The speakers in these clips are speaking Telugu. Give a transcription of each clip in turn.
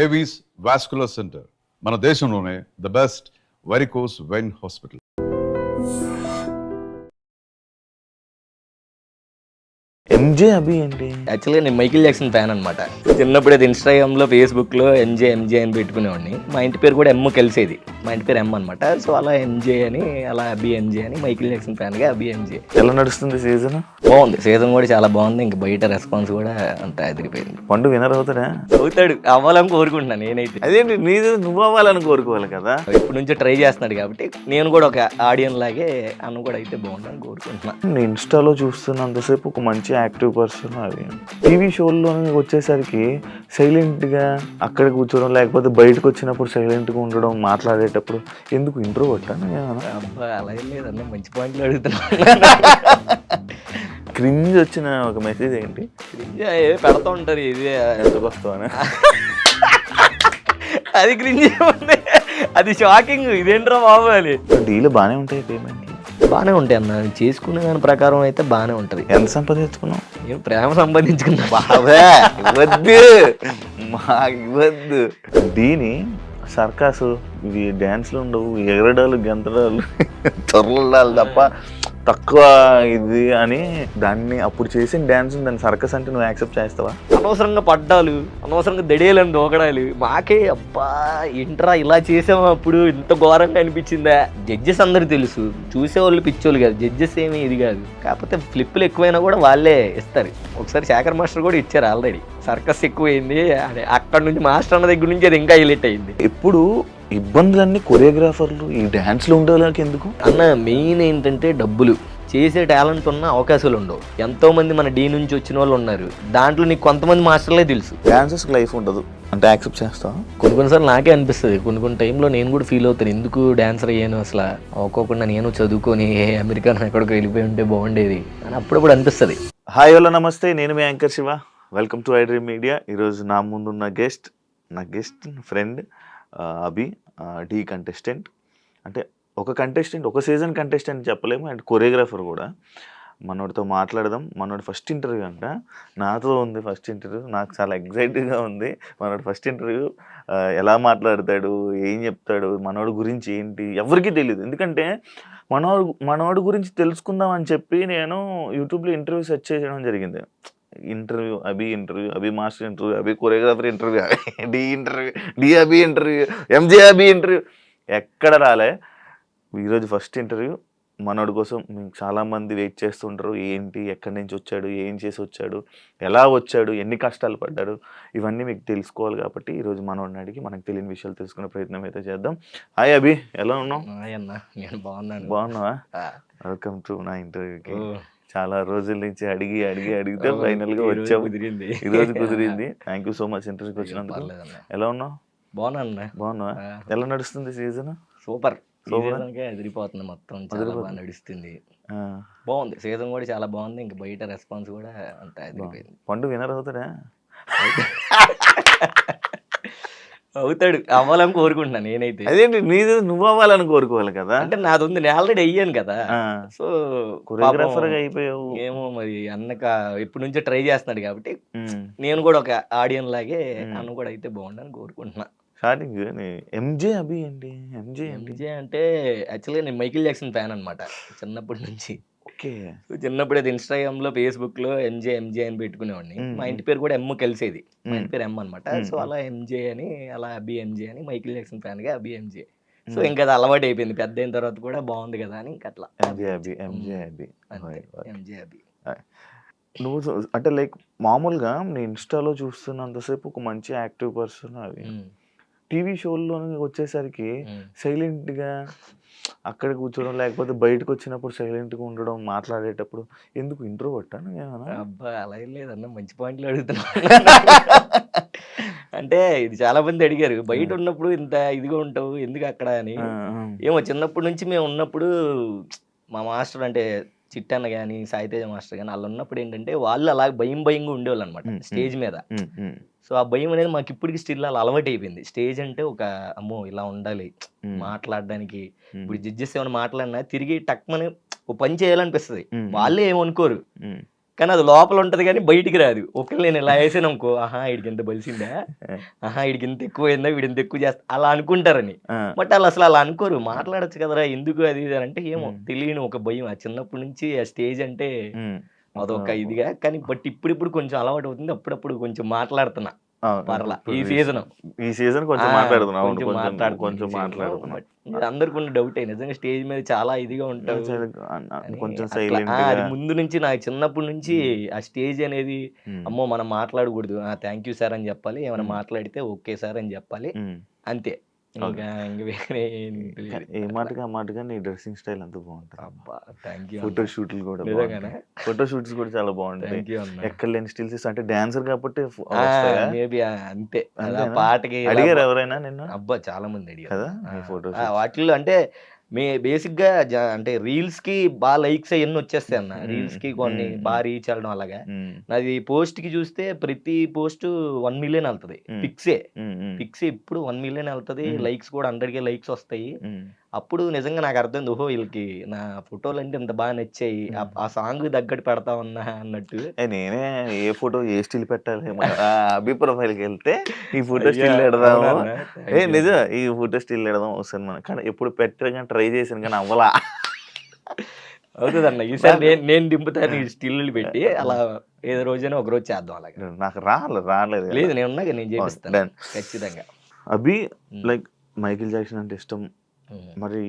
ఏవీస్ వాస్కులర్ సెంటర్ మన దేశంలోనే the best varicose vein hospital. ఎంజే అభి ఏంటి? యాక్చువల్గా నేను మైకిల్ జాక్సన్ ఫ్యాన్ అనమాట. చిన్నప్పుడు అది ఇన్స్టాగ్రామ్లో ఫేస్బుక్లో ఎంజే అని పెట్టుకునేవాడిని. మా ఇంటి పేరు కూడా ఎమ్ కలిసేది, మా ఇంటి పేరు ఎమ్ అనమాట. సో అలా ఎంజే అని, అలా అభి ఎంజే అని మైకిల్ జాక్సన్ ఫ్యాన్గా అభి ఎంజే. ఎలా నడుస్తుంది సీజన్? బాగుంది, సీజన్ కూడా చాలా బాగుంది. ఇంక బయట రెస్పాన్స్ కూడా అంత ఎదిరిపోయింది. పండు వినర్ అవుతాడా? అవుతాడు, అవ్వాలని కోరుకుంటున్నాను నేనైతే. అదేంటి నీది నువ్వు అవ్వాలని కోరుకోవాలి కదా. ఇప్పటి నుంచో ట్రై చేస్తున్నాడు కాబట్టి నేను కూడా ఒక ఆడియన్ లాగే అన్న కూడా అయితే బాగుందని కోరుకుంటున్నాను. నేను ఇన్స్టాలో చూస్తున్నంతసేపు ఒక మంచి యాక్టివ్ పర్సన్. అది టీవీ షోల్లో వచ్చేసరికి సైలెంట్గా అక్కడ కూర్చోవడం, లేకపోతే బయటకు వచ్చినప్పుడు సైలెంట్గా ఉండడం, మాట్లాడేటప్పుడు ఎందుకు ఇంట్రో కొట్టాను? అబ్బా అలా ఏం లేదన్న, మంచి పాయింట్లు అడుగుతున్నా. క్రింజ్ వచ్చిన ఒక మెసేజ్ ఏంటి? క్రింజ్ పెడతా ఉంటారు, ఇది ఎందుకు వస్తావని. అది క్రింజ్ ఉంది, అది షాకింగ్. ఇదేంట్రా బాబు అని. డీలు బాగానే ఉంటాయి, పేమెంట్లు బాగానే ఉంటాయి అన్న, చేసుకునే దాని ప్రకారం అయితే బాగానే ఉంటుంది. ఎంత సంపాదించుకున్నావు? నేను ప్రేమ సంపాదించుకున్నా. బాబే ఇవ్వద్దు, మాకు ఇవ్వద్దు. దీని సర్కాసు, ఇవి డ్యాన్స్లు ఉండవు, ఎగరడాలు గెంతడాలు తొరలాలు తప్ప తక్కువ ఇది అని దాన్ని అప్పుడు చేసిన డ్యాన్స్ దాన్ని సర్కస్ అంటే నువ్వు యాక్సెప్ట్ చేస్తావా? అనవసరంగా పడ్డాలు, అనవసరంగా దడేలని దోకడాలు, మాకే అబ్బా ఏంట్రా ఇలా చేసాము, అప్పుడు ఇంత ఘోరంగా అనిపించిందా. జడ్జెస్ అందరు తెలుసు, చూసేవాళ్ళు పిచ్చోళ్ళు కాదు, జడ్జెస్ ఏమీ ఇది కాదు. కాకపోతే ఫ్లిప్పులు ఎక్కువైనా కూడా వాళ్ళే ఇస్తారు. ఒకసారి శేఖర్ మాస్టర్ కూడా ఇచ్చారు ఆల్రెడీ. సర్కస్ ఎక్కువైంది అని, అక్కడ నుంచి మాస్టర్ అన్న దగ్గర నుంచి అది ఇంకా హైలైట్ అయింది. ఎప్పుడు ఇబ్బందులన్నీ కొరియోగ్రాఫర్లు ఈ డ్యాన్స్లో ఉండేలాకి ఎందుకు అన్న? మెయిన్ ఏంటంటే డబ్బులు. చేసే టాలెంట్ ఉన్న అవకాశాలు ఉండవు. ఎంతో మంది మన డీ నుంచి వచ్చిన వాళ్ళు ఉన్నారు, దాంట్లో నీకు కొంతమంది మాస్టర్లే తెలుసు. డాన్సెస్ లైఫ్ ఉండదు అంటే యాక్సెప్ట్ చేస్తావా? కొన్నిసార్లు నాకే అనిపిస్తుంది, కొన్ని టైంలో నేను కూడా ఫీల్ అవుతాను, ఎందుకు డాన్సర్ అయ్యాను అసలు, అవ్వకోకుండా నేను చదువుకొని అమెరికా ఎక్కడికి వెళ్ళిపోయి ఉంటే బాగుండేది అని అప్పుడప్పుడు అనిపిస్తుంది. హాయ్ హలో నమస్తే, నేను మీ anchor Shiva. Welcome to iDream media. ఈరోజు నా ముందున్న నా guest friend Abhi, Dhee contestant. అంటే ఒక కంటెస్టెంట్, ఒక సీజన్ కంటెస్టెంట్ చెప్పలేము, అండ్ కొరియోగ్రాఫర్ కూడా. మనోడితో మాట్లాడదాం. మనోడి ఫస్ట్ ఇంటర్వ్యూ అంట, నాతో ఉంది ఫస్ట్ ఇంటర్వ్యూ. నాకు చాలా ఎగ్జైటింగ్గా ఉంది. మనోడి ఫస్ట్ ఇంటర్వ్యూ ఎలా మాట్లాడతాడు, ఏం చెప్తాడు, మనోడి గురించి ఏంటి ఎవరికీ తెలియదు. ఎందుకంటే మనోడి గురించి తెలుసుకుందాం అని చెప్పి నేను యూట్యూబ్లో ఇంటర్వ్యూ సెర్చ్ చేయడం జరిగింది. ఇంటర్వ్యూ అభి మాస్టర్ ఇంటర్వ్యూ, అభి కొరియోగ్రాఫర్ ఇంటర్వ్యూ, డి అభి ఇంటర్వ్యూ, ఎంజే అభి ఇంటర్వ్యూ, ఎక్కడ రాలే. ఈరోజు ఫస్ట్ ఇంటర్వ్యూ. మనోడి కోసం మీకు చాలామంది వెయిట్ చేస్తుంటారు. ఏంటి, ఎక్కడి నుంచి వచ్చాడు, ఏం చేసి వచ్చాడు, ఎలా వచ్చాడు, ఎన్ని కష్టాలు పడ్డాడు, ఇవన్నీ మీకు తెలుసుకోవాలి. కాబట్టి ఈరోజు మనోడిని అడిగి మనకు తెలియని విషయాలు తెలుసుకునే ప్రయత్నం అయితే చేద్దాం. హాయ్ అభి, ఎలా ఉన్నావు? నేను బాగున్నావా? వెల్కమ్ టు నా ఇంటర్వ్యూకి. చాలా రోజుల నుంచి అడిగితే ఫైనల్ గా వచ్చావు. ఈరోజు కుదిరింది. థ్యాంక్ యూ సో మచ్ ఇంటర్వ్యూకి వచ్చినందుకు. ఎలా ఉన్నావు? బాగున్నావా? ఎలా నడుస్తుంది సీజన్? సూపర్, ఎదిరిపోతుంది మొత్తం, చాలా బాగా నడుస్తుంది. బాగుంది, సీజన్ కూడా చాలా బాగుంది. ఇంకా బయట రెస్పాన్స్ కూడా అంత ఎదిరిపోయింది. పండు వినర్ అవుతాడా? అవుతాడు, అవ్వాలని కోరుకుంటున్నాను నేనైతే. అదేంటి నీది నువ్వు అవ్వాలని కోరుకోవాలి కదా. అంటే నాది ఉంది, నేను ఆల్రెడీ అయ్యాను కదా. సో కొరియోగ్రాఫర్ గా అయిపోయావు. ఏమో మరి అన్నక ఎప్పటి నుంచో ట్రై చేస్తున్నాడు కాబట్టి నేను కూడా ఒక ఆడియన్ లాగే అన్న కూడా అయితే బాగుండని కోరుకుంటున్నా. స్టార్టింగ్ ఎంజే అభి ఏంటి? ఎంజే అంటే యాక్చువల్గా నేను మైకిల్ జాక్సన్ ఫ్యాన్ అనమాట చిన్నప్పటి నుంచి. ఓకే. చిన్నప్పుడు అది ఇన్స్టాగ్రామ్లో ఫేస్బుక్లో ఎంజే అని పెట్టుకునేవాడిని. మా ఇంటి పేరు కూడా ఎమ్ కలిసేది, మా ఇంటి పేరు ఎమ్ అనమాట. సో అలా ఎంజే అని, అలా అభి ఎంజే అని, మైకిల్ జాక్సన్ ఫ్యాన్గా అభి ఎంజే. సో ఇంకా అది అలవాటు అయిపోయింది. పెద్ద అయిన తర్వాత కూడా బాగుంది కదా అని ఇంకా అట్లా ఎంజే అభి. నువ్వు అంటే లైక్ మామూలుగా నేను ఇన్స్టాలో చూస్తున్నంతసేపు ఒక మంచి యాక్టివ్ పర్సన్. అది టీవీ షోల్లో వచ్చేసరికి సైలెంట్గా అక్కడ కూర్చోవడం, లేకపోతే బయటకు వచ్చినప్పుడు సైలెంట్గా ఉండడం, మాట్లాడేటప్పుడు ఎందుకు ఇంట్రో కొట్టాను? అబ్బా అలా ఏం లేదన్న, మంచి పాయింట్లు అడుగుతున్నా. అంటే ఇది చాలా మంది అడిగారు, బయట ఉన్నప్పుడు ఇంత ఇదిగా ఉంటావు ఎందుకు అక్కడ అని. ఏమో చిన్నప్పటి నుంచి మేము ఉన్నప్పుడు మా మాస్టర్ అంటే చిట్టన్న కానీ, సాయితేజ మాస్టర్ కానీ, వాళ్ళు ఉన్నప్పుడు ఏంటంటే వాళ్ళు అలా భయంగా ఉండేవాళ్ళు అనమాట స్టేజ్ మీద. సో ఆ భయం అనేది మాకు ఇప్పటికి స్టిల్ అలా అలవాటు అయిపోయింది. స్టేజ్ అంటే ఒక అమ్మో ఇలా ఉండాలి మాట్లాడడానికి. ఇప్పుడు జడ్జెస్ ఏమైనా మాట్లాడినా తిరిగి టక్మని ఓ పని చేయాలనిపిస్తుంది. వాళ్ళే ఏమనుకోరు, కానీ అది లోపల ఉంటది కానీ బయటికి రాదు. ఒకవేళ నేను ఇలా వేసాను అనుకో, ఆహా వీడికి ఇంత బలిసిందా, ఆహా వీడికి ఇంత ఎక్కువైందా, వీడు ఇంత ఎక్కువ చేస్తా అలా అనుకుంటారని. బట్ వాళ్ళు అసలు అలా అనుకోరు. మాట్లాడొచ్చు కదరా ఎందుకు అది ఇది అంటే ఏమో తెలియని ఒక భయం. ఆ చిన్నప్పటి నుంచి ఆ స్టేజ్ అంటే అదొక ఇదిగా. కానీ బట్ ఇప్పుడు కొంచెం అలవాటు అవుతుంది. అప్పుడప్పుడు కొంచెం మాట్లాడుతున్నా పర్లా. ఈ సీజన్ కొంచెం మాట్లాడుతున్నావు. కొంచెం మాట్లాడుతున్నా. అందరికి ఉన్న డౌటే నిజంగా స్టేజ్ మీద చాలా ఇదిగా ఉంటావు. కొంచెం అట్లా, సైలెంట్ అది ముందు నుంచి నాకు చిన్నప్పటి నుంచి ఆ స్టేజ్ అనేది అమ్మో మనం మాట్లాడకూడదు, థ్యాంక్ యూ సార్ అని చెప్పాలి, ఏమైనా మాట్లాడితే ఓకే సార్ అని చెప్పాలి, అంతే. ఇంకా వేరే ఏం తెలియదు. ఏ మాటగా ఆ మాటగా నీ డ్రెస్సింగ్ స్టైల్ అంతా బాగుంటుంది. అబ్బా థ్యాంక్ యూ. ఫోటో షూట్లు కూడా నిజంగానే ఫోటో షూట్స్ కూడా చాలా బాగుంటాయి. థ్యాంక్ యూ అన్న. ఎక్కడ లేని స్టిల్స్ అంటే డాన్సర్ కాబట్టి మేబీ అంతే. ఆ పాటకి అడిగారు ఎవరైనా నిన్ను? అబ్బా చాలా మంది అడిగారు కదా నీ ఫోటో వాటిల్లో. అంటే బేసిక్ గా అంటే రీల్స్ కి బాగా లైక్స్ అవన్నీ వచ్చేస్తాయి అన్న. రీల్స్ కి కొన్ని బాగా రీచ్ అవ్వడం అలాగా. నాది పోస్ట్ కి చూస్తే ప్రతి పోస్ట్ 1 మిలియన్ వెళ్తది. ఫిక్స్ ఇప్పుడు 1 మిలియన్ వెళ్తది. లైక్స్ కూడా 100K లైక్స్ వస్తాయి. అప్పుడు నిజంగా నాకు అర్థమైంది, ఓహో వీళ్ళకి నా ఫోటోలు అంటే ఇంత బాగా నచ్చాయి, ఆ సాంగ్ తగ్గట్టు పెడతా ఉన్నా అన్నట్టు. నేనే ఏ ఫోటో ఏ స్టిల్ పెట్టాలి అభి ప్రొఫైల్కి వెళ్తే ఈ ఫోటో స్టిల్ పెడదాము, నిజం ఈ ఫోటో స్టిల్ పెడదాం వస్తుంది మనం. కానీ ఎప్పుడు పెట్టగా ట్రై చేసాను కానీ అవ్వలా. అవుతుందన్న ఈసారి నేను దింపుతాను స్టిల్ పెట్టి. అలా ఏదో రోజైనా ఒక రోజు చేద్దాం అలాగే. నాకు రాలేదు. లేదు నేను ఉన్నాగా, నేను చేపిస్తాను ఖచ్చితంగా. అభి లైక్ మైకేల్ జాక్సన్ అంటే ఇష్టం. మరి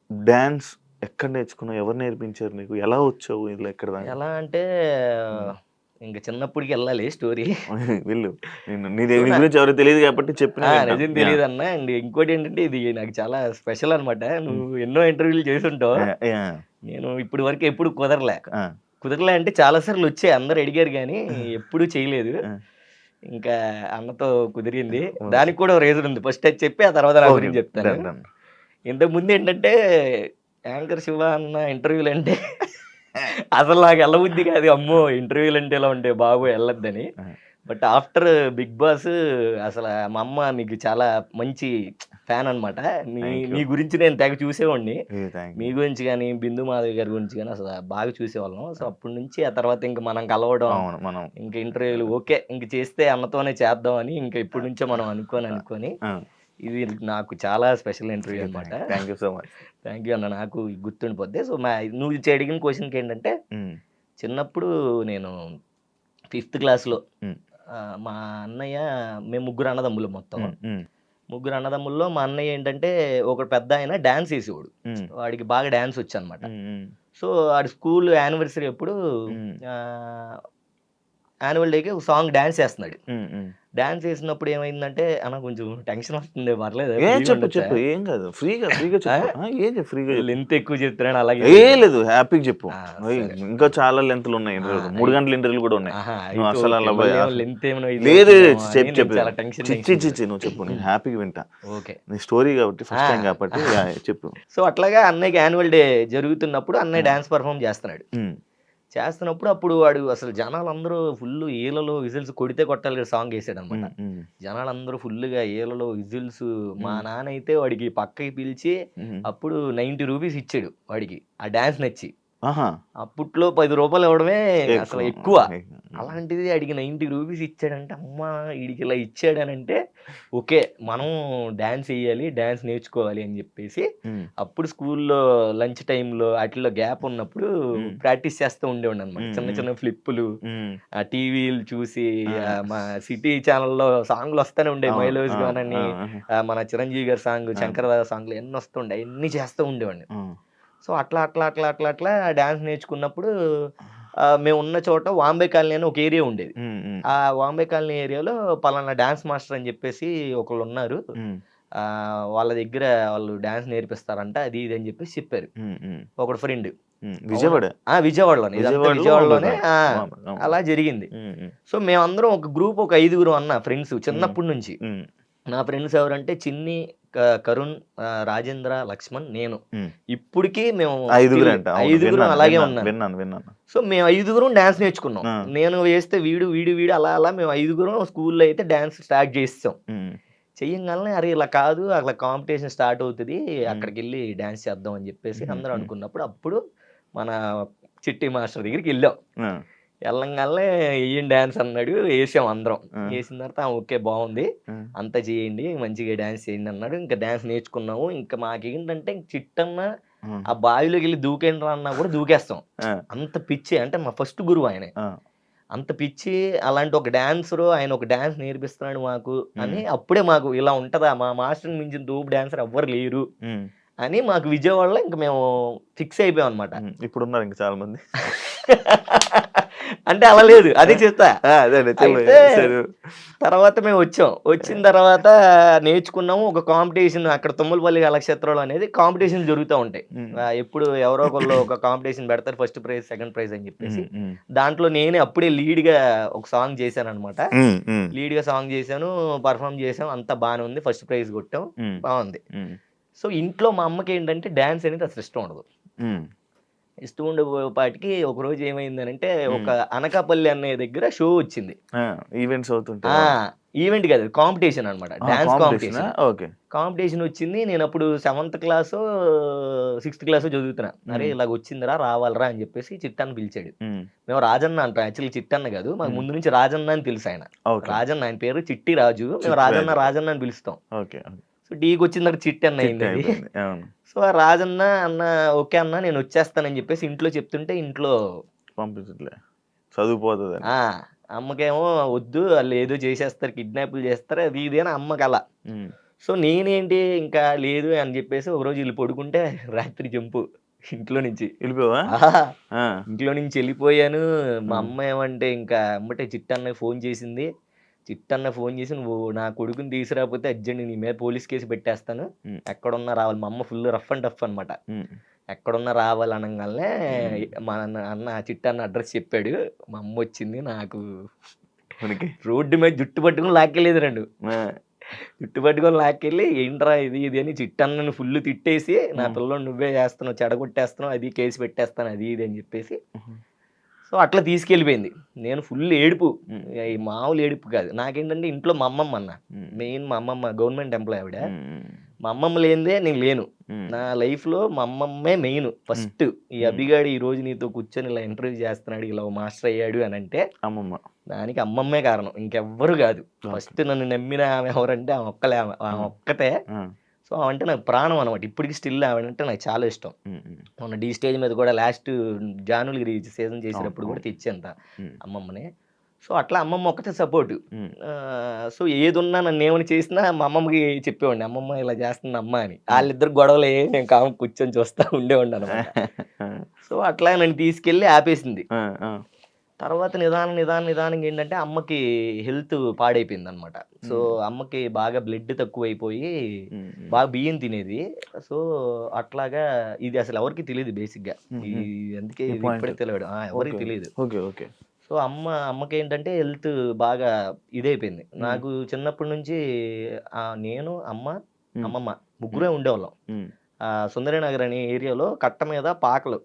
డాన్స్ ఎక్కడ నేర్చుకున్నావు, ఎవరు నేర్పించారు నీకు, ఎలా వచ్చావు ఇలా ఎక్కడ? ఎలా అంటే ఇంకా చిన్నప్పటికి వెళ్ళాలి స్టోరీ. వెళ్ళు, నీ గురించి ఎవరు తెలియదు కాబట్టి చెప్పిన నిజం తెలియదు అన్న. అండ్ ఇంకోటి ఏంటంటే ఇది నాకు చాలా స్పెషల్ అనమాట. నువ్వు ఎన్నో ఇంటర్వ్యూలు చేస్తుంటావు, నేను ఇప్పటి వరకు ఎప్పుడు కుదరలే అంటే చాలా సార్లు వచ్చాయి, అందరు అడిగారు కానీ ఎప్పుడు చేయలేదు. ఇంకా అన్నతో కుదిరింది. దానికి కూడా రీజన్ ఉంది. ఫస్ట్ అది చెప్పి ఆ తర్వాత నా గురించి చెప్తాను. ఇంతకు ముందు ఏంటంటే యాంకర్ శివ అన్న ఇంటర్వ్యూలు అంటే అసలు నాకు వెళ్ళబుద్ధి కాదు. అమ్మో ఇంటర్వ్యూలు అంటే ఎలా ఉంటాయి బాబు, వెళ్ళొద్దని. బట్ ఆఫ్టర్ బిగ్ బాస్ అసలు మా అమ్మ మీకు చాలా మంచి ఫ్యాన్ అనమాట. మీ గురించి నేను తెగ చూసేవాడిని. మీ గురించి కానీ బిందు మాధవి గారి గురించి కానీ అసలు బాగా చూసేవాళ్ళం. సో అప్పటి నుంచి ఆ తర్వాత ఇంకా మనం కలవడం, ఇంకా ఇంటర్వ్యూలు ఓకే ఇంక చేస్తే అన్నతోనే చేద్దాం అని ఇంకా ఇప్పటి నుంచో మనం అనుకొని ఇది నాకు చాలా స్పెషల్ ఇంటర్వ్యూ అనమాట. Thank you so much. Thank you అన్న, నాకు గుర్తుండిపోద్ది. సో నువ్వు అడిగిన క్వశ్చన్కి ఏంటంటే చిన్నప్పుడు నేను 5th క్లాస్లో మా అన్నయ్య, మేము ముగ్గురు అన్నదమ్ములు, మొత్తం ముగ్గురు అన్నదమ్ముల్లో మా అన్నయ్య ఏంటంటే ఒక పెద్ద ఆయన డాన్స్ వేసేవాడు. వాడికి బాగా డాన్స్ వచ్చు అనమాట. సో వాడి స్కూల్ యానివర్సరీ అప్పుడు యాన్యువల్ డేకి ఒక సాంగ్ డాన్స్ చేస్తున్నాడు. డాన్స్ చేసినప్పుడు ఏమైందంటే అన్న కొంచెం టెన్షన్ వస్తుంది, పర్లేదు చెప్పు, ఏం కాదు, ఫ్రీగా లెంత్ ఎక్కువ చెప్తున్నాను అలాగే లేదు, హ్యాపీగా చెప్పు. ఇంకా చాలా లెంత్లు ఉన్నాయి, 3 గంటల ఇంటర్వ్యూలు కూడా ఉన్నాయి. అసలు లెంత్ లేదు, చెప్పు నువ్వు చెప్పు, నేను హ్యాపీగా వింటా. ఓకే, నీ స్టోరీ కాబట్టి ఫస్ట్ టైం కాబట్టి చెప్పు. సో అట్లాగా అన్నయ్యకి యాన్యువల్ డే జరుగుతున్నప్పుడు అన్నయ్య డాన్స్ పర్ఫామ్ చేస్తున్నప్పుడు అప్పుడు వాడు అసలు జనాలందరూ ఫుల్ ఏలలో విజిల్స్ కొడితే కొట్టాలి సాంగ్ వేసాడు అనమాట. జనాలందరూ ఫుల్గా ఏలలో విజిల్స్. మా నాన్న అయితే వాడికి పక్కకి పిలిచి అప్పుడు 90 రూపీస్ ఇచ్చాడు వాడికి, ఆ డాన్స్ నచ్చి. అప్పట్లో 10 రూపాయలు ఇవ్వడమే అసలు ఎక్కువ. అలాంటిది అడిగి 90 రూపీస్ ఇచ్చాడంటే, అమ్మ వీడికి ఇలా ఇచ్చాడనంటే ఓకే మనం డాన్స్ వేయాలి, డాన్స్ నేర్చుకోవాలి అని చెప్పేసి అప్పుడు స్కూల్లో లంచ్ టైంలో వాటిల్లో గ్యాప్ ఉన్నప్పుడు ప్రాక్టీస్ చేస్తూ ఉండేవాడు అనమాట. చిన్న చిన్న ఫ్లిప్పులు ఆ టీవీలు చూసి, మా సిటీ ఛానల్లో సాంగ్లు వస్తూనే ఉండే, మైలోజ్ గానని మన చిరంజీవి గారి సాంగ్, శంకరదాద సాంగ్లు ఎన్ని వస్తుండే, అన్ని చేస్తూ ఉండేవాడిని. సో అట్లా డాన్స్ నేర్చుకున్నప్పుడు మేము ఉన్న చోట వాంబే కాలనీ అని ఒక ఏరియా ఉండేది. ఆ వాంబే కాలనీ ఏరియాలో పలానా డాన్స్ మాస్టర్ అని చెప్పేసి ఒకళ్ళు ఉన్నారు, వాళ్ళ దగ్గర వాళ్ళు డాన్స్ నేర్పిస్తారంట, అది ఇది అని చెప్పేసి చెప్పారు ఒకడు ఫ్రెండ్. విజయవాడలోనే అలా జరిగింది. సో మేమందరం ఒక గ్రూప్, ఒక 5గురు అన్న ఫ్రెండ్స్ చిన్నప్పటి నుంచి. నా ఫ్రెండ్స్ ఎవరంటే చిన్ని, కరుణ్, రాజేంద్ర, లక్ష్మణ్, నేను. ఇప్పటికీ మేము 5గురు అలాగే ఉన్నాం. సో మేము 5గురం డాన్స్ నేర్చుకున్నాం. నేను వేస్తే వీడు అలా మేము 5గురం స్కూల్లో అయితే డాన్స్ స్టార్ట్ చేస్తాం. చెయ్యంగానే అరే ఇలా కాదు, అట్లా కాంపిటీషన్ స్టార్ట్ అవుతుంది, అక్కడికి వెళ్ళి డాన్స్ చేద్దాం అని చెప్పేసి అందరూ అనుకున్నప్పుడు అప్పుడు మన చిట్టి మాస్టర్ దగ్గరికి వెళ్ళాం. వెళ్ళంగానే వేయండి డ్యాన్స్ అన్నాడు. వేసాం అందరం. వేసిన తర్వాత ఓకే బాగుంది, అంతా చేయండి, మంచిగా డ్యాన్స్ చేయండి అన్నాడు. ఇంకా డ్యాన్స్ నేర్చుకున్నాము. ఇంకా మాకేంటంటే చిట్టన్న ఆ బావిలోకి వెళ్ళి దూకేండ్రా అన్నా కూడా దూకేస్తాం. అంత పిచ్చి, అంటే మా ఫస్ట్ గురువు ఆయనే. అంత పిచ్చి, అలాంటి ఒక డాన్సరు ఆయన ఒక డాన్స్ నేర్పిస్తున్నాడు మాకు అని అప్పుడే మాకు ఇలా ఉంటదా, మా మాస్టర్ మించిన దూపు డాన్సర్ ఎవ్వరు లేరు అని మాకు విజయవాడలో ఇంకా మేము ఫిక్స్ అయిపోయాం అనమాట. ఇప్పుడు ఉన్నారు ఇంకా చాలా మంది. అంటే అలా లేదు, అదే చెప్తా. అదే అయితే తర్వాత మేము వచ్చిన తర్వాత నేర్చుకున్నాము. ఒక కాంపిటీషన్ అక్కడ తుమ్మలపల్లి కళాక్షేత్రంలో అనేది కాంపిటీషన్ జరుగుతూ ఉంటాయి. ఎప్పుడు ఎవరో ఒకళ్ళు ఒక కాంపిటీషన్ పెడతారు, ఫస్ట్ ప్రైజ్ సెకండ్ ప్రైజ్ అని చెప్పేసి. దాంట్లో నేనే అప్పుడే లీడ్ గా ఒక సాంగ్ చేశాను అనమాట. లీడ్ గా సాంగ్ చేశాను, పర్ఫామ్ చేసాం, అంతా బాగానే ఉంది, ఫస్ట్ ప్రైజ్ కొట్టాం, బాగుంది. సో ఇంట్లో మా అమ్మకి ఏంటంటే డాన్స్ అనేది అసలు ఇష్టం ఉండదు. ఇష్టం ఉండేపాటికి ఒక రోజు ఏమైందనంటే ఒక అనకాపల్లి అనే దగ్గర షో వచ్చింది. ఈవెంట్స్ అవుతుంటా, ఈవెంట్ కాదు, కాంపిటీషన్ అనమాట, డాన్స్ కాంపిటీషన్. ఓకే, కాంపిటీషన్ వచ్చింది. నేను అప్పుడు 7th క్లాస్ 6th క్లాస్ చదువుతున్నా. అరే ఇలాగ వచ్చిందిరా, రావాలరా అని చెప్పేసి చిట్టన్న పిలిచాడు. మేము రాజన్న అంటాం, యాక్చువల్లీ చిట్టన్న కాదు, మాకు ముందు నుంచి రాజన్న అని తెలుసు ఆయన. రాజన్న, ఆయన పేరు చిట్టి రాజు, మేము రాజన్న అని పిలుస్తాం. సో డీకి వచ్చిన తర్వాత చిట్టి అన్న అయింది అది. సో ఆ రాజన్న అన్న ఓకే అన్న నేను వచ్చేస్తానని చెప్పేసి ఇంట్లో చెప్తుంటే ఇంట్లో పంపించట్లే, చదువుపోతుంది. అమ్మకేమో వద్దు, వాళ్ళు ఏదో చేసేస్తారు, కిడ్నాప్లు చేస్తారు, అది ఇది అని అమ్మకి అలా. సో నేనేంటి ఇంకా లేదు అని చెప్పేసి ఒకరోజు వీళ్ళు పడుకుంటే రాత్రి జంపు ఇంట్లో నుంచి వెళ్ళిపోవా. ఇంట్లో నుంచి వెళ్ళిపోయాను. మా అమ్మ ఏమంటే ఇంకా అమ్మటే చిట్టన్న ఫోన్ చేసింది. చిట్టన్న ఫోన్ చేసి నువ్వు నా కొడుకుని తీసుకురాకపోతే అర్జెంట్ నీ మీద పోలీస్ కేసు పెట్టేస్తాను, ఎక్కడున్నా రావాలి. మా అమ్మ ఫుల్ రఫ్ అండ్ టఫ్ అనమాట. ఎక్కడున్నా రావాలి అనగానే మా అన్న చిట్టన్న అడ్రస్ చెప్పాడు. మా అమ్మ వచ్చింది, నాకు రోడ్డు మీద జుట్టు పట్టుకుని లాక్కెళ్ళేది రెండు. జుట్టు పట్టుకొని లాక్కెళ్ళి ఏంట్రా ఇది ఇది అని చిట్టన్నను ఫుల్ తిట్టేసి, నా పిల్లలు నువ్వే చేస్తున్నావు, చెడగొట్టేస్తున్నావు, అది కేసు పెట్టేస్తాను, అది ఇది అని చెప్పేసి. సో అట్లా తీసుకెళ్ళిపోయింది. నేను ఫుల్ ఏడుపు, ఈ మామూలు ఏడుపు కాదు. నాకేంటంటే ఇంట్లో మా అమ్మమ్మ అన్న, మెయిన్ మా అమ్మమ్మ గవర్నమెంట్ ఎంప్లాయ్ ఆవిడ. మా అమ్మమ్మ లేనిదే నేను లేను. నా లైఫ్లో మా అమ్మమ్మే మెయిన్ ఫస్ట్. ఈ అభిగాడు ఈ రోజు నీతో కూర్చొని ఇలా ఇంటర్వ్యూ చేస్తున్నాడు, ఇలా మాస్టర్ అయ్యాడు అని అంటే అమ్మమ్మ, దానికి అమ్మమ్మే కారణం, ఇంకెవ్వరు కాదు. ఫస్ట్ నన్ను నమ్మిన ఆమె ఎవరంటే ఆమె ఒక్కతే. సో అంటే నాకు ప్రాణం అనమాట. ఇప్పటికి స్టిల్ ఆవిడంటే నాకు చాలా ఇష్టం. మొన్న డీ స్టేజ్ మీద కూడా లాస్ట్ జానులగిరి సీజన్ చేసినప్పుడు కూడా తెచ్చేంత అమ్మమ్మని. సో అట్లా అమ్మమ్మ ఒక్కటే సపోర్టు. సో ఏది ఉన్నా నన్ను ఏమని చేసినా మా అమ్మమ్మకి చెప్పేవాడిని, అమ్మమ్మ ఇలా చేస్తుంది అమ్మ అని. వాళ్ళిద్దరు గొడవలే, నేను కాము కూర్చొని చూస్తూ ఉండేవాడిని అనమాట. సో అట్లా నన్ను తీసుకెళ్ళి ఆపేసింది. తర్వాత నిదానంగా ఏంటంటే అమ్మకి హెల్త్ పాడైపోయింది అనమాట. సో అమ్మకి బాగా బ్లడ్ తక్కువైపోయి బాగా బియ్యం తినేది. సో అట్లాగా ఇది అసలు ఎవరికి తెలియదు బేసిక్గా, అందుకే ఇప్పుడే తెలియదు, ఎవరికి తెలియదు. సో అమ్మకి ఏంటంటే హెల్త్ బాగా ఇదైపోయింది. నాకు చిన్నప్పటి నుంచి నేను అమ్మమ్మ ముగ్గురే ఉండేవాళ్ళం. సుందరనగర్ అనే ఏరియాలో కట్ట మీద పాకలు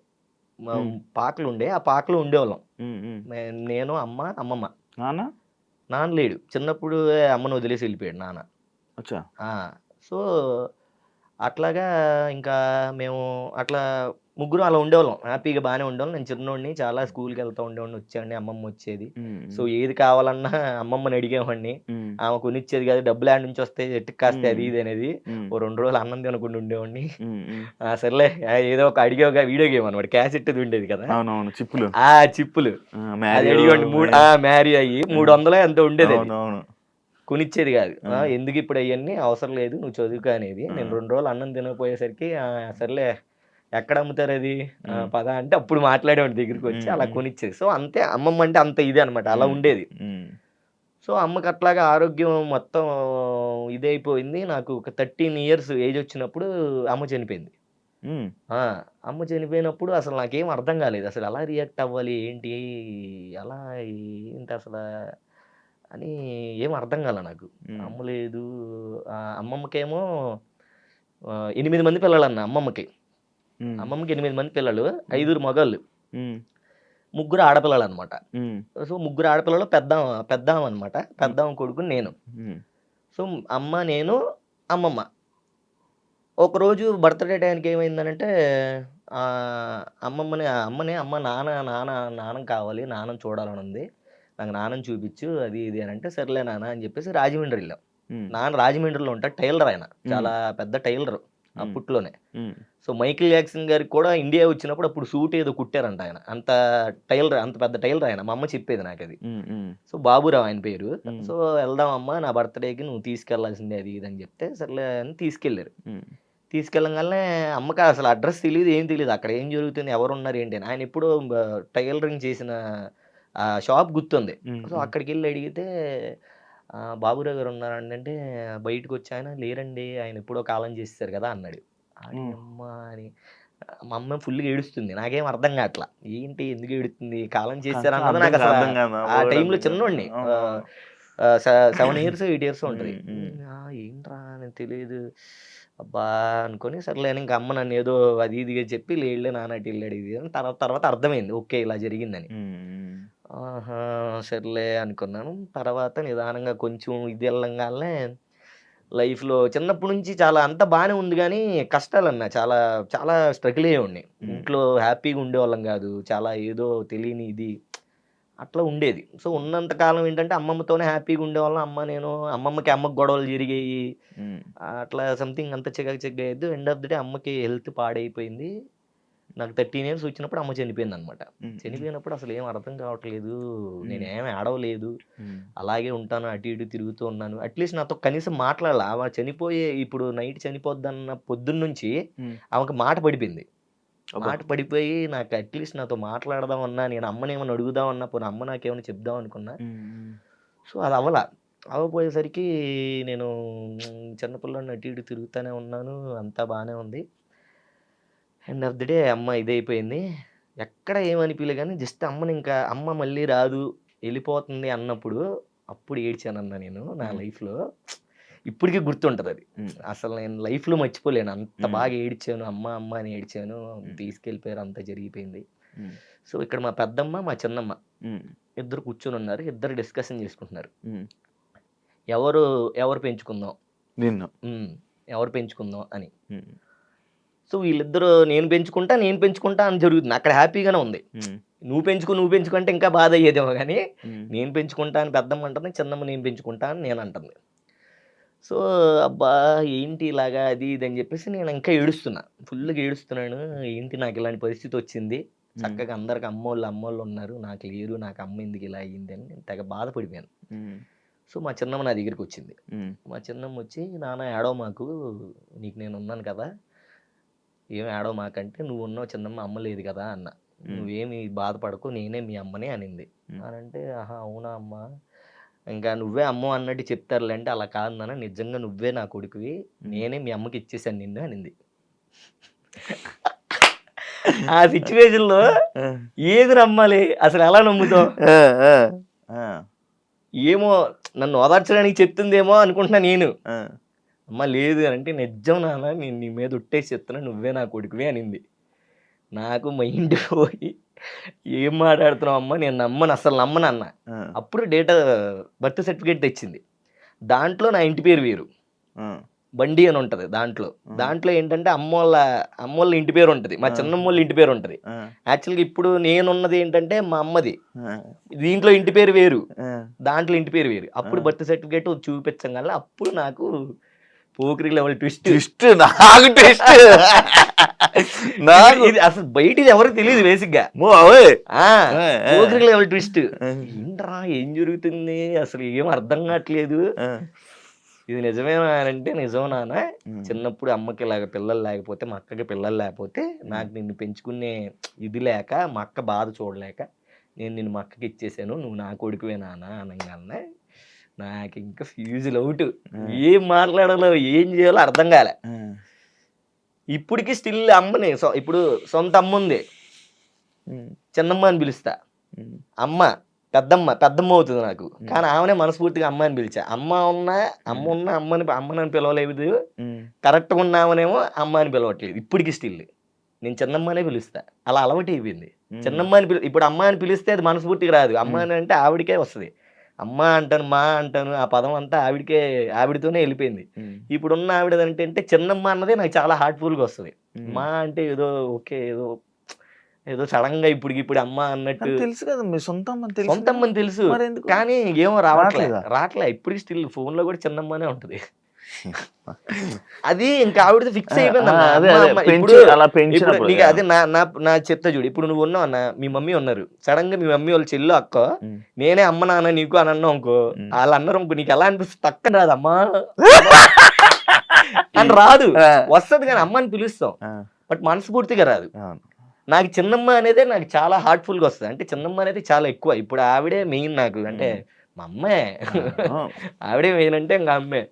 ఉండే, ఆ పాకలు ఉండేవాళ్ళం. నేను అమ్మమ్మ. నాన్న లేడు, చిన్నప్పుడు అమ్మను వదిలేసి వెళ్ళిపోయాడు నాన్న. సో అట్లాగా ఇంకా మేము అట్లా ముగ్గురు అలా ఉండేవాళ్ళం, హ్యాపీగా బాగానే ఉండేవాళ్ళం. నేను చిన్నోడిని, చాలా స్కూల్కి వెళ్తూ ఉండేవాడిని, వచ్చేవాడిని, అమ్మమ్మ వచ్చేది. సో ఏది కావాలన్నా అమ్మమ్మని అడిగేవాడిని, ఆమె కొనిచ్చేది కాదు. డబ్బులు ఆడ నుంచి వస్తే ఎట్టుకు కాస్తే అది ఇది అనేది. ఓ 2 రోజులు అన్నం తినకుండా ఉండేవాడిని. సర్లే ఏదో ఒక అడిగే వీడియో గేమ్ అనమాట, క్యాసెట్ ఉండేది కదా, చిప్పులు అది అడిగేవాడిని. మ్యారీ అయ్యి 300 ఎంత ఉండేది, కొనిచ్చేది కాదు. ఎందుకు ఇప్పుడు అవన్నీ అవసరం లేదు, నువ్వు చదువుకో అనేది. నేను 2 రోజులు అన్నం తినకపోయేసరికి సర్లే ఎక్కడ అమ్ముతారు అది, పద అంటే అప్పుడు మాట్లాడేవాడి దగ్గరికి వచ్చి అలా కొనిచ్చేది. సో అంతే, అమ్మమ్మ అంటే అంత ఇదే అనమాట, అలా ఉండేది. సో అమ్మకి అట్లాగా ఆరోగ్యం మొత్తం ఇదైపోయింది. నాకు ఒక 13 years ఏజ్ వచ్చినప్పుడు అమ్మ చనిపోయింది. అమ్మ చనిపోయినప్పుడు అసలు నాకేం అర్థం కాలేదు, అసలు ఎలా రియాక్ట్ అవ్వాలి ఏంటి, అలా ఏంటి అసలు అని ఏం అర్థం కాలే నాకు. అమ్మ లేదు. అమ్మమ్మకేమో 8 మంది పిల్లలు అన్న. అమ్మమ్మకి 8 మంది పిల్లలు, 5 మగళ్ళు, 3 ఆడపిల్లలు అనమాట. సో 3 ఆడపిల్లలు పెద్దాం అనమాట. పెద్దాం కొడుకు నేను. సో అమ్మ, నేను, అమ్మమ్మ ఒకరోజు బర్త్‌డే టైంకి ఏమైందనంటే అమ్మ నాన్నని కావాలి. నాన్నని చూడాలనుంది. నాకు నాన్నని చూపిచ్చు అది ఇది అనంటే, సర్లే నాన్న అని చెప్పేసి రాజమండ్రి ఎళ్ళాం. నాన్న రాజమండ్రిలో ఉంటాడు. టైలర్ ఆయన. చాలా పెద్ద టైలర్ అప్పట్లోనే. సో, మైకేల్ జాక్సన్ గారికి కూడా ఇండియా వచ్చినప్పుడు అప్పుడు సూట్ ఏదో కుట్టారంట ఆయన. అంత టైలర్, అంత పెద్ద టైలర్ ఆయన. మా అమ్మ చెప్పేది నాకది. సో, బాబురావు ఆయన పేరు. సో, "వెళ్దాం అమ్మ నా బర్త్‌డేకి నువ్వు తీసుకెళ్లాల్సిందే" అది ఇది అని చెప్తే, సర్లే అని తీసుకెళ్లారు. తీసుకెళ్ళంగాల్నే అమ్మకి అసలు అడ్రెస్ తెలీదు, ఏం తెలీదు. అక్కడ ఏం జరుగుతుంది, ఎవరున్నారు ఏంటి అని. ఆయన ఎప్పుడో టైలరింగ్ చేసిన షాప్ గుర్తుంది. సో, అక్కడికెళ్ళి అడిగితే బాబురావు గారు ఉన్నారండి అంటే, బయటకొచ్చి ఆయన లేరండి. ఆయన ఎప్పుడో కాలం చేసేసారు కదా అన్నాడు. అమ్మా అని మా అమ్మ ఫుల్‌గా ఏడుస్తుంది. నాకేం అర్థం కావట్లా. ఏంటి ఎందుకు ఏడుతుంది? కాలం చేసేసారు అన్నది నాకు అసలు ఆ టైంలో చిన్నోడిని. 7 ఇయర్స్ 8 ఇయర్స్ ఉంటది. ఏంట్రా నాకు తెలీదు. అబ్బా! అనుకోని సర్లే అని ఇంక అమ్మ నన్ను ఏదో అది ఇదిగా చెప్పి లేడులే నాన్న అటు ఎళ్ళాడు ఇది అని తర్వాత అర్థమైంది. ఓకే. ఇలా జరిగిందని. ఆహా! సర్లే అనుకున్నాను. తర్వాత నిదానంగా కొంచెం ఇది ఎళ్ళంగాల్నే లైఫ్‌లో చిన్నప్పటి నుంచి చాలా అంతా బానే ఉంది గానీ, కష్టాలన్నా చాలా చాలా స్ట్రగుల్ అయ్యేవాడిని. ఇంట్లో హ్యాపీగా ఉండేవాళ్ళం గాదు. చాలా ఏదో తెలియని ఇది అట్లా ఉండేది. సో, ఉన్నంత కాలం ఏంటంటే అమ్మమ్మతోనే హ్యాపీగా ఉండేవాళ్ళం. అమ్మమ్మకి గొడవలు జరిగాయి. అట్లా సంథింగ్ అంతా చికాకు అయ్యేది. ఎండ్ ఆఫ్ ది డే అమ్మకి హెల్త్ పాడైపోయింది. నాకు 13 ఇయర్స్ వచ్చినప్పుడు అమ్మ చనిపోయిందనమాట. చనిపోయినప్పుడు అసలు ఏం అర్థం కావట్లేదు. నేనేమి ఏడవలేదు. అలాగే ఉంటాను. అటు ఇటు తిరుగుతూ ఉన్నాను. అట్లీస్ట్ నాతో కనీసం మాట్లాడలా. ఆమె ఇప్పుడు నైట్ చనిపోద్దన్న పొద్దున్నుంచి ఆమెకి మాట పడిపోయింది. మాట పడిపోయి నాకు అట్లీస్ట్ నాతో మాట్లాడదామన్నా, నేను అమ్మనేమన్నా అడుగుదామన్నా, పోనీ అమ్మ నాకేమన్నా చెప్దాం అనుకున్నా. సో, అది అవ్వలా. అవ్వపోయేసరికి నేను చిన్నపిల్లోడిని అటు ఇటు తిరుగుతూనే ఉన్నాను. అంతా బానే ఉంది. ఎండ్ ఆఫ్ ది డే అమ్మ ఇదైపోయింది. ఎక్కడ ఏమనిపియలే గానీ జస్ట్ అమ్మ మళ్ళీ రాదు, ఎళ్ళిపోతుంది అన్నప్పుడు అప్పుడు ఏడ్చానన్నా నేను నా లైఫ్‌లో. ఇప్పటికి గుర్తుంటదది. అసలు నేను లైఫ్‌లో మర్చిపోలేను. అంత బాగా ఏడ్చాను. అమ్మ అని ఏడ్చాను. తీసుకెళ్ళిపోయారు. అంతా జరిగిపోయింది. సో, ఇక్కడ మా పెద్దమ్మ, మా చిన్నమ్మ ఇద్దరు కూర్చొనున్నారు. ఇద్దరు డిస్కషన్ చేసుకుంటున్నారు. ఎవరు పెంచుకుందాం? నిన్ను. ఎవరు పెంచుకుందాం అని. సో, వీళ్ళిద్దరూ నేను పెంచుకుంటా అని జరుగుతుంది. అక్కడ హ్యాపీగానే ఉంది. నువ్వు పెంచుకో అంటే ఇంకా బాధ అయ్యేదేమో గానీ, నేను పెంచుకుంటా అని పెద్దమ్మ అంటుంది. చిన్నమ్మ నేను పెంచుకుంటా అని నేనంటుంది. సో, అబ్బా! ఏంటి ఇలాగా అది ఇది అని చెప్పేసి నేను ఇంకా ఏడుస్తున్నా. ఫుల్‌గా ఏడుస్తున్నాను. ఏంటి నాకు ఇలాంటి పరిస్థితి వచ్చింది. చక్కగా అందరికి అమ్మోళ్ళు ఉన్నారు. నాకు లేరు. నాకు అమ్మ ఎందుకు ఇలా అయ్యింది అని నేను తెగ బాధపడిపోయాను. సో, మా చిన్నమ్మ నా దగ్గరికొచ్చింది. మా చిన్నమ్మ వచ్చి, "నాన్న ఏడవమాకు. నీకు నేనున్నాను కదా! ఏం ఏడవమాకంటే, నువ్వున్నావు చిన్నమ్మ, అమ్మ లేదు కదా" అన్నా. "నువ్వేమి బాధపడకు. నేనే మీ అమ్మని" అనింది. అనంటే, "ఆహా! అవునా అమ్మా? ఇంకా నువ్వే అమ్మో అన్నట్టు చెప్తారులే" అంటే, "అలా కాదు నాన్న. నిజంగా నువ్వే నా కొడుకువి. నేనే మీ అమ్మకి ఇచ్చేసాను నిన్ను" అనింది. ఆ సిట్యుయేషన్‌లో ఏది నమ్మాలి? అసలు ఎలా నమ్ముతావు? ఏమో నన్ను ఓదార్చడానికి చెప్తుందేమో అనుకుంటున్నా నేను. అమ్మ లేదు అనంటే, "నిజం నాన్న, నేను నీ మీద ఒట్టేసి చెప్తున్నా. నువ్వే నా కొడుకువి" అనింది. నాకు మైండ్ పోయి, "ఏం మాట్లాడుతున్నావు అమ్మ? నేను అసలు నమ్మనన్నా." అప్పుడు బర్త్ సర్టిఫికేట్ తెచ్చింది. దాంట్లో నా ఇంటి పేరు వేరు. బండి అని ఉంటది దాంట్లో ఏంటంటే అమ్మోళ్ళ ఇంటి పేరు ఉంటది. మా చిన్నమ్మోళ్ళ ఇంటి పేరు ఉంటది. యాక్చువల్‌గా ఇప్పుడు నేనున్నది ఏంటంటే మా అమ్మది. దీంట్లో ఇంటి పేరు వేరు. దాంట్లో ఇంటి పేరు వేరు. అప్పుడు బర్త్ సర్టిఫికేట్ చూపించంగానే అప్పుడు నాకు పోకిరి లెవెల్ ట్విస్ట్. నాకు ఇది అసలు బయటిది ఎవరికి తెలియదు బేసిక్‌గా. Pokiri level twist. ఏంట్రా ఏం జరుగుతుంది? అసలు ఏం అర్థం కావట్లేదు. ఇది నిజమేనా అంటే, "నిజం నాన్న. చిన్నప్పుడు అమ్మకి ఇలాగ పిల్లలు లేకపోతే, మా అక్కకి పిల్లలు లేకపోతే, నాకు నిన్ను పెంచుకునే ఇది లేక, మా అక్క బాధ చూడలేక నేను నిన్ను మా అక్కకి ఇచ్చేసాను. నువ్వు నా కొడుకువే నాన్న" అనంగానే నాకు ఇంకా ఫ్యూజులు అవుట్. ఏం మాట్లాడాలో ఏం చేయాలో అర్థం కాలే. ఇప్పటికి స్టిల్ అమ్మని ఇప్పుడు సొంత అమ్మ ఉంది. చిన్నమ్మ అని పిలుస్తా. పెద్దమ్మ అవుతుంది నాకు. కానీ ఆమెనే మనస్ఫూర్తిగా అమ్మ అని పిలిచా. అమ్మని పిలవలేదు. కరెక్ట్‌గా ఉన్న ఆమెనేమో అమ్మ అని పిలవట్లేదు. ఇప్పటికి స్టిల్ నేను చిన్నమ్మనే పిలుస్తా. అలా అలవాటు అయిపోయింది. చిన్నమ్మ అని ఇప్పుడు అమ్మ అని పిలిస్తే అది మనస్ఫూర్తిగా రాదు. అమ్మ అని అంటే ఆవిడకే వస్తుంది. అమ్మ అంటాను, మా అంటాను, ఆ పదం అంతా ఆవిడతోనే వెళ్ళిపోయింది. ఇప్పుడున్న ఆవిడ అంటే చిన్నమ్మ అన్నదే నాకు చాలా హార్ట్ఫుల్గా వస్తుంది. మా అంటే ఏదో ఓకే ఏదో ఏదో సడన్ గా ఇప్పుడు అమ్మ అన్నట్టు తెలుసు కదా మీ సొంత సొంతమ్మని తెలుసు, కానీ ఏమో రావట్లే ఇప్పటికి స్టిల్ ఫోన్ లో కూడా చిన్నమ్మనే ఉంటది. అది ఇంకా ఆవిడ ఫిక్స్ అయిపోయింది. అదే నా చెప్తా చూడు, ఇప్పుడు నువ్వు ఉన్నావు అన్న, మీ మమ్మీ ఉన్నారు, సడన్ గా మీ మమ్మీ వాళ్ళ చెల్లు అక్క నేనే అమ్మ నాన్న నీకు అని అన్నావు అనుకో, వాళ్ళు అన్నారు అనుకో, నీకు ఎలా అనిపిస్తుంది? పక్కన రాదు అమ్మా అని రాదు, వస్తుంది కానీ అమ్మ అని పిలుస్తాం, బట్ మనస్ఫూర్తిగా రాదు. నాకు చిన్నమ్మ అనేది నాకు చాలా హార్ట్ఫుల్ గా వస్తుంది. అంటే చిన్నమ్మ అనేది చాలా ఎక్కువ. ఇప్పుడు ఆవిడే మెయిన్ నాకు, అంటే మా అమ్మే ఆవిడే మెయిన్ అంటే ఇంకా అమ్మే.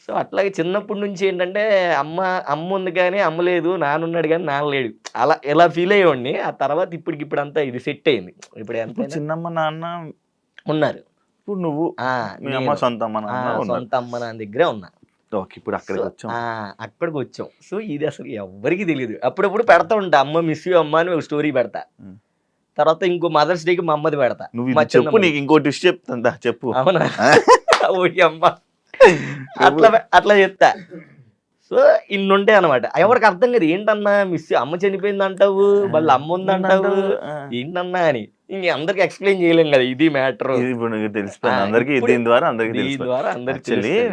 సో అట్లాగే చిన్నప్పటి నుంచి ఏంటంటే అమ్మ ఉంది కానీ అమ్మ లేదు, నాన్న ఉన్నాడు కానీ నాన్న లేడు, అలా ఎలా ఫీల్ అయ్యేవాడిని. ఆ తర్వాత ఇప్పుడు అంతా ఇది సెట్ అయింది. ఇప్పుడు ఎంత చిన్నమ్మ నాన్న ఉన్నారు, ఇప్పుడు నువ్వు సొంత అమ్మ నాన్న దగ్గరే ఉన్నా. ఇప్పుడు అక్కడికి వచ్చాం. సో ఇది అసలు ఎవరికి తెలియదు. అప్పుడప్పుడు పెడతా ఉంటా, అమ్మ మిస్ యూ అమ్మ అని ఒక స్టోరీ పెడతా. తర్వాత ఇంకో మదర్స్ డేకి మా అమ్మది పెడతా. చెప్పు, నీకు ఇంకో డిష్ చెప్తా చెప్పు. అవునా? ఓకే అమ్మ అట్లా చెప్తా. సో ఇన్నుంటాయి అనమాట. ఎవరికి అర్థం కాదు, ఏంటన్నా మిస్ అమ్మ చనిపోయింది అంటావు, మళ్ళీ అమ్మ ఉంది అంటావు, ఏంటన్నా అని. ఇంక అందరికి ఎక్స్ప్లెయిన్ చేయలేం కదా, ఇది మ్యాటర్. తెలిసిపోయింది అందరికి, దీని ద్వారా అందరికి.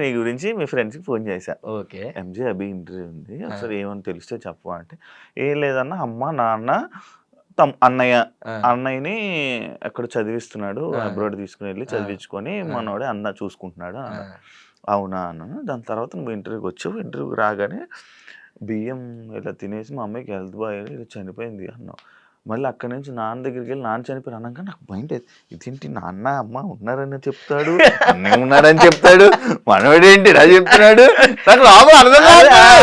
నీ గురించి మీ ఫ్రెండ్స్ కి ఫోన్ చేశా, ఓకే ఎంజే అభి ఇంటర్వ్యూ ఉంది, అసలు ఏమని తెలిస్తే చెప్పు అంటే, ఏం లేదన్నా అమ్మ నాన్న అన్నయ్యని ఎక్కడ చదివిస్తున్నాడు, అబ్రాడ్ తీసుకుని వెళ్ళి చదివించుకొని మనోడే అన్న చూసుకుంటున్నాడు. అవునా అన్నాను. దాని తర్వాత నువ్వు ఇంటర్వ్యూకి వచ్చావు, ఇంటర్వ్యూకి రాగానే బియ్యం ఇలా తినేసి మా అమ్మాయికి హెల్త్ బాగా ఇలా చనిపోయింది అన్నావు. మళ్ళీ అక్కడి నుంచి నాన్న దగ్గరికి వెళ్ళి నాన్న చనిపోయి అన్నాక నాకు మైండ్ ఇదేంటి, నాన్న అమ్మ ఉన్నారని చెప్తాడు, అన్నయ్య ఉన్నారని చెప్తాడు, మనవాడేంటి ఇలా చెప్తున్నాడు, నాకు లోపల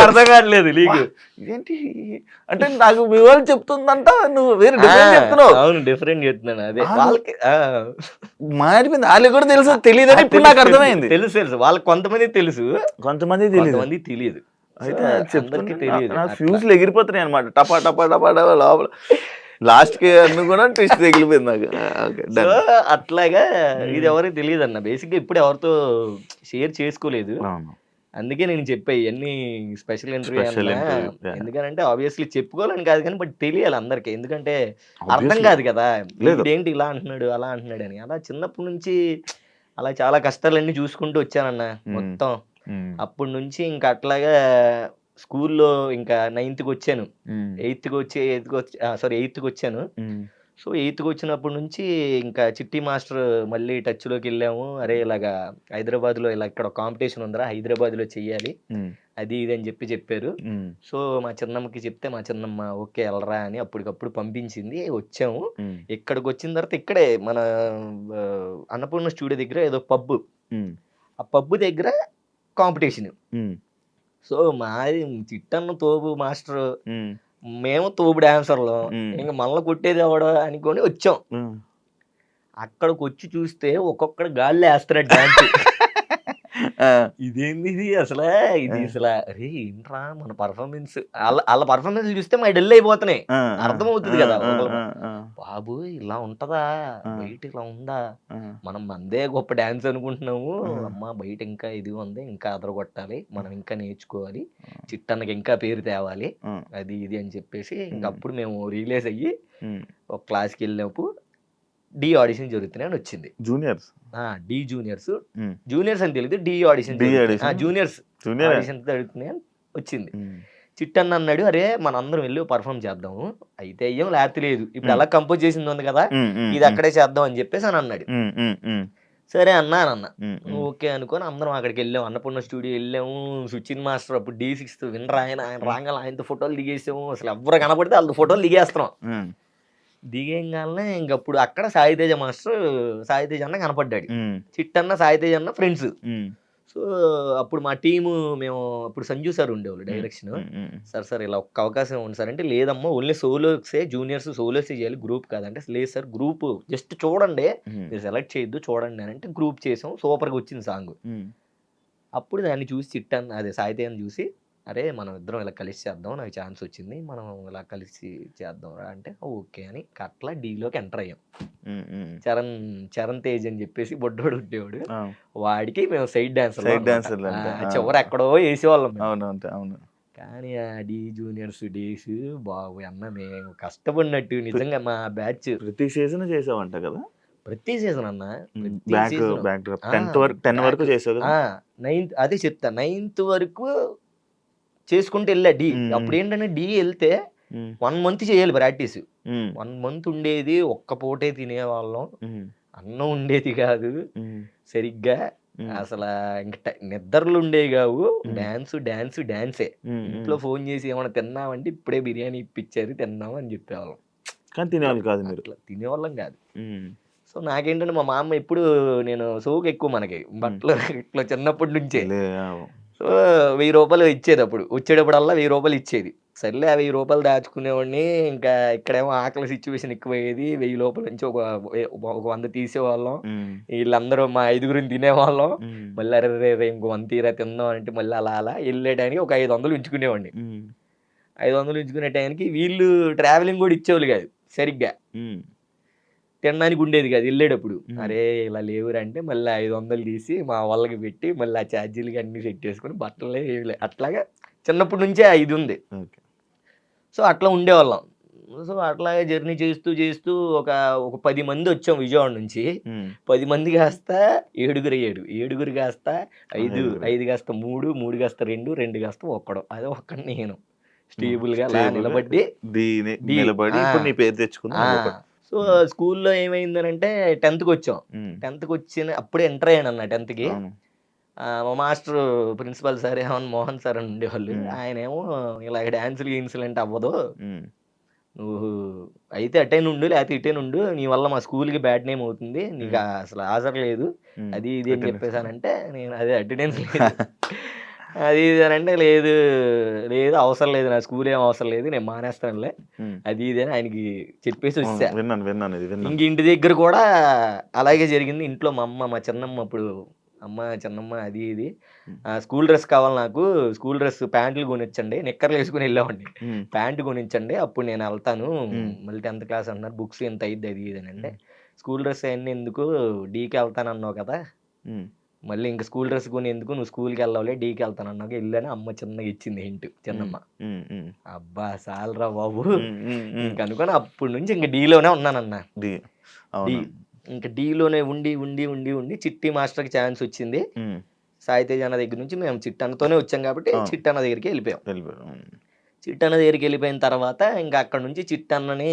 అర్థం కావట్లేదు నీకు ఇదేంటి అంటే. నాకు మీ వాళ్ళు చెప్తుందంట, నువ్వు వేరే డిఫరెంట్ చెప్తున్నావు. అవును డిఫరెంట్ చెప్తున్నాను. అదే వాళ్ళకి మారిపోయింది, వాళ్ళకి కూడా తెలుసు తెలియదని ఇప్పుడు నాకు అర్థమైంది. తెలుసు వాళ్ళకి కొంతమంది తెలుసు, కొంతమంది తెలియదు. అయితే తెలియదు, నా ఫ్యూజ్లు ఎగిరిపోతున్నాయి అనమాట, టపా టపా టపా టపా లోపల. లాస్ట్ కి అన్ను కూడా ట్విస్ట్ తగిలిపోయింది నాకు. అట్లాగా ఇది ఎవరికి తెలియదు అన్న. బేసిక్ గా ఇప్పుడు ఎవరితో షేర్ చేసుకోలేదు, అందుకే నేను చెప్పాయి ఇవన్నీ స్పెషల్ ఇంటర్వ్యూ. ఎందుకంటే ఆబ్వియస్లీ చెప్పుకోవాలని కాదు కానీ బట్ తెలియాలి అందరికి, ఎందుకంటే అర్థం కాదు కదా ఏంటి ఇలా అంటున్నాడు అలా అంటున్నాడు అని. అలా చిన్నప్పటి నుంచి అలా చాలా కష్టాలన్నీ చూసుకుంటూ వచ్చానన్న మొత్తం. అప్పటి నుంచి ఇంకా అట్లాగా స్కూల్లో ఇంకా 9th వచ్చాను, 8th వచ్చాను. సో 8th వచ్చినప్పటి నుంచి ఇంకా చిట్టి మాస్టర్ మళ్ళీ టచ్లోకి వెళ్ళాము. అరే ఇలాగా హైదరాబాద్లో ఇలా ఇక్కడ కాంపిటీషన్ ఉందిరా, హైదరాబాద్లో చెయ్యాలి అది ఇది అని చెప్పారు. సో మా చిన్నమ్మకి చెప్తే మా చిన్నమ్మ ఓకే వెళ్ళరా అని అప్పటికప్పుడు పంపించింది. వచ్చాము. ఇక్కడికి వచ్చిన తర్వాత ఇక్కడే మన అన్నపూర్ణ స్టూడియో దగ్గర ఏదో పబ్బు, ఆ పబ్బు దగ్గర కాంపిటీషన్. సో మాది చిట్టన్న తోపు మాస్టర్, మేము తోపు డాన్సర్లు, ఇంకా మళ్ళీ కొట్టేది ఎవడో అనుకొని వచ్చాం. అక్కడికి వచ్చి చూస్తే ఒక్కొక్కడు గాల్లో వేస్తున్నాడు డాన్స్. ఇదేంది ఇది అసలు అరే ఏంట్రా మన పర్ఫార్మెన్స్, వాళ్ళ పర్ఫార్మెన్స్ చూస్తే మా డెల్ అయిపోతున్నాయి, అర్థమవుతుంది కదా. బాబు ఇలా ఉంటదా, బయట ఇలా ఉందా, మనం మందే గొప్ప డాన్స్ అనుకుంటున్నాము, అమ్మ బయట ఇంకా ఇది ఉంది, ఇంకా అదరగొట్టాలి, మనం ఇంకా నేర్చుకోవాలి, చిట్టన్నకి ఇంకా పేరు తేవాలి, అది ఇది అని చెప్పేసి ఇంకప్పుడు మేము రిలీజ్ అయ్యి ఒక క్లాస్కి వెళ్ళినప్పుడు డి ఆడిషన్ జరుగుతున్నాయి అని వచ్చింది. డి జూనియర్స్ అని తెలియదు, డి ఆడిషన్ జూనియర్స్ ఆడిషన్ జరుగుతున్నాయి అని వచ్చింది. చిట్టన్న అన్నాడు, అరే మనందరం వెళ్ళి పర్ఫామ్ చేద్దాము, అయితే అయ్యాం లేకపోతే లేదు, ఇప్పుడు అలా కంపోజ్ చేసింది ఉంది కదా ఇది అక్కడే చేద్దాం అని చెప్పేసి అని అన్నాడు. సరే అన్న ఓకే అనుకొని అందరం అక్కడికి వెళ్ళాము, అన్నపూర్ణ స్టూడియో వెళ్ళాము. సుచిన్ మాస్టర్ అప్పుడు D6 వినరా ఆయన రాగానే ఆయనతో ఫోటోలు దిగేసాము. అసలు ఎవరు కనపడితే వాళ్ళతో ఫోటోలు దిగేస్తున్నాం. దిగేగానే ఇంకప్పుడు అక్కడ సాయితేజ అన్న కనపడ్డాడు. చిట్టన్న సాయితేజ అన్న ఫ్రెండ్స్. సో అప్పుడు మా టీము మేము అప్పుడు సంజు సార్ ఉండేవాళ్ళు డైరెక్షన్. సార్ ఇలా ఒక్క అవకాశం ఉంది సార్ అంటే, లేదమ్మా ఓన్లీ సోలోసే, జూనియర్స్ సోలోసే చేయాలి, గ్రూప్ కాదంటే, లేదు సార్ గ్రూప్ జస్ట్ చూడండి, మీరు సెలెక్ట్ చేయొద్దు చూడండి అని అంటే గ్రూప్ చేసాం. సూపర్గా వచ్చింది సాంగ్. అప్పుడు దాన్ని చూసి చిట్టన్న అదే సాయితేజని చూసి అరే మనం ఇద్దరం ఇలా కలిసి చేద్దాం, నాకు ఛాన్స్ వచ్చింది, మనం ఇలా కలిసి చేద్దాం రా అంటే ఓకే అని అట్లా డీలోకి ఎంటర్ అయ్యాం. చరణ్ చరణ్ తేజ్ అని చెప్పేసి బొడ్డోడు ఉండేవాడు, వాడికి మేము సైడ్ డాన్సర్ చివరి ఎక్కడో వేసేవాళ్ళం మేము. అవును. కానీ ఆ డి జూనియర్స్ డేస్ బాబు అన్న మేము కష్టపడినట్టు నిజంగా మా బ్యాచ్ ప్రతి సీజన్ చేసావంట కదా, ప్రతి సీజన్ అన్న బ్యాక్ బ్యాక్ డ్రాప్ 10 వరకు చేసావు కదా. 9th అదే చెప్తా, 9th వరకు చేసుకుంటూ వెళ్ళా డి. అప్పుడు ఏంటంటే డి వెళ్తే 1 month చేయాలి ప్రాక్టీస్. 1 month ఉండేది, ఒక్క పూటే తినేవాళ్ళం, అన్నం ఉండేది కాదు సరిగ్గా, అసలు ఇంకా నిద్రలు ఉండేవి కావు, డాన్సే. ఇంట్లో ఫోన్ చేసి ఏమైనా తిన్నామంటే ఇప్పుడే బిర్యానీ ఇప్పించారు తిన్నాము అని చెప్పేవాళ్ళం. కానీ తినేవాళ్ళు కాదు మీరు. అట్లా తినేవాళ్ళం కాదు. సో నాకేంటంటే మా మామ ఎప్పుడు, నేను సోకు ఎక్కువ మనకి బట్టలు ఇట్లా చిన్నప్పటి నుంచే. సో 1000 రూపాయలు ఇచ్చేది అప్పుడు, వచ్చేటప్పుడల్లా 1000 రూపాయలు ఇచ్చేది. సర్లే ఆ 1000 రూపాయలు దాచుకునేవాడిని. ఇంకా ఇక్కడేమో ఆకలి సిచ్యువేషన్ ఎక్కువయ్యేది. 1000 రూపాయల నుంచి ఒక 100 తీసేవాళ్ళం. వీళ్ళందరూ మా 5గురిని తినేవాళ్ళం. మళ్ళీ అరే ఇంకో 100 తీరా తిందాం అంటే మళ్ళీ అలా వెళ్ళేటానికి ఒక 500 ఉంచుకునేవాడిని. 500 ఉంచుకునే టైంకి వీళ్ళు ట్రావెలింగ్ కూడా ఇచ్చేవాళ్ళు కాదు సరిగ్గా, తినడానికి ఉండేది కాదు వెళ్ళేటప్పుడు. అరే ఇలా లేవురా అంటే మళ్ళీ 500 తీసి మా వాళ్ళకి పెట్టి మళ్ళీ ఆ ఛార్జీలకి అన్ని సెట్ చేసుకుని బట్టలే ఏమిలే అట్లాగా చిన్నప్పటి నుంచే ఇది ఉంది. సో అట్లా ఉండేవాళ్ళం. సో అట్లాగే జర్నీ చేస్తూ ఒక 10 మంది వచ్చాం విజయవాడ నుంచి. 10 మంది కాస్త 7 అయ్యాడు, 7 కాస్త 5 కాస్త 3 కాస్త 2 కాస్త ఒక్కడు. అదే ఒక్కడు నేను స్టేబుల్ గా అలా నిలబడి ఇప్పుడు నీ పేరు తెచ్చుకున్నా. సో స్కూల్లో ఏమైందనంటే 10th వచ్చాం. 10th వచ్చిన అప్పుడే ఎంటర్ అయ్యాను అన్న 10th కి. మా master principal sir Mohan sir అని ఉండేవాళ్ళు. ఆయన ఏమో ఇలా డాన్సులు ఇన్సిడెంట్ అవ్వదు, నువ్వు అయితే అటైన్ ఉండు లేకపోతే ఇటైన్ ఉండు, నీ వల్ల మా స్కూల్కి బ్యాడ్ నేమ్ అవుతుంది, నీకు అసలు హాజరు లేదు అది ఇది అని చెప్పేసానంటే నేను అదే అటెండెన్స్ లేదు అది ఇది అని అంటే లేదు అవసరం లేదు, నా స్కూల్ ఏం అవసరం లేదు, నేను మానేస్తానులే అది ఇది అని ఆయనకి చెప్పేసి వచ్చా. ఇంక ఇంటి దగ్గర కూడా అలాగే జరిగింది. ఇంట్లో మా చిన్నమ్మ, అప్పుడు అమ్మ చిన్నమ్మ అది ఇది స్కూల్ డ్రెస్ కావాలి నాకు, స్కూల్ డ్రెస్ ప్యాంట్లు కొనిచ్చండి, నిక్కర్లు వేసుకుని వెళ్ళామండి, ప్యాంటు కొనిచ్చండి అప్పుడు నేను వెళ్తాను, మళ్ళీ 10th క్లాస్ అన్నారు, బుక్స్ ఎంత అయ్యిద్ది అది ఇది అని అంటే, స్కూల్ డ్రెస్ అవన్నీ ఎందుకు, డీకి వెళ్తాను అన్నావు కదా, మళ్ళీ ఇంకా స్కూల్ డ్రెస్ కొని ఎందుకు, నువ్వు స్కూల్కి వెళ్ళాలి డీకి వెళ్తాను అన్నావు వెళ్ళని అమ్మ చిన్నగా ఇచ్చింది హింట్ చిన్నమ్మ. అబ్బా సాలరా బాబు ఇంక అనుకోని అప్పటి నుంచి ఇంక డీలోనే ఉన్నానన్న. ఇంకా డీలోనే ఉండి చిట్టి మాస్టర్కి ఛాన్స్ వచ్చింది. సాయితేజ్ అన్న దగ్గర నుంచి మేము చిట్టన్నతోనే వచ్చాం కాబట్టి చిట్టన్న దగ్గరికి వెళ్ళిపోయాం. చిట్టన్న దగ్గరికి వెళ్ళిపోయిన తర్వాత ఇంకా అక్కడ నుంచి చిట్టన్నని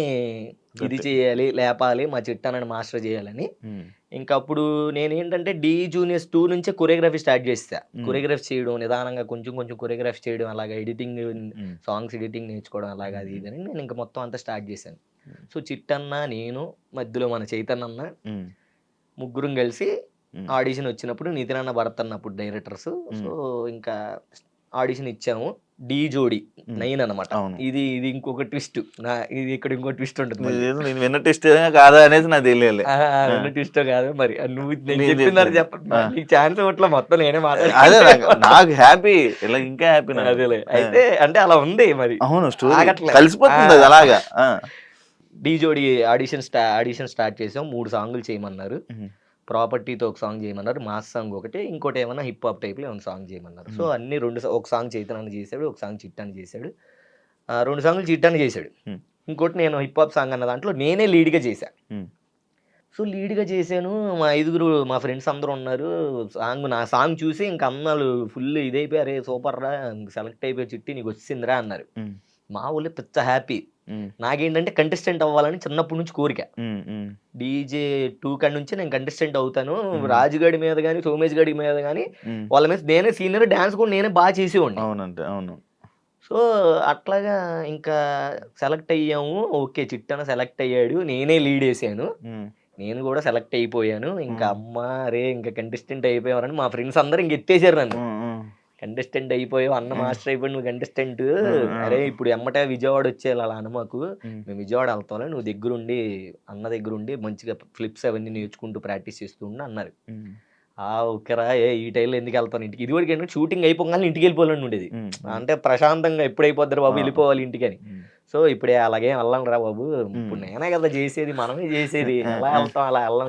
ఇది చేయాలి, లేపాలి, మా చిట్టన్నని మాస్టర్ చేయాలని. ఇంకా అప్పుడు నేనేంటంటే డి జూనియర్స్ 2 నుంచే కొరియోగ్రఫీ స్టార్ట్ చేస్తా. కొరియోగ్రఫీ చేయడం నిదానంగా కొంచెం కొరియోగ్రఫీ చేయడం, అలాగా ఎడిటింగ్, సాంగ్స్ ఎడిటింగ్ నేర్చుకోవడం, అలాగా అది ఇది అని నేను ఇంకా మొత్తం అంతా స్టార్ట్ చేశాను. సో చిట్టన్న, నేను, మధ్యలో మన చైతన్య అన్న, ముగ్గురం కలిసి ఆడిషన్ వచ్చినప్పుడు నితిన్ అన్న, భరత్ అన్న అప్పుడు డైరెక్టర్స్. సో ఇంకా ఆడిషన్ ఇచ్చాము. డి జోడి 9 అనమాట. ఇది ఇంకొక ట్విస్ట్, ఇది ఇక్కడ ఇంకో ట్విస్ట్ ఉంటుంది. నేను విన్న ట్విస్ట్ కాదా అనేది నాకు తెలియాలి. విన్న ట్విస్ట్ కాదు మరి, నువ్వు చెప్తున్నారు చెప్పండి, నీకు ఛాన్స్ ఇవ్వట్లా, మొత్తం నేనే అదే నాకు హ్యాపీ, ఇలా ఇంకా హ్యాపీ. అదేలే అయితే అంటే అలా ఉంది మరి. అవును కలిసిపోతుంది అలాగా. డి జోడి ఆడిషన్ స్టార్ట్ చేసాం. 3 సాంగులు చేయమన్నారు. ప్రాపర్టీతో ఒక సాంగ్ చేయమన్నారు, మాస్ సాంగ్ ఒకటి, ఇంకోటి ఏమన్నా హిప్ హాప్ టైప్లో ఏమైనా సాంగ్ చేయమన్నారు. సో అన్ని 2 ఒక సాంగ్ చైతన్య చేశాడు, ఒక సాంగ్ చిట్టాన్ని చేశాడు, 2 సాంగులు చిట్టాన్ని చేశాడు. ఇంకోటి నేను హిప్ హాప్ సాంగ్ అన్న దాంట్లో నేనే లీడ్గా చేశాను. సో లీడ్గా చేశాను. మా 5 మా ఫ్రెండ్స్ అందరూ ఉన్నారు. నా సాంగ్ చూసి ఇంక అన్నాళ్ళు ఫుల్ ఇదైపోయారు, సూపర్ రా, సెలెక్ట్ అయిపోయి చిట్టి నీకు వచ్చిందిరా అన్నారు. మా ఊళ్ళో పెద్ద హ్యాపీ. నాకేంటంటే కంటెస్టెంట్ అవ్వాలని చిన్నప్పటి నుంచి కోరిక. డీజే 2 కాడి నుంచి నేను కంటెస్టెంట్ అవుతాను, రాజుగాడి మీద కానీ సోమేష్ గడి మీద కానీ వాళ్ళ మీద నేనే సీనియర్, డాన్స్ కూడా నేనే బాగా చేసేవాడిని. అవును. సో అట్లాగా ఇంకా సెలెక్ట్ అయ్యాము. ఓకే చిట్టన సెలెక్ట్ అయ్యాడు, నేనే లీడ్ వేసాను, నేను కూడా సెలెక్ట్ అయిపోయాను. ఇంకా అమ్మ రే ఇంకా కంటెస్టెంట్ అయిపోయావని మా ఫ్రెండ్స్ అందరూ ఇంక ఎత్తేసారు నన్ను. కంటెస్టెంట్ అయిపోయావు, అన్న మాస్టర్ అయిపోయి నువ్వు కంటెస్టెంట్, అరే ఇప్పుడు ఎమ్మటే విజయవాడ వచ్చేయాలి అలా అన్న మాకు, మేము విజయవాడ వెళ్తాం, నువ్వు అన్న దగ్గరుండి మంచిగా ఫ్లిప్స్ అవన్నీ నేర్చుకుంటూ ప్రాక్టీస్ చేస్తూ ఉండి అన్నారు. ఓకేరా ఈ టైంలో ఎందుకు వెళ్తాను ఇంటికి. ఇది వరకు ఏంటంటే షూటింగ్ అయిపోగానే ఇంటికి వెళ్ళిపోవాలని ఉండేది. అంటే ప్రశాంతంగా ఎప్పుడు అయిపోద్దారు బాబు వెళ్ళిపోవాలి ఇంటికి అని. సో ఇప్పుడే అలాగే వెళ్ళాం రా బాబు, ఇప్పుడు నేనే కదా చేసేది, మనమే చేసేది, ఎలా వెళ్తాం అలా వెళ్ళం,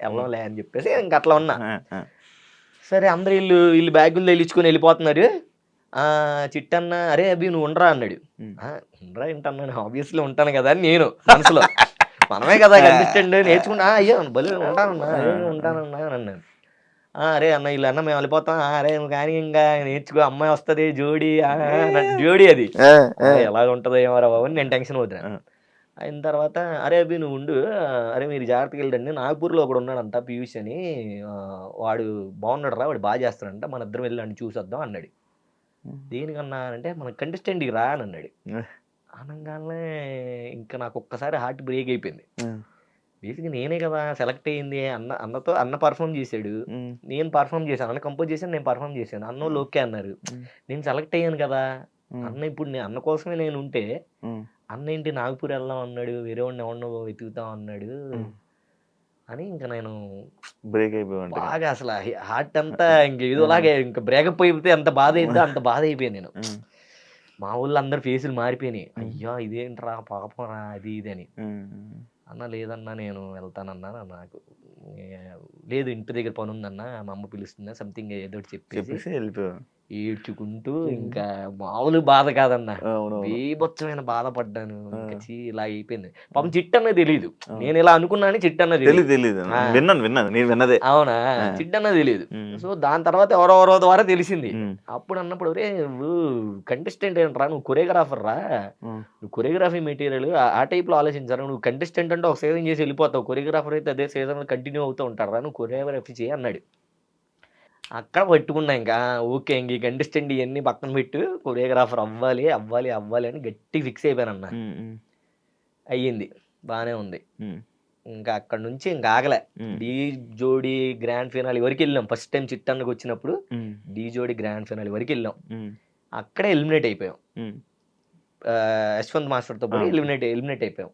వెళ్ళంలే అని చెప్పేసి ఇంక అట్లా ఉన్నా. సరే అందరు వీళ్ళు బ్యాగులు తెలిచుకొని వెళ్ళిపోతున్నారు. చిట్టన్న అరే అభి నువ్వు ఉండరా అన్నాడు. ఉండరా ఏంటన్నాను, ఆబ్వియస్లీ ఉంటాను కదా అని నేను మనసులో. మనమే కదా కనిపిస్తండి నేర్చుకుంటా, అయ్యో భలే ఉంటానన్నా ఉంటానన్నా అని అన్నాను. అరే అన్న వీళ్ళు అన్న మేము వెళ్ళిపోతాం, అరే కానీ ఇంకా నేర్చుకో అమ్మాయి వస్తుంది జోడి జోడి అది ఎలా ఉంటుందో ఏమో బాబు అని నేను టెన్షన్ అవుతాను. అయిన తర్వాత అరే అభి నువ్వు ఉండు, అరే మీరు జాగ్రత్తగా వెళ్ళండి, నాగపూర్లో ఒకడు ఉన్నాడంట పీయూష్ అని, వాడు బాగున్నాడు రా, వాడు బాగా చేస్తాడంట, మన ఇద్దరం వెళ్ళండి చూసొద్దాం అన్నాడు. దేనికన్నా అంటే మన కంటెస్టెంట్కి రా అని అన్నాడు. అనగానే ఇంకా నాకు ఒక్కసారి హార్ట్ బ్రేక్ అయిపోయింది. బేసిక్గా నేనే కదా సెలెక్ట్ అయ్యింది, అన్న పర్ఫామ్ చేశాడు, నేను పర్ఫామ్ చేశాను, అన్న కంపోజ్ చేశాను, నేను పర్ఫామ్ చేశాను, అన్న ఓకే అన్నారు, నేను సెలెక్ట్ అయ్యాను కదా. అన్న ఇప్పుడు అన్న కోసమే నేను ఉంటే అన్న ఏంటి నాగపూర్ వెళ్దాం అన్నాడు, వేరే వాడిని ఎవరినో వెతుకుతాం అన్నాడు అని ఇంకా నేను బ్రేక్ అయిపోయాను బాగా. అసలు హార్ట్ అంతా ఇంక ఏదోలాగే ఇంకా బ్రేకప్ అయిపోతే ఎంత బాధ అయిందో అంత బాధ అయిపోయాను నేను. మా ఊళ్ళో అందరు ఫేసులు మారిపోయినాయి, అయ్యో ఇదేంట్రా పాపం రా అది ఇది అని. అన్న లేదన్నా నేను వెళ్తానన్నా, నాకు లేదు ఇంటి దగ్గర పని ఉందన్న, మా అమ్మ పిలుస్తుందా సంథింగ్ ఏదో చెప్పేసి వెళ్ళిపోయాను ఏడ్చుకుంటూ. ఇంకా మామూలు బాధ కాదన్న, బీభత్సమైన బాధపడ్డాను. ఇంకా ఇలా అయిపోయింది. పాపం చిట్టన్న తెలీదు, నేను ఇలా అనుకున్నాను చిట్టన్న తెలియదు. అవునా, చిట్టన్న తెలీదు. సో దాని తర్వాత ఎవరెవరో ద్వారా తెలిసింది. అప్పుడు అన్నప్పుడు రే నువ్వు కంటెస్టెంట్ ఏంట్రా, నువ్వు కొరియోగ్రాఫర్ రా, నువ్వు కొరియోగ్రఫీ మెటీరియల్ ఆ టైప్ లో ఆలోచించారా, నువ్వు కంటెస్టెంట్ అంటే ఒక సీజన్ చేసి వెళ్ళిపోతావు, కొరియోగ్రాఫర్ అయితే అదే సీజన్ కంటిన్యూ అవుతూ ఉంటారా, నువ్వు కొరియోగ్రఫీ చేయి అన్నాడు. అక్కడ పట్టుకున్నా ఇంకా ఓకే ఇంక ఈ కంటెస్టెంట్ ఇవన్నీ పక్కన పెట్టు, కొరియోగ్రాఫర్ అవ్వాలి అవ్వాలి అవ్వాలి అని గట్టి ఫిక్స్ అయిపోయాను అన్న. అయ్యింది బాగానే ఉంది. ఇంకా అక్కడ నుంచి ఇంకా ఆగలే. డీ జోడి గ్రాండ్ ఫినాలి వరకు వెళ్ళాం. ఫస్ట్ టైం చిట్టన్నకు వచ్చినప్పుడు డీ జోడి గ్రాండ్ ఫినాలి వరకు వెళ్ళాం. అక్కడే ఎలిమినేట్ అయిపోయాం, యశ్వంత్ మాస్టర్తో పాటు ఎలిమినేట్ అయిపోయాం.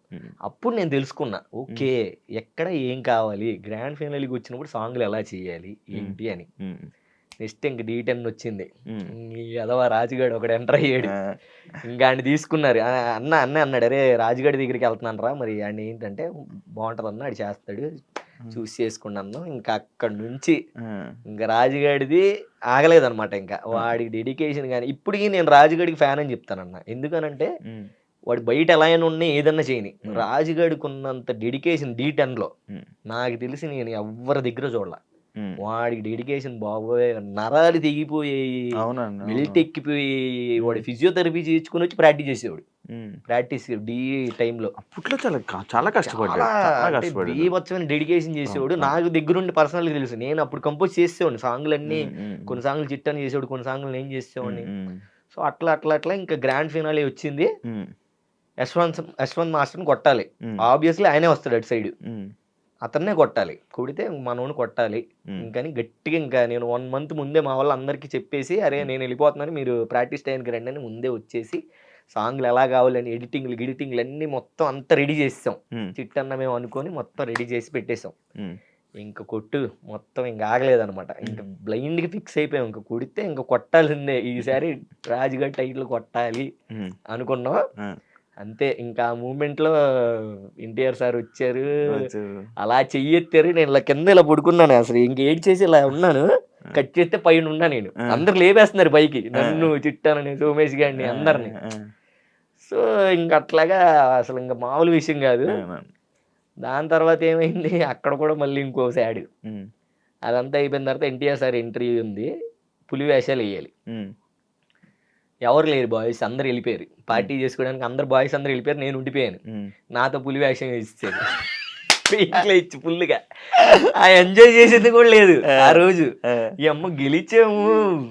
అప్పుడు నేను తెలుసుకున్నా ఓకే ఎక్కడ ఏం కావాలి, గ్రాండ్ ఫైనల్కి వచ్చినప్పుడు సాంగ్లు ఎలా చేయాలి ఏంటి అని. నెక్స్ట్ ఇంక D10 వచ్చింది, అదవా రాజుగాడు ఒకడు ఎంటర్ అయ్యాడు, ఇంకా ఆయన తీసుకున్నారు. అన్న అన్నాడు అరే రాజుగాడి దగ్గరికి వెళ్తున్నాను రా, మరి ఆయన ఏంటంటే బాగుంటుంది అన్న, ఆడు చేస్తాడు చూసి చేసుకున్నాను. ఇంకా అక్కడ నుంచి ఇంకా రాజుగాడిది ఆగలేదన్నమాట. ఇంకా వాడికి డెడికేషన్ కానీ ఇప్పటికీ నేను రాజుగాడికి ఫ్యాన్ అని చెప్తానన్న. ఎందుకనంటే వాడు బయట ఎలా అయినా ఉన్నాయి ఏదన్నా చేయని, రాజుగాడికి ఉన్నంత డెడికేషన్ D10లో నాకు తెలిసి నేను ఎవరి దగ్గర చూడాల. వాడికి డెడికేషన్ బాబోయే, నరాలు తెగిపోయాయి, బెల్ట్ ఎక్కిపోయి, వాడు ఫిజియోథెరపీ చేయించుకుని వచ్చి ప్రాక్టీస్ చేసేవాడు. ప్రాక్టీస్ డీ టైంలో అప్పట్లో చాలా కష్టపడ్డాడు, బీభత్సమైన డెడికేషన్ చేసేవాడు. నాకు దగ్గరుండి పర్సనల్గా తెలుసు, నేను అప్పుడు కంపోజ్ చేసేవాడిని సాంగ్లన్నీ. కొన్ని సాంగ్లు చిట్టని చేసేవాడు, కొన్ని సాంగ్లు నేను చేసేవాడిని. సో అట్లా ఇంకా గ్రాండ్ ఫినాలే వచ్చింది. యశ్వంత్ మాస్టర్ని కొట్టాలి, ఆబ్వియస్లీ ఆయనే వస్తాడు అటు సైడ్, అతన్నే కొట్టాలి, కొడితే మనోని కొట్టాలి. ఇంకని గట్టిగా ఇంకా నేను 1 month ముందే మా వాళ్ళు అందరికీ చెప్పేసి అరే నేను వెళ్ళిపోతున్నాను మీరు ప్రాక్టీస్ టైంకి రండి అని ముందే వచ్చేసి సాంగ్లు ఎలా కావాలని ఎడిటింగ్లు అన్నీ మొత్తం అంతా రెడీ చేసాం. చిట్టన్న మేము అనుకొని మొత్తం రెడీ చేసి పెట్టేసాం. ఇంకా కొట్టు మొత్తం ఇంకా ఆగలేదనమాట. ఇంకా బ్లైండ్గా ఫిక్స్ అయిపోయాం, ఇంకా కొడితే ఇంకా కొట్టాల్సిందే, ఈసారి రాజుగారి టైటిల్ కొట్టాలి అనుకున్నాం. అంతే ఇంకా ఆ మూమెంట్లో ఎన్టీఆర్ సార్ వచ్చారు, అలా చెయ్యెత్తారు, నేను ఇలా కింద ఇలా పడుకున్నాను. అసలు ఇంక ఏడ్ చేసి ఇలా ఉన్నాను, కట్ చేస్తే పైన ఉన్నా నేను. అందరు లేపేస్తున్నారు పైకి, నన్ను చిట్టానని సోమేష్ గారిని అందరిని. సో ఇంక అట్లాగా అసలు ఇంకా మామూలు విషయం కాదు. దాని తర్వాత ఏమైంది, అక్కడ కూడా మళ్ళీ ఇంకో సాడ్. అదంతా అయిపోయిన తర్వాత ఎన్టీఆర్ సార్ ఎంట్రీ ఉంది, పులి వేషాలు వేయాలి. ఎవరు లేరు బాయ్స్, అందరు వెళ్ళిపోయారు పార్టీ చేసుకోవడానికి. అందరు బాయ్స్ అందరు వెళ్ళిపోయారు, నేను ఉండిపోయాను. నాతో పులి వేషం ఇచ్చారు ఇంట్లో ఇచ్చి ఫుల్గా. ఆ ఎంజాయ్ చేసేది కూడా లేదు ఆ రోజు. ఈ అమ్మ గెలిచాము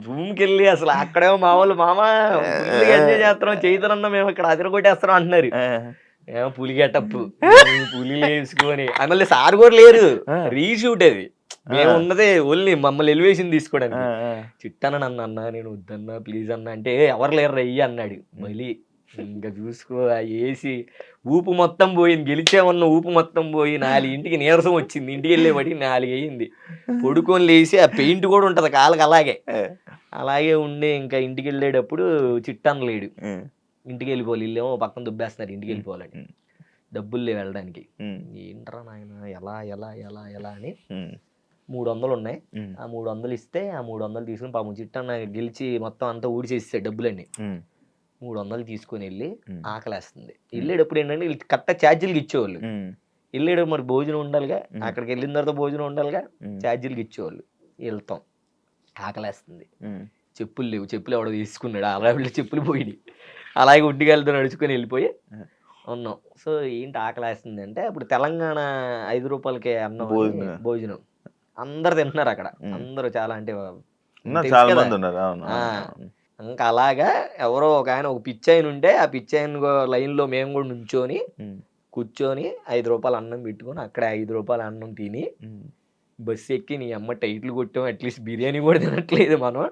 రూమ్కి వెళ్ళి, అసలు అక్కడేమో మా వాళ్ళు మామ ఫుల్గా ఎంజాయ్ చేస్తున్నాం, చేతులన్నా మేము ఇక్కడ అదిరగొట్టేస్తున్నాం అంటున్నారు. ఏమో పులి గెటప్పు, పులి వేసుకొని. మళ్ళీ సార్ కూడా లేరు, రీషూట్ అది. మేము ఉన్నదే ఓన్లీ మమ్మల్ని ఎలివేషన్ తీసుకోవడానికి. చిట్టన్న నన్ను అన్నా, నేను వద్దన్నా ప్లీజ్ అన్నా అంటే ఎవరు లేరు రయ్యి అన్నాడు. మళ్ళీ ఇంకా చూసుకో ఆ ఏసి ఊపు మొత్తం పోయింది, గెలిచామన్న ఊపు మొత్తం పోయి 4ంటికి నీరసం వచ్చింది, ఇంటికి వెళ్ళేవాడికి 4 అయింది. పడుకొని లేచి ఆ పెయింట్ కూడా ఉంటుంది కాళ్ళకి అలాగే అలాగే ఉండి ఇంకా ఇంటికి వెళ్ళేటప్పుడు చిట్టన్న లేడు, ఇంటికి వెళ్ళిపోవాలి, ఇల్లేమో పక్కన దుబ్బేస్తున్నారు, ఇంటికి వెళ్ళిపోవాలని డబ్బులు లేవు వెళ్ళడానికి. ఏంట్రా నాయన ఎలా ఎలా ఎలా ఎలా అని 300 ఉన్నాయి, ఆ 300 ఇస్తే ఆ 300 తీసుకుని పాపం చిట్టన్న గెలిచి మొత్తం అంతా ఊడిచేసాడు డబ్బులన్నీ. 300 తీసుకొని వెళ్ళి ఆకలేస్తుంది, వెళ్ళేటప్పుడు ఏంటంటే వీళ్ళు కరెక్ట్గా ఛార్జీలకి ఇచ్చేవాళ్ళు, వెళ్ళేటప్పుడు మరి భోజనం ఉండాలిగా, అక్కడికి వెళ్ళిన తర్వాత భోజనం ఉండాలిగా, ఛార్జీలకి ఇచ్చేవాళ్ళు. వెళ్తాం, ఆకలేస్తుంది, చెప్పులు లేవు, చెప్పులు ఎవడో తీసుకున్నాడు, అలా వీళ్ళు చెప్పులు పోయి అలాగే ఉడ్డిగాలతో నడుచుకొని వెళ్ళిపోయి ఉన్నాం. సో ఏంటి ఆకలేస్తుంది అంటే అప్పుడు తెలంగాణ 5 రూపాయలకే అన్నం అని భోజనం అందరు తింటున్నారు అక్కడ, అందరూ చాలా అంటే చాలా మంది ఉన్నారు. ఇంకా అలాగా ఎవరో ఒక ఆయన, ఒక పిచ్చాయన ఉంటే ఆ పిచ్చాయన లైన్లో మేము కూడా నుంచొని కూర్చొని 5 రూపాయలు అన్నం పెట్టుకొని అక్కడ 5 రూపాయల అన్నం తిని బస్సు ఎక్కి నీ అమ్మ టైట్లు కొట్టాం, అట్లీస్ట్ బిర్యానీ కూడా తినట్లేదు మనం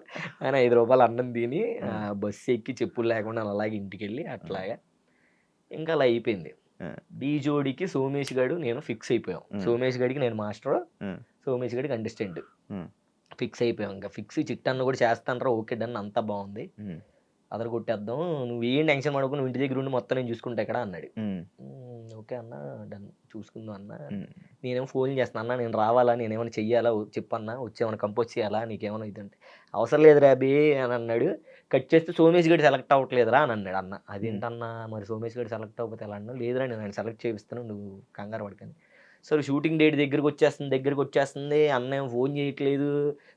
అని 5 రూపాయలు అన్నం తిని బస్సు ఎక్కి చెప్పులు లేకుండా అలాగే ఇంటికి వెళ్ళి అట్లాగా ఇంకా అలా అయిపోయింది. డీ జోడికి సోమేష్ గడు నేను ఫిక్స్ అయిపోయాం, సోమేష్ గడికి నేను మాస్టర్, సోమేష్ గడికి కంటెస్టెంట్ ఫిక్స్ అయిపోయాం. ఇంకా ఫిక్స్ చిట్టన్న కూడా చేస్తానరా, ఓకే డన్, అంతా బాగుంది, అదర కొట్టేద్దాం, నువ్వు ఏం టెన్షన్ పడుకుని నువ్వు ఇంటి దగ్గర ఉండి మొత్తం నేను చూసుకుంటా ఇక్కడ అన్నాడు. ఓకే అన్న డన్, చూసుకుందాం అన్న, నేనేమో ఫోన్ చేస్తాను అన్న, నేను రావాలా, నేనేమైనా చెయ్యాలా చెప్పన్నా, వచ్చేమైనా కంపోజ్ చేయాలా, నీకేమైనా ఇదంటే అవసరం లేదు రాబీ అని అన్నాడు. కట్ చేస్తే సోమేష్ గడి సెలెక్ట్ అవ్వట్లేదురా అని అన్నాడు. అన్న అదేంటన్నా మరి సోమేష్ గడి సెలెక్ట్ అవ్వకపోతే ఎలా అన్నా, లేదురా నేను ఆయన సెలెక్ట్ చేపిస్తాను, నువ్వు కంగారు పడకని. సరే షూటింగ్ డేట్ దగ్గరికి వచ్చేస్తుంది, అన్న ఏం ఫోన్ చేయట్లేదు,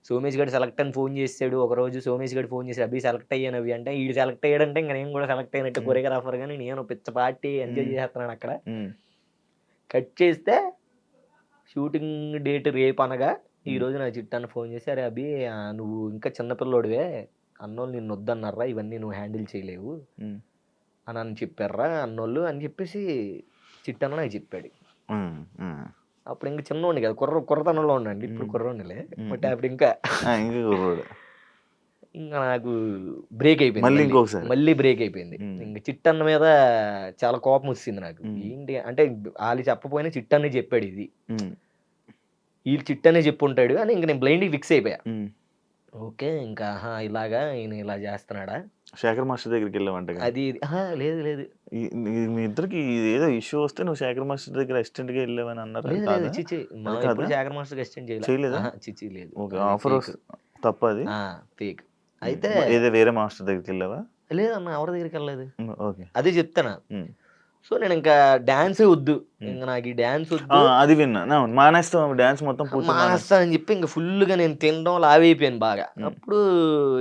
సోమేష్ గడి సెలెక్ట్ అని ఫోన్ చేశాడు ఒకరోజు, సోమేష్ గడి ఫోన్ చేసి అభి సెలెక్ట్ అయ్యాను అవి అంటే, వీడు సెలెక్ట్ అయ్యాడంటే ఇంకా నేను కూడా సెలెక్ట్ అయినట్టు కొరియోగ్రాఫర్, కానీ నేను పిచ్చ పార్టీ ఎంజాయ్ చేస్తున్నాను అక్కడ. కట్ చేస్తే షూటింగ్ డేట్ రేపు అనగా ఈరోజు నా చిట్టాన్ని ఫోన్ చేసి, అరే అభి నువ్వు ఇంకా చిన్నపిల్లోడివే, అన్నోళ్ళు నిన్ను వద్దన్నారా, ఇవన్నీ నువ్వు హ్యాండిల్ చేయలేవు అని చెప్పారా అన్నోళ్ళు అని చెప్పేసి చిట్టన్న నాకు చెప్పాడు. అప్పుడు ఇంకా చిన్నోండి కదా, కుర్రతనంలో ఉండండి, ఇప్పుడు కుర్రోండిలే, బట్ అప్పుడు ఇంకా నాకు బ్రేక్ అయిపోయింది, మళ్ళీ బ్రేక్ అయిపోయింది. ఇంకా చిట్టన్న మీద చాలా కోపం వచ్చింది నాకు. ఏంటి అంటే వాళ్ళు చెప్పపోయినా చిట్టన్నే చెప్పాడు, ఇది వీళ్ళు చిట్టనే చెప్పుంటాడు అని ఇంకా నేను బ్లైండ్గా ఫిక్స్ అయిపోయా. ఓకే ఇంకా ఇలాగా ఈయన ఇలా చేస్తున్నాడా, శేఖర్ మాస్టర్ దగ్గరికి వెళ్ళామంట. అది లేదు లేదు, మీ ఇద్దరికి ఏదో ఇష్యూ వస్తే నువ్వు శేఖర్ మాస్టర్ దగ్గర అసిస్టెంట్ గా వెళ్ళావని అన్నారు. శేఖర్ మాస్టర్ అసిస్టెంట్ చేయలేదా? చిచి లేదు, ఆఫర్ తప్ప అది ఫేక్. అయితే ఏదో వేరే మాస్టర్ దగ్గరికి వెళ్ళావా? లేదన్న, ఎవరి దగ్గరికి వెళ్ళలేదు. అదే చెప్తానా. సో నేను ఇంకా డాన్సే వద్దు, ఇంకా నాకు ఈ డాన్స్ వద్దు, అది విన్నా, మానేస్తాం డాన్స్ మొత్తం మానేస్తా అని చెప్పి ఇంకా ఫుల్గా నేను తినడం లావైపోయాను బాగా. అప్పుడు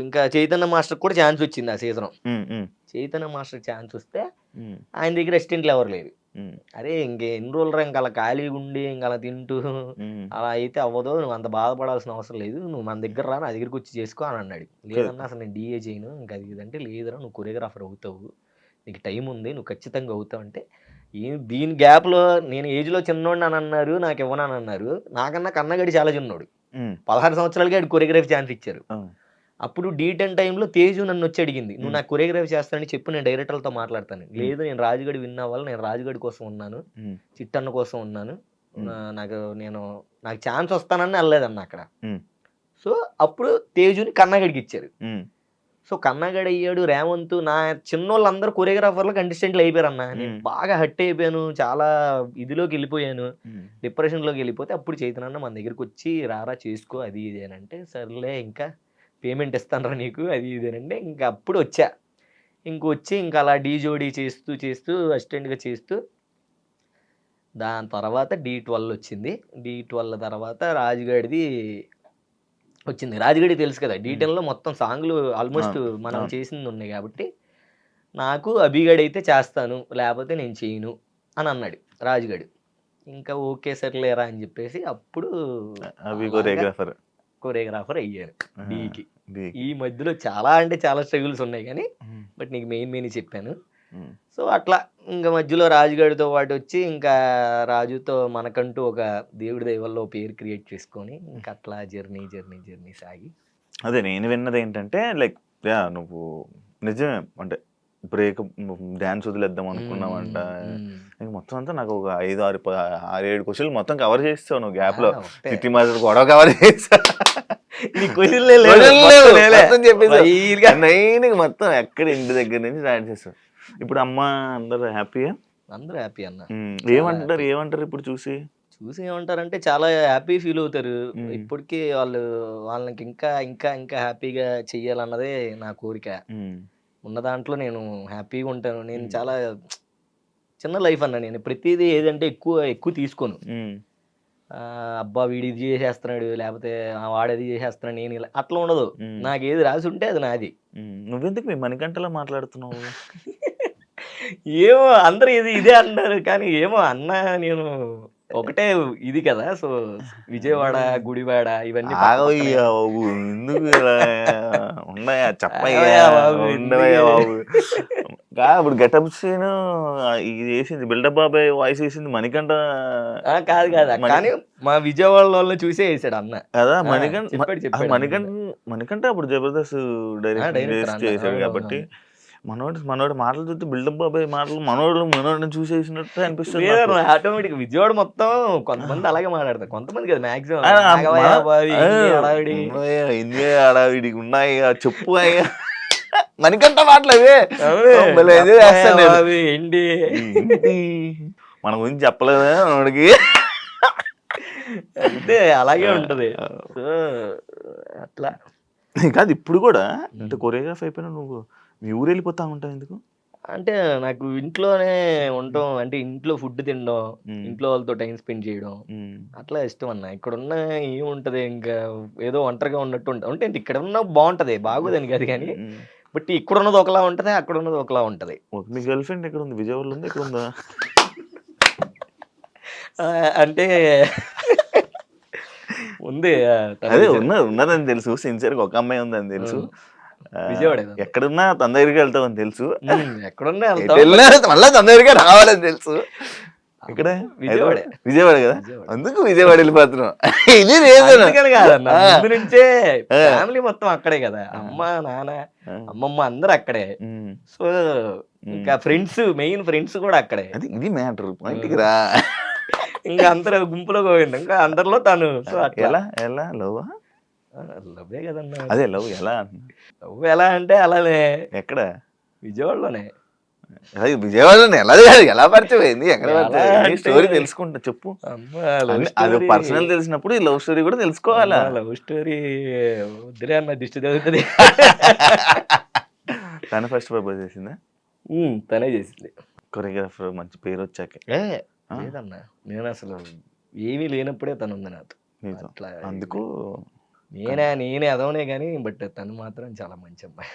ఇంకా చైతన్య మాస్టర్ కూడా ఛాన్స్ వచ్చింది ఆ సీజన్. చైతన్య మాస్టర్ ఛాన్స్ వస్తే ఆయన దగ్గర అసిస్టెంట్లు ఎవరు లేరు. అరే ఇంకెన్ని రోజులు ఇంకా అలా ఖాళీగా ఉండి ఇంకా అలా తింటూ అలా అయితే అవ్వదు, నువ్వు అంత బాధపడాల్సిన అవసరం లేదు, నువ్వు మన దగ్గర రా, నా దగ్గరికి వచ్చి చేసుకో అని అన్నాడు. లేదన్నా అసలు నేను డిఏ చేయను, ఇంకా అది ఇదంటే లేదురా నువ్వు కొరియోగ్రాఫర్ అవుతావు, నీకు టైం ఉంది, నువ్వు ఖచ్చితంగా అవుతావు అంటే, దీని గ్యాప్లో నేను ఏజ్లో చిన్నోడు అని అన్నారు, నాకు ఇవ్వనని అన్నారు. నాకన్నా కన్నగడి చాలా చిన్నోడు, 16 సంవత్సరాలకి ఆడు కొరియోగ్రఫీ ఛాన్స్ ఇచ్చారు. అప్పుడు D10 టైంలో తేజు నన్ను వచ్చి అడిగింది, నువ్వు నాకు కొరియోగ్రఫీ చేస్తానని చెప్పు, నేను డైరెక్టర్లతో మాట్లాడతాను. లేదు నేను రాజుగడి విన్ అవ్వాలి, నేను రాజుగడి కోసం ఉన్నాను, చిట్టన్న కోసం ఉన్నాను, నాకు ఛాన్స్ వస్తానని వెళ్ళలేదన్న అక్కడ. సో అప్పుడు తేజుని కన్నగడికి ఇచ్చారు. సో కన్నగడి అయ్యాడు, రేవంత్, నా చిన్నోళ్ళందరూ కొరియోగ్రాఫర్లు కంటెస్టెంట్లు అయిపోయారు అన్న. నేను బాగా హట్ అయిపోయాను, చాలా ఇదిలోకి వెళ్ళిపోయాను, డిప్రెషన్లోకి వెళ్ళిపోతే అప్పుడు చైతన్య మన దగ్గరికి వచ్చి రారా చేసుకో అది ఇది అని అంటే, సర్లే ఇంకా పేమెంట్ ఇస్తానరా నీకు అది ఇదేనంటే ఇంకా అప్పుడు వచ్చా. ఇంకొచ్చి ఇంకా అలా డీ జోడీ చేస్తూ చేస్తూ అసిస్టెంట్గా చేస్తూ దాని తర్వాత D12 వచ్చింది. D12 తర్వాత రాజుగాడిది వచ్చింది. రాజుగడి తెలుసు కదా, D10లో మొత్తం సాంగ్లు ఆల్మోస్ట్ మనం చేసింది ఉన్నాయి కాబట్టి నాకు అభిగడ్ అయితే చేస్తాను, లేకపోతే నేను చేయను అని అన్నాడు రాజుగడు. ఇంకా ఓకే సర్లేరా అని చెప్పేసి అప్పుడు కొరియోగ్రాఫర్ అయ్యారు డీకి. ఈ మధ్యలో చాలా అంటే చాలా స్ట్రగుల్స్ ఉన్నాయి కానీ బట్ నీకు మెయిన్ చెప్పాను. సో అట్లా ఇంకా మధ్యలో రాజుగాడితో పాటు వచ్చి ఇంకా రాజుతో మనకంటూ ఒక దేవుడి దైవల్లో పేరు క్రియేట్ చేసుకొని ఇంకా అట్లా జర్నీ సాగి. అదే నేను విన్నది ఏంటంటే లైక్ నువ్వు నిజమే అంటే బ్రేకప్ డాన్స్ వదిలేద్దాం అనుకున్నామంట. ఇంక మొత్తం అంతా నాకు ఒక 6-7 క్వశ్చన్లు మొత్తం కవర్ చేస్తావు నువ్వు గ్యాప్ లో. సిటీ మాస్టర్ గొడవ కవర్ చేస్తా మొత్తం ఎక్కడ ఇంటి దగ్గర నుంచి స్టార్ట్ చేస్తావు. ఇప్పుడు అమ్మ అందరు హ్యాపీయా? అందరూ హ్యాపీ అన్న. ఏమంటారు ఇప్పుడు చూసి ఏమంటారంటే చాలా హ్యాపీ ఫీల్ అవుతారు. ఇప్పటికీ వాళ్ళకి ఇంకా ఇంకా ఇంకా హ్యాపీగా చెయ్యాలన్నదే నా కోరిక. ఉన్న దాంట్లో నేను హ్యాపీగా ఉంటాను. నేను చాలా చిన్న లైఫ్ అన్న. నేను ప్రతిదీ ఏదంటే ఎక్కువ తీసుకోను. అబ్బా వీడు ఇది చేసేస్తున్నాడు, లేకపోతే వాడేది చేసేస్తున్నాడు, నేను ఇలా అట్లా ఉండదు. నాకు ఏది రాసి ఉంటే అది నాది. నువ్వెందుకు మీ మణికంఠలా మాట్లాడుతున్నావు? ఏమో అందరు ఇదే అంటారు, కానీ ఏమో అన్న నేను ఒకటే ఇది కదా. సో విజయవాడ, గుడివాడ ఇవన్నీ ఎందుకు ఉన్నాయా చెప్పయ్యా బాబు. ఇప్పుడు గెటప్ సీన్ ఇది వేసింది బిల్డప్ బాబాయ్ వాయిస్ వేసింది మణికంఠ కాదు కానీ మా విజయవాడలో చూసే వేసాడు అన్న కదా. మణికంఠ అప్పుడు జబర్దస్త్ డైరెక్ట్ చేశాడు కాబట్టి మనోడు మాటలు చూస్తే బిల్డప్ బాబాయ్ మాటలు మనోడిని చూసేసినట్టు అనిపిస్తుంది. ఆటోమేటిక్ విజయవాడ మొత్తం కొంతమంది అలాగే మాట్లాడతారు, కొంతమంది కదా మాక్సిమం. అడావిడికి ఉన్నాయి చెప్పు అయ్యా మణికంఠ మాటలు ఏంటి మన గురించి చెప్పలేదా మనోడికి? అంటే అలాగే ఉంటది. అట్లా కాదు ఇప్పుడు కూడా అంటే కొరియోగ్రాఫ్ అయిపోయినా నువ్వు మీ ఊరు వెళ్ళిపోతా ఉంటావు ఎందుకు? అంటే నాకు ఇంట్లోనే ఉండటం, అంటే ఇంట్లో ఫుడ్ తినడం, ఇంట్లో వాళ్ళతో టైం స్పెండ్ చేయడం అట్లా ఇష్టం అన్న. ఇక్కడ ఉన్న ఏముంటది, ఇంకా ఏదో ఒంటరిగా ఉన్నట్టు అంటే ఇక్కడ ఉన్న బాగుంటది, బాగోదని కాదు కానీ, బట్ ఇక్కడ ఉన్నది ఒకలా ఉంటది, అక్కడ ఉన్నది ఒకలా ఉంటది. మీ గర్ల్ ఫ్రెండ్ ఎక్కడ ఉంది? విజయవాడలో ఉంది? ఎక్కడ ఉందా? అంటే ఉంది, అదే ఉన్నదని తెలుసు. సిన్సియర్గా ఒక అమ్మాయి ఉందని తెలుసు. విజయవాడ ఎక్కడున్నా తన దగ్గరికి వెళ్తావని తెలుసు. ఎక్కడున్నా మళ్ళీ తన దగ్గరికి రావాలని తెలుసు. ఇక్కడ విజయవాడ కదా, అందుకు విజయవాడ వెళ్ళిపోతున్నాం. ఇది ముందు నుంచే ఫ్యామిలీ మొత్తం అక్కడే కదా, అమ్మ నాన్న అమ్మమ్మ అందరు అక్కడే. సో ఇంకా ఫ్రెండ్స్, మెయిన్ ఫ్రెండ్స్ కూడా అక్కడే. అది ఇది మ్యాటర్. పాయింట్కి రా. ఇంకా అందరు గుంపులో పోయింది, ఇంకా అందరిలో తను. సో ఎలా లవ్ లవ్వే కదన్నా. అదే లవ్ ఎలా అంటే అలానే. ఎక్కడ? విజయవాడలోనే. విజయవాడలోనే ఎలా పరిచయం అయింది? ఎక్కడ పరిచయం? స్టోరీ తెలుసుకుంటా చెప్పు. అది పర్సనల్ తెలిసినప్పుడు ఈ లవ్ స్టోరీ కూడా తెలుసుకోవాలా? లవ్ స్టోరీ వద్దురే అన్న, దిష్టి తగ్గుతుంది. తను ఫస్ట్ ప్రపోజ్ చేసిందా? తనే చేసింది. కొరియోగ్రాఫర్ మంచి పేరు వచ్చాక లేదన్నా, నేను అసలు ఏమీ లేనప్పుడే తను ఉంది నాతో. అట్లా అందుకు నేనే అదవనే కానీ, బట్ తను మాత్రం చాలా మంచి అమ్మాయి.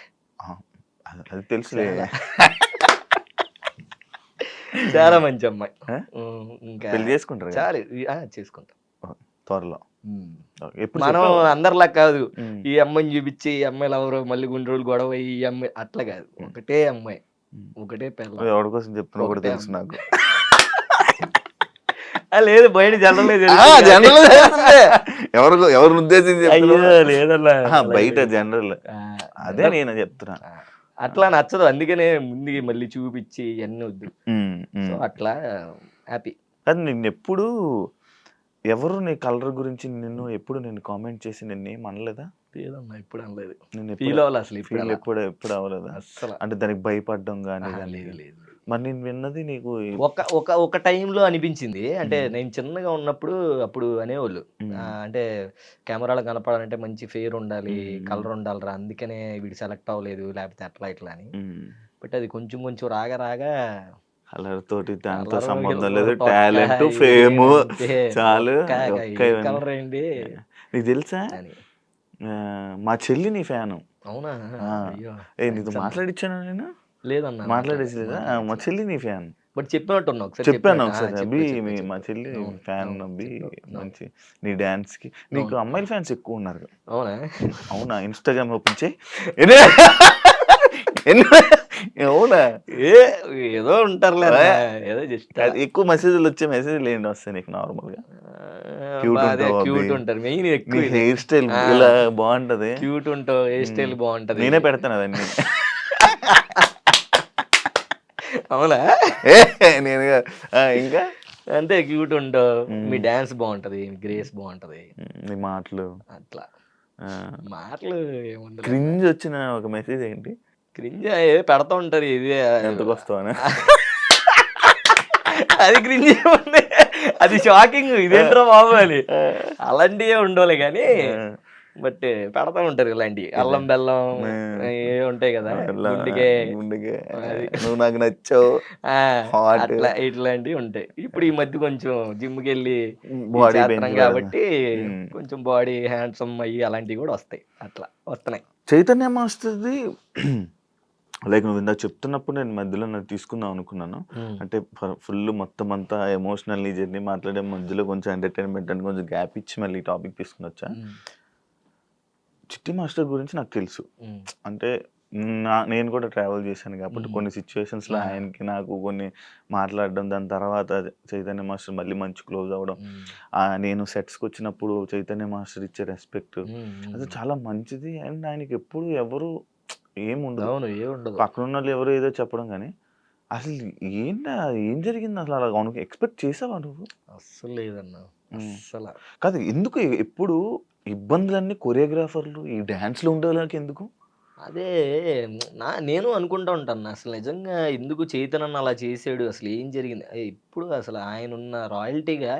అది తెలుసులే. చాలా మంచి అమ్మాయి. ఇంకా పెళ్లి చేసుకుంటారు? చేసుకుంటాం త్వరలో. మనం అందరిలా కాదు, ఈ అమ్మాయిని చూపించి ఈ అమ్మాయిలు ఎవరో మళ్ళీ కొన్ని రోజులు గొడవ ఈ అమ్మాయి అట్లా కాదు. ఒకటే అమ్మాయి, ఒకటే పిల్ల. ఎవరి కోసం చెప్తున్నా కూడా తెలుసు నాకు. లేదు బయట జనరల్ ఎవరిని ఉద్దేశించి లేదన్నా, బయట జనరల్. అదే నేను చెప్తున్నా. అట్లా నచ్చదు, అందుకనే ముందు మళ్ళీ చూపించి అన్ని వద్దు. సో అట్లా హ్యాపీ. కానీ నిన్నెప్పుడు ఎవరు నీ కలర్ గురించి ఎప్పుడు నేను కామెంట్ చేసి నిన్నేం అనలేదా? లేదన్నా, ఎప్పుడు అనలేదు. నేను ఫీల్ అవ్వాలి అసలు, ఎప్పుడు అవ్వలేదా అసలు? అంటే దానికి భయపడడం కానీ? లేదు. మరి నేను విన్నది నీకు ఒక టైంలో అనిపించింది. అంటే నేను చిన్నగా ఉన్నప్పుడు అప్పుడు అనేవాళ్ళు, అంటే కెమెరాలో కనపడాలంటే మంచి ఫేర్ ఉండాలి, కలర్ ఉండాలిరా, అందుకనే వీడు సెలెక్ట్ అవ్వలేదు, లేకపోతే అట్లా ఇట్లా అని. బట్ అది కొంచెం రాగా కలర్ తోటి దాంతో సంబంధం లేదు, టాలెంట్ ఫేమ్ చాలు. కలర్ ఏంటి నీకు తెలుసా, మా చెల్లి నీ ఫ్యాను. అవునా? నీతో మాట్లాడిచ్చాను నేను? లేదన్నా, మాట్లాడేసలేదా? మా చెల్లి నీ ఫ్యాన్. బట్ చెప్పినట్టున్నా చెప్పాను ఒకసారి. అబ్బి మా చెల్లి ఫ్యాన్, అబ్బి మంచి నీ డాన్స్ కి. నీకు అమ్మాయిల ఫ్యాన్స్ ఎక్కువ ఉన్నారు. అవునా? ఇన్స్టాగ్రామ్ ఓపెన్ చేయి. అవునా? ఏదో ఉంటారులే, ఏదో జస్ట్ ఎక్కువ మెసేజ్లు వచ్చే మెసేజ్లు ఏంటి వస్తాయి నీకు నార్మల్ గా? క్యూట్ ఉంటారు, మెయిన్ ఎక్కువ హెయిర్ స్టైల్ ఇలా బాగుంటది, క్యూట్ ఉంటావు, హెయిర్ స్టైల్ బాగుంటది. నేనే పెడతాను అవన్నీ. అవునా? నేను ఇంకా అంతే క్యూట్ ఉంటావు, మీ డాన్స్ బాగుంటది, మీ గ్రేస్ బాగుంటది, నీ మాటలు అట్లా మాటలు ఏముంది. క్రింజ్ వచ్చిన ఒక మెసేజ్ ఏంటి? క్రింజ్ పెడతా ఉంటారు, ఇది ఎంతకు వస్తావని. అది క్రింజ్ ఉంది, అది షాకింగ్, ఇదేంట్రా బాబు అని. అలాంటివే ఉండవులే కానీ బట్ పెడతా ఉంటారు ఇలాంటివి, అల్లం బెల్లం ఏ ఉంటాయి కదా, గుండెకే నువ్వు నాకు నచ్చావు, అట్లా ఇట్లాంటివి ఉంటాయి. ఇప్పుడు ఈ మధ్య కొంచెం జిమ్కి వెళ్ళి బాడీ చేస్తున్నాం కాబట్టి కొంచెం బాడీ హ్యాండ్సమ్ అయ్యి అలాంటివి కూడా వస్తాయి, అట్లా వస్తున్నాయి. చైతన్య మాస్టర్ది లైక్ నువ్వు ఇందాక చెప్తున్నప్పుడు నేను మధ్యలో నాకు తీసుకుందాం అనుకున్నాను. అంటే ఫుల్ మొత్తం అంతా ఎమోషనల్ జర్నీ మాట్లాడే మధ్యలో కొంచెం ఎంటర్టైన్మెంట్ అని కొంచెం గ్యాప్ ఇచ్చి మళ్ళీ టాపిక్ తీసుకుని వచ్చా. చిట్టి మాస్టర్ గురించి నాకు తెలుసు, అంటే నేను కూడా ట్రావెల్ చేశాను కాబట్టి కొన్ని సిచ్యువేషన్స్లో ఆయనకి నాకు కొన్ని మాట్లాడడం, దాని తర్వాత చైతన్య మాస్టర్ మళ్ళీ మంచి క్లోజ్ అవ్వడం, నేను సెట్స్కి వచ్చినప్పుడు చైతన్య మాస్టర్ ఇచ్చే రెస్పెక్ట్ అది చాలా మంచిది. అండ్ ఆయనకి ఎప్పుడు ఎవరు ఏముండదు, పక్కన ఉన్న వాళ్ళు ఎవరు ఏదో చెప్పడం, కానీ అసలు ఏం జరిగింది అసలు అలా ఎక్స్పెక్ట్ చేసావా నువ్వు? అస్సలు లేదన్నా, అస్సలు కాదు. ఎందుకు ఎప్పుడు ఇబ్బందులన్నీ కొరియోగ్రాఫర్లు ఈ డాన్స్లో ఉండేవాళ్ళకి ఎందుకు? అదే నేను అనుకుంటా ఉంటాను, అసలు నిజంగా ఎందుకు చైతన్య అలా చేసాడు, అసలు ఏం జరిగింది. ఇప్పుడు అసలు ఆయన ఉన్న రాయల్టీగా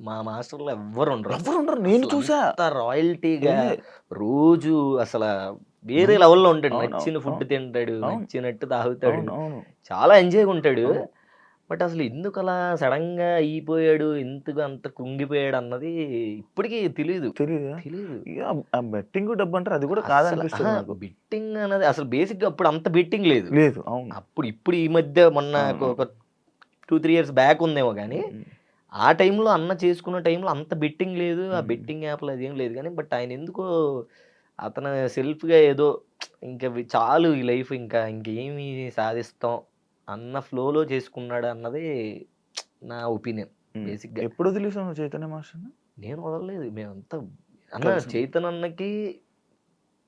మా మాస్టర్లు ఎవ్వరు ఉండరు. నేను చూసా రాయల్టీగా రోజు అసలు వేరే లెవెల్లో ఉంటాడు. నచ్చిన ఫుడ్ తింటాడు, నచ్చినట్టు తాగుతాడు, చాలా ఎంజాయ్గా ఉంటాడు. బట్ అసలు ఎందుకు అలా సడన్ గా అయిపోయాడు, ఎందుకు అంత కుంగిపోయాడు అన్నది ఇప్పటికీ తెలియదు. బెట్టింగ్ డబ్బు అంటారు, అది కూడా కాదనిపిస్తుంది. బెట్టింగ్ అన్నది అసలు బేసిక్ గా అప్పుడు అంత బెట్టింగ్ లేదు. అవును, ఇప్పుడు ఈ మధ్య మొన్న ఒక 2-3 years బ్యాక్ ఉందేమో కానీ ఆ టైంలో అన్న చేసుకున్న టైంలో అంత బెట్టింగ్ లేదు, ఆ బెట్టింగ్ యాప్లు అది ఏం లేదు. కానీ బట్ ఆయన ఎందుకో అతను సెల్ఫ్గా ఏదో ఇంకా చాలు ఈ లైఫ్, ఇంకా ఇంకేమి సాధిస్తాం అన్న ఫ్లోలో చేసుకున్నాడు అన్నది నా ఒపీనియన్. బేసిక్గా ఎప్పుడు వదిలేసాను చైతన్య మాస్టర్? నేను వదలలేదు, మేమంతా అన్న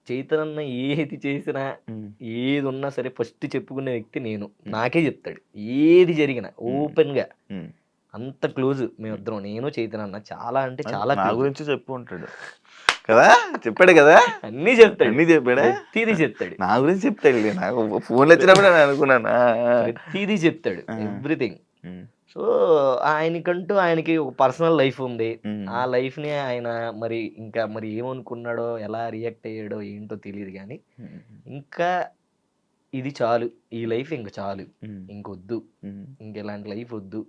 చైతన్య ఏది చేసినా ఏది ఉన్నా సరే ఫస్ట్ చెప్పుకునే వ్యక్తి నేను. నాకే చెప్తాడు ఏది జరిగినా ఓపెన్ గా, అంత క్లోజ్ మేమిద్దరం, నేను చైతన్య చాలా అంటే చాలా. నా గురించి చెప్పు ఉంటాడు కదా, చెప్పాడు కదా, అన్ని చెప్తాడు, ప్రతిదీ చెప్తాడు. నా గురించి చెప్తాడు, నాకు ఫోన్లు వచ్చినప్పుడు నేను అనుకున్నాను, ప్రతిదీ చెప్తాడు, ఎవ్రీథింగ్. సో ఆయనకి ఒక పర్సనల్ లైఫ్ ఉంది. ఆ లైఫ్ ని ఆయన మరి ఏమనుకున్నాడో, ఎలా రియాక్ట్ అయ్యాడో ఏంటో తెలియదు. కానీ ఇంకా ఇది చాలు, ఈ లైఫ్ ఇంక చాలు, ఇంకొద్దు, ఇంకెలాంటి లైఫ్ వద్దు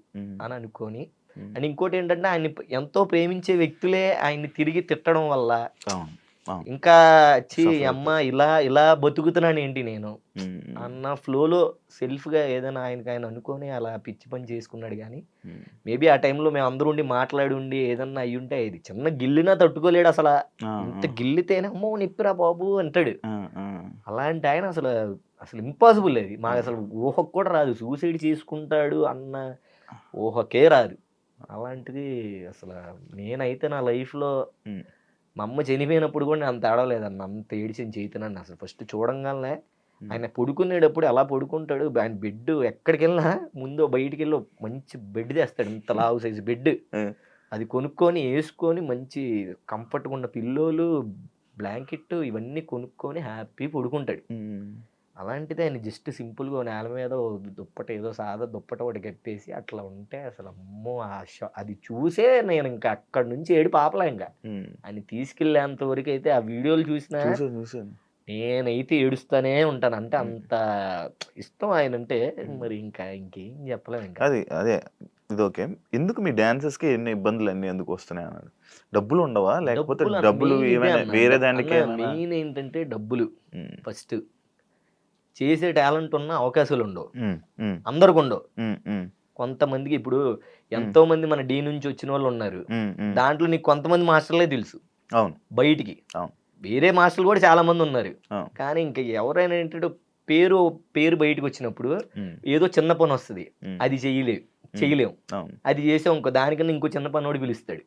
అని అనుకొని. అండ్ ఇంకోటి ఏంటంటే ఆయన ఎంతో ప్రేమించే వ్యక్తులే ఆయన్ని తిరిగి తిట్టడం వల్ల ఇంకా అమ్మ ఇలా బతుకుతున్నాను ఏంటి నేను అన్న ఫ్లోలో సెల్ఫ్గా ఏదైనా ఆయన అనుకొని అలా పిచ్చి పని చేసుకున్నాడు. కానీ మేబీ ఆ టైంలో మేము అందరూ ఉండి మాట్లాడి ఉండి ఏదన్నా అయ్యి ఉంటే ఇది చిన్న గిల్లినా తట్టుకోలేడు. అసలు ఇంత గిల్లితేనే అమ్మో నిప్పిరా బాబు అంటాడు. అలాంటి ఆయన అసలు ఇంపాసిబుల్ అది, మాకు అసలు ఊహకు కూడా రాదు, సూసైడ్ చేసుకుంటాడు అన్న ఊహకే రాదు. అలాంటిది అసలు నేనైతే నా లైఫ్లో మా అమ్మ చనిపోయినప్పుడు కూడా నేను అంత ఏడవలేదన్న, అంత ఏడిచిన చైతన్యాన్ని. అసలు ఫస్ట్ చూడంగానే ఆయన పడుకునేటప్పుడు ఎలా పడుకుంటాడు, ఆయన బెడ్ ఎక్కడికి వెళ్ళినా ముందు బయటికి వెళ్ళి మంచి బెడ్ తెస్తాడు, ఇంత లావు సైజు బెడ్, అది కొనుక్కొని వేసుకొని మంచి కంఫర్ట్గా ఉన్న పిల్లోలు, బ్లాంకెట్ ఇవన్నీ కొనుక్కొని హ్యాపీ పడుకుంటాడు. అలాంటిది ఆయన జస్ట్ సింపుల్గా నేల మీద దుప్పట, ఏదో సాదా దుప్పట ఒకటి కప్పేసి అట్లా ఉంటే అసలు అమ్మో అది చూసే నేను ఇంకా అక్కడి నుంచి ఏడు పాపలా. ఇంకా ఆయన తీసుకెళ్ళేంత వరకు అయితే ఆ వీడియోలు చూసినా నేనైతే ఏడుస్తానే ఉంటాను. అంటే అంత ఇష్టం ఆయన అంటే, మరి ఇంకేం చెప్పలేము. ఇంకా అదే ఇది ఓకే. ఎందుకు మీ డాన్సర్స్ కి ఎన్ని ఇబ్బందులు అన్ని ఎందుకు వస్తున్నాయి అన్నాడు? డబ్బులు ఉండవా, లేకపోతే డబ్బులు ఏమైనా వేరే దానికి? మెయిన్ ఏంటంటే డబ్బులు. ఫస్ట్ చేసే టాలెంట్ ఉన్న అవకాశాలు ఉండవు, అందరికి ఉండవు. కొంతమందికి ఇప్పుడు ఎంతో మంది మన డీ నుంచి వచ్చిన వాళ్ళు ఉన్నారు, దాంట్లో నీకు కొంతమంది మాస్టర్లే తెలుసు బయటికి, వేరే మాస్టర్లు కూడా చాలా మంది ఉన్నారు. కానీ ఇంకా ఎవరైనా ఏంటంటే పేరు బయటకు వచ్చినప్పుడు ఏదో చిన్న పని వస్తుంది, అది చెయ్యలేము, అది చేసాం ఇంకో దానికన్నా ఇంకో చిన్న పని వాడు పిలుస్తాడు,